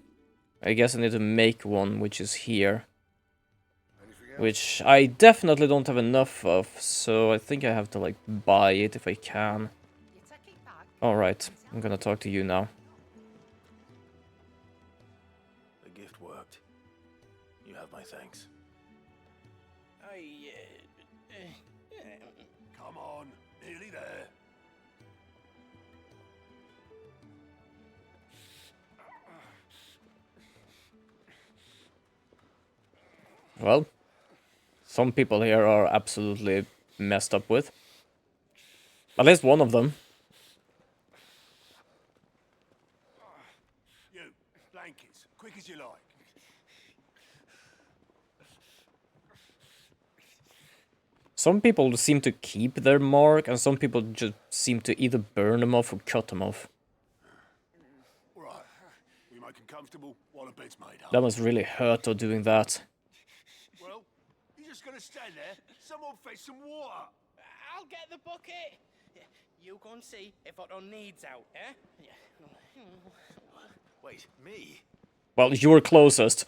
I guess I need to make one, which is here. Which I definitely don't have enough of, so I think I have to, like, buy it if I can. Alright, I'm gonna talk to you now. The gift worked. You have my thanks. Come on, nearly there. Well, some people here are absolutely messed up with. At least one of them. You, blankets, quick as you like. Some people seem to keep their mark, and some people just seem to either burn them off or cut them off. Right, we make 'em comfortable while the bed's made up. That must really hurt of doing that. Well, you're just gonna stand there? Someone fetch some water. I'll get the bucket. You go and see if Otto needs out, eh? Wait, me? Well, you're closest.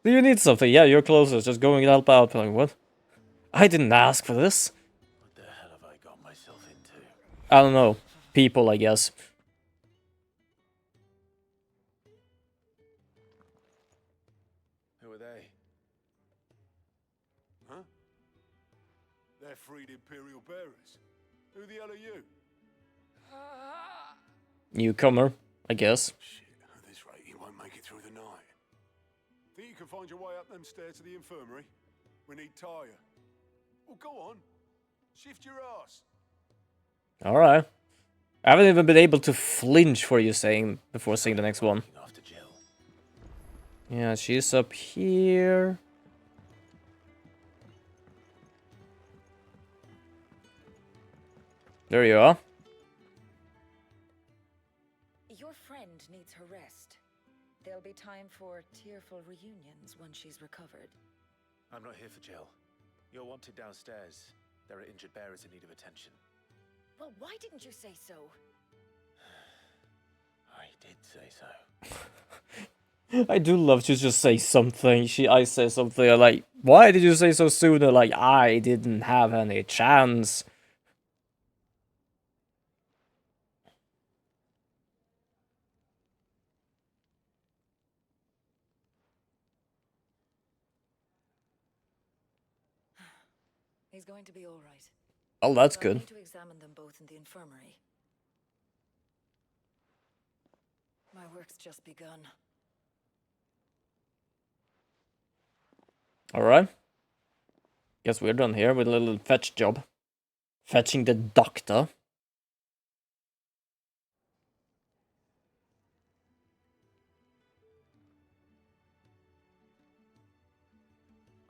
Do you need something? Yeah, you're closest. Just go and help out. Like, what? I didn't ask for this. What the hell have I got myself into? I don't know. People, I guess. Who are they? Huh? They're freed Imperial bearers. Who the hell are you? Newcomer, I guess. Shit, at this rate, you won't make it through the night. Think you can find your way up them stairs to the infirmary? We need Tyre. Well, go on. Shift your ass. Alright. I haven't even been able to flinch for you before saying the next one. Yeah, she's up here. There you are. Your friend needs her rest. There'll be time for tearful reunions once she's recovered. I'm not here for Jill. You're wanted downstairs. There are injured bearers in need of attention. Well, why didn't you say so? I did say so. I do love to just say something. I say something like, why did you say so sooner? Like, I didn't have any chance. He's going to be all right. Oh, that's But I good. need to examine them both in the infirmary. My work's just begun. Alright. Guess we're done here with a little fetch job. Fetching the doctor.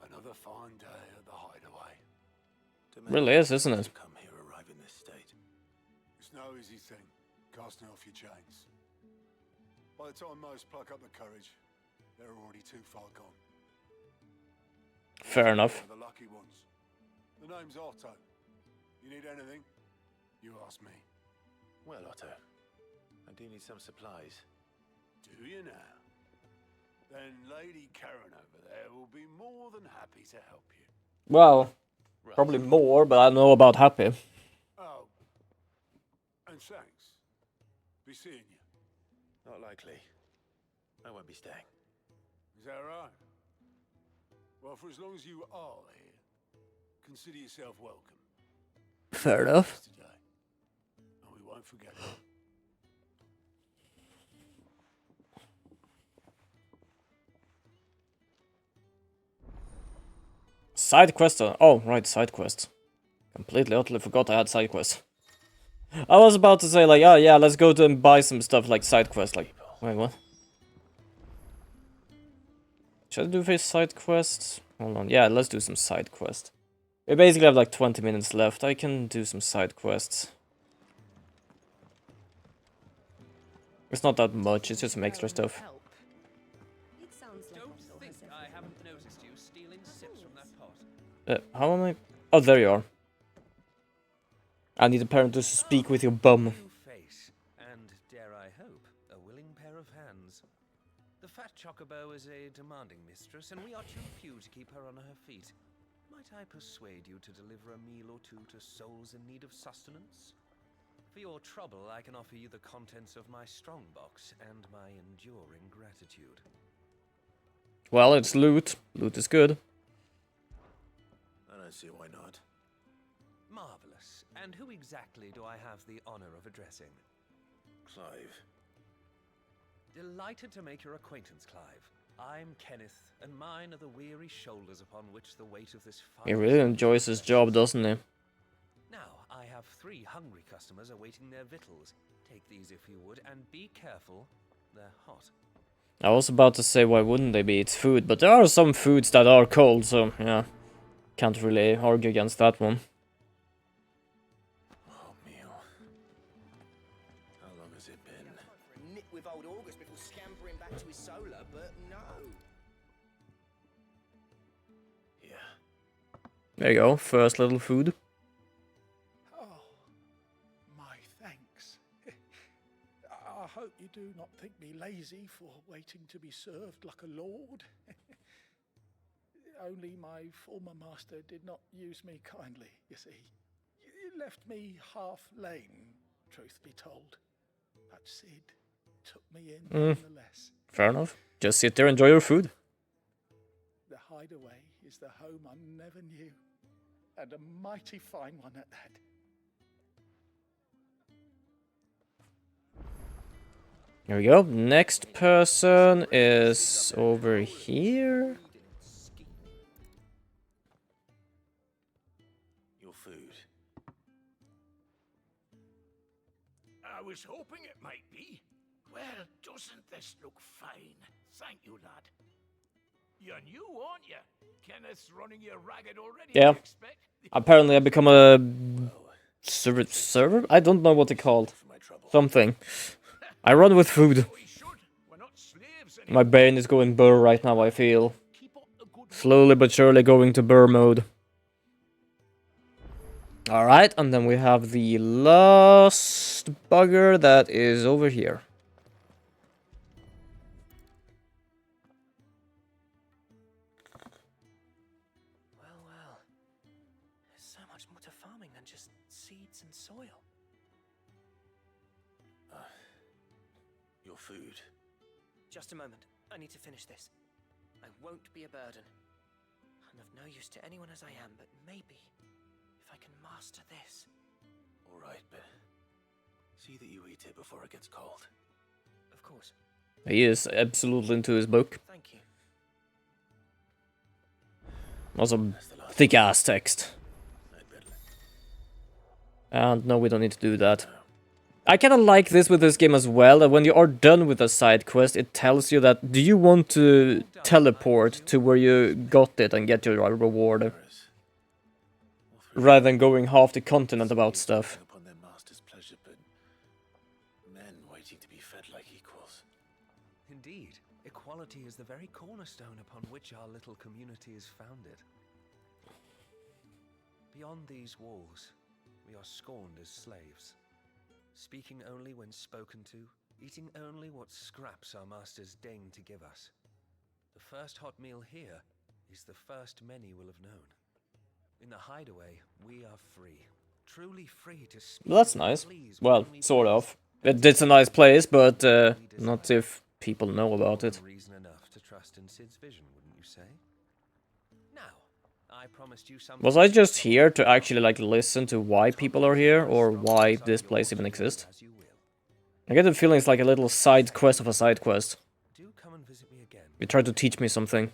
Another fine day at the hideaway. Really is, isn't it? Come here, arrive in this state. It's no easy thing, casting off your chains. By the time most pluck up the courage, they're already too far gone. Fair enough. They're the lucky ones. The name's Otto. You need anything? You ask me. Well, Otto, I do need some supplies. Do you now? Then Lady Karen over there will be more than happy to help you. Well, probably more, but I don't know about happy. Oh, and thanks. Be seeing you. Not likely. I won't be staying. Is that right? Well, for as long as you are here, consider yourself welcome. Fair enough. Today, and we won't forget it. Side quest. Oh, right, side quest. Completely, utterly forgot I had side quest. I was about to say, like, oh yeah, let's go to and buy some stuff like side quest. Like, wait, what? Should I do this side quest? Hold on, yeah, let's do some side quest. We basically have like 20 minutes left. I can do some side quests. It's not that much, it's just some extra stuff. It sounds like don't think I haven't noticed you stealing sips from that pot. How am I? Oh, there you are. I need a parent to speak with your bum. Face, and dare I hope, a willing pair of hands. The fat chocobo is a demanding mistress, and we are too few to keep her on her feet. Might I persuade you to deliver a meal or two to souls in need of sustenance? For your trouble, I can offer you the contents of my strongbox and my enduring gratitude. Well, it's loot. Loot is good. I don't see why not. Marvelous. And who exactly do I have the honor of addressing? Clive. Delighted to make your acquaintance, Clive. I'm Kenneth, and mine are the weary shoulders upon which the weight of this He really enjoys his job, doesn't he? Now, I have 3 hungry customers awaiting their victuals. Take these if you would, and be careful, they're hot. I was about to say, why wouldn't they be? It's food, but there are some foods that are cold, so yeah. Can't really argue against that one. Oh, meal. How long has it been? Nip with old August before scampering back to his solar, but no. Yeah. There you go, first little food. Oh, my thanks. I hope you do not think me lazy for waiting to be served like a lord. Only my former master did not use me kindly, you see. He left me half lame, truth be told. But Sid took me in nonetheless. Fair enough. Just sit there, enjoy your food. The hideaway is the home I never knew, and a mighty fine one at that. Here we go. Next person is over here. Your food. I was hoping it might be. Well, doesn't this look fine? Thank you, lad. You're new, aren't you? Kenneth's running you ragged already, Yeah. I expect. Apparently I become a server? I don't know what they called. Something. I run with food. My brain is going burr right now, I feel. Slowly but surely going to burr mode. Alright, and then we have the last bugger that is over here. Well. There's so much more to farming than just seeds and soil. Your food. Just a moment. I need to finish this. I won't be a burden. I'm of no use to anyone as I am, but maybe I can master this. All right, but see that you eat it before it gets cold. Of course. He is absolutely into his book. Thank you. Also, thick ass text. And no, we don't need to do that. I kind of like this with this game as well, that when you are done with a side quest, it tells you that, do you want to teleport to where you got it and get your reward? Rather than going half the continent about stuff. Upon their master's pleasure, but men waiting to be fed like equals. Indeed, equality is the very cornerstone upon which our little community is founded. Beyond these walls, we are scorned as slaves. Speaking only when spoken to, eating only what scraps our masters deign to give us. The first hot meal here is the first many will have known. In the hideaway, we are free. Truly free to speak. Well, that's nice. Well, sort of. It's a nice place, but not if people know about it. Reason enough to trust in Sid's vision, wouldn't you say? Now, I promised you something. Was I just here to actually like listen to why people are here, or why this place even exists? I get the feeling it's like a little side quest of a side quest. Do come and visit me again. You tried to teach me something.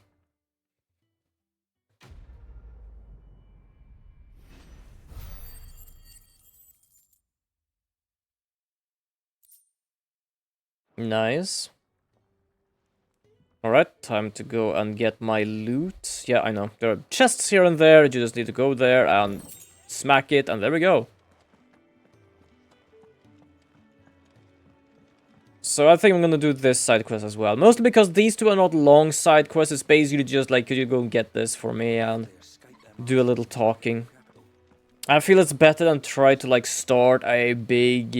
Nice. Alright, time to go and get my loot. Yeah, I know. There are chests here and there. You just need to go there and smack it, and there we go. So I think I'm gonna do this side quest as well. Mostly because these two are not long side quests. It's basically just like, could you go and get this for me and do a little talking. I feel it's better than try to like start a big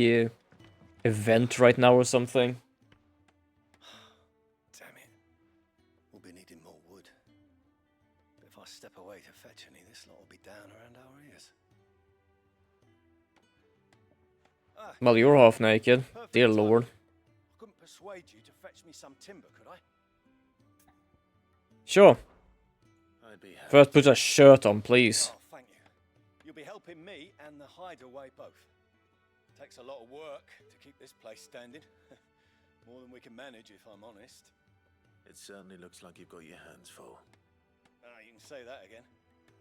event right now or something. Damn it. We'll be needing more wood. But if I step away to fetch any, this lot will be down around our ears. Well, you're half naked. Dear lord. I couldn't persuade you to fetch me some timber, could I? Sure. I'd be happy. First put a shirt on, please. Oh, thank you. You'll be helping me and the hideaway both. Takes a lot of work to keep this place standing. More than we can manage, if I'm honest. It certainly looks like you've got your hands full. Ah, you can say that again.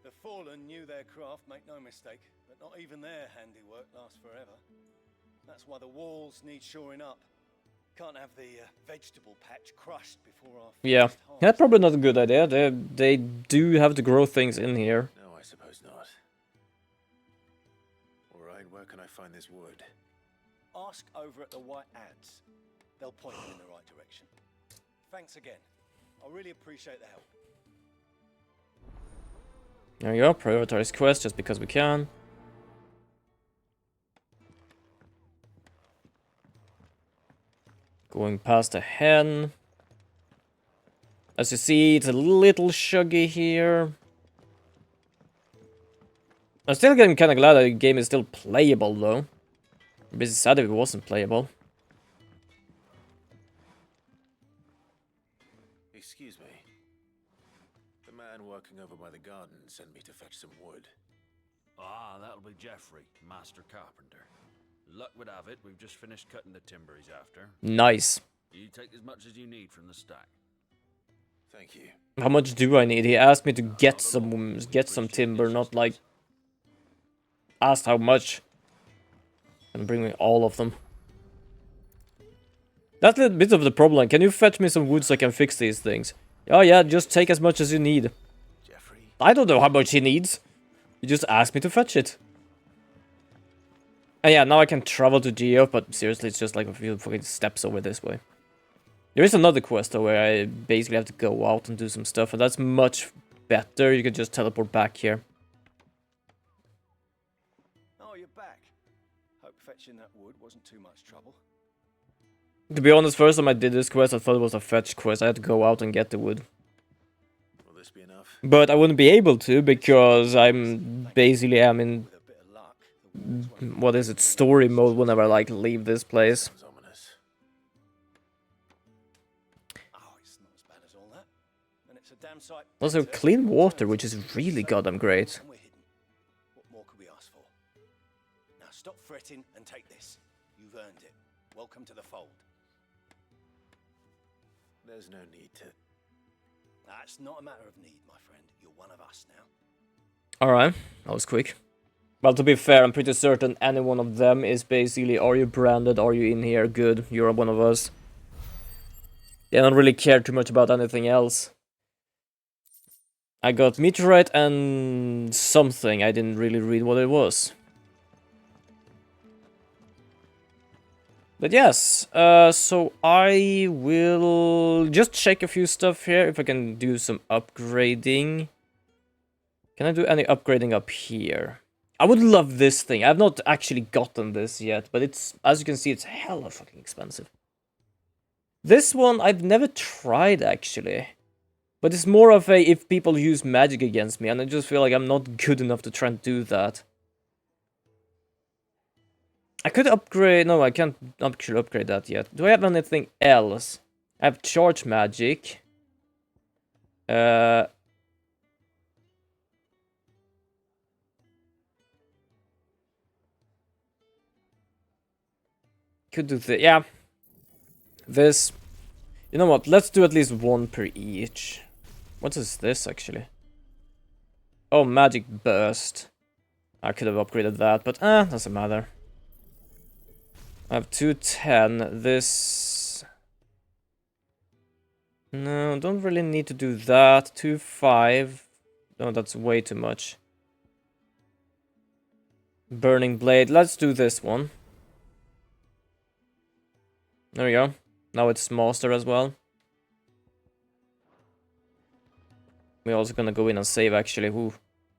The Fallen knew their craft, make no mistake, but not even their handiwork lasts forever. That's why the walls need shoring up. Can't have the vegetable patch crushed before our Yeah, first harvest. that's probably not a good idea. They do have to grow things in here. No, I suppose not. All right, where can I find this wood? Ask over at the White Ads. They'll point you in the right direction. Thanks again. I really appreciate the help. There you go, prioritize quest just because we can. Going past the hen. As you see, it's a little shuggy here. I'm still getting kind of glad that the game is still playable, though. I'd be sad if it wasn't playable. Excuse me. The man working over by the garden sent me to fetch some wood. Ah, that'll be Geoffrey, Master Carpenter. Luck would have it, we've just finished cutting the timber he's after. Nice. You take as much as you need from the stack. Thank you. How much do I need? He asked me to get some timber, not like asked how much. And bring me all of them. That's a little bit of the problem. Can you fetch me some wood so I can fix these things? Oh yeah, just take as much as you need. Geoffrey. I don't know how much he needs. He just asked me to fetch it. And yeah, now I can travel to Geo, but seriously, it's just like a few fucking steps over this way. There is another quest though, where I basically have to go out and do some stuff, and that's much better. You can just teleport back here. Oh, you're back. Hope fetching that wood wasn't too much trouble. To be honest, first time I did this quest, I thought it was a fetch quest. I had to go out and get the wood. Will this be enough? But I wouldn't be able to, because I'm basically in... What is it? Story mode whenever I like leave this place. Also, clean water, which is really goddamn great. What more could we stop fretting and take this. You've earned it. Welcome to the fold. There's no need to... That's not a matter of need, my friend. You're one of us now. Alright, that was quick. Well, to be fair, I'm pretty certain any one of them is basically, are you branded, are you in here, good, you're one of us. They don't really care too much about anything else. I got meteorite and something, I didn't really read what it was. But yes, so I will just check a few stuff here, if I can do some upgrading. Can I do any upgrading up here? I would love this thing. I've not actually gotten this yet, but it's, as you can see, it's hella fucking expensive. This one I've never tried actually. But it's more of a if people use magic against me, and I just feel like I'm not good enough to try and do that. I could upgrade, no I can't actually upgrade that yet. Do I have anything else? I have charge magic. Could do this, yeah. This. You know what, let's do at least one per each. What is this actually? Oh, magic burst. I could have upgraded that, but doesn't matter. I have 210. This... No, don't really need to do that. 2-5. No, that's way too much. Burning blade. Let's do this one. There we go. Now it's master as well. We're also gonna go in and save actually. Ooh.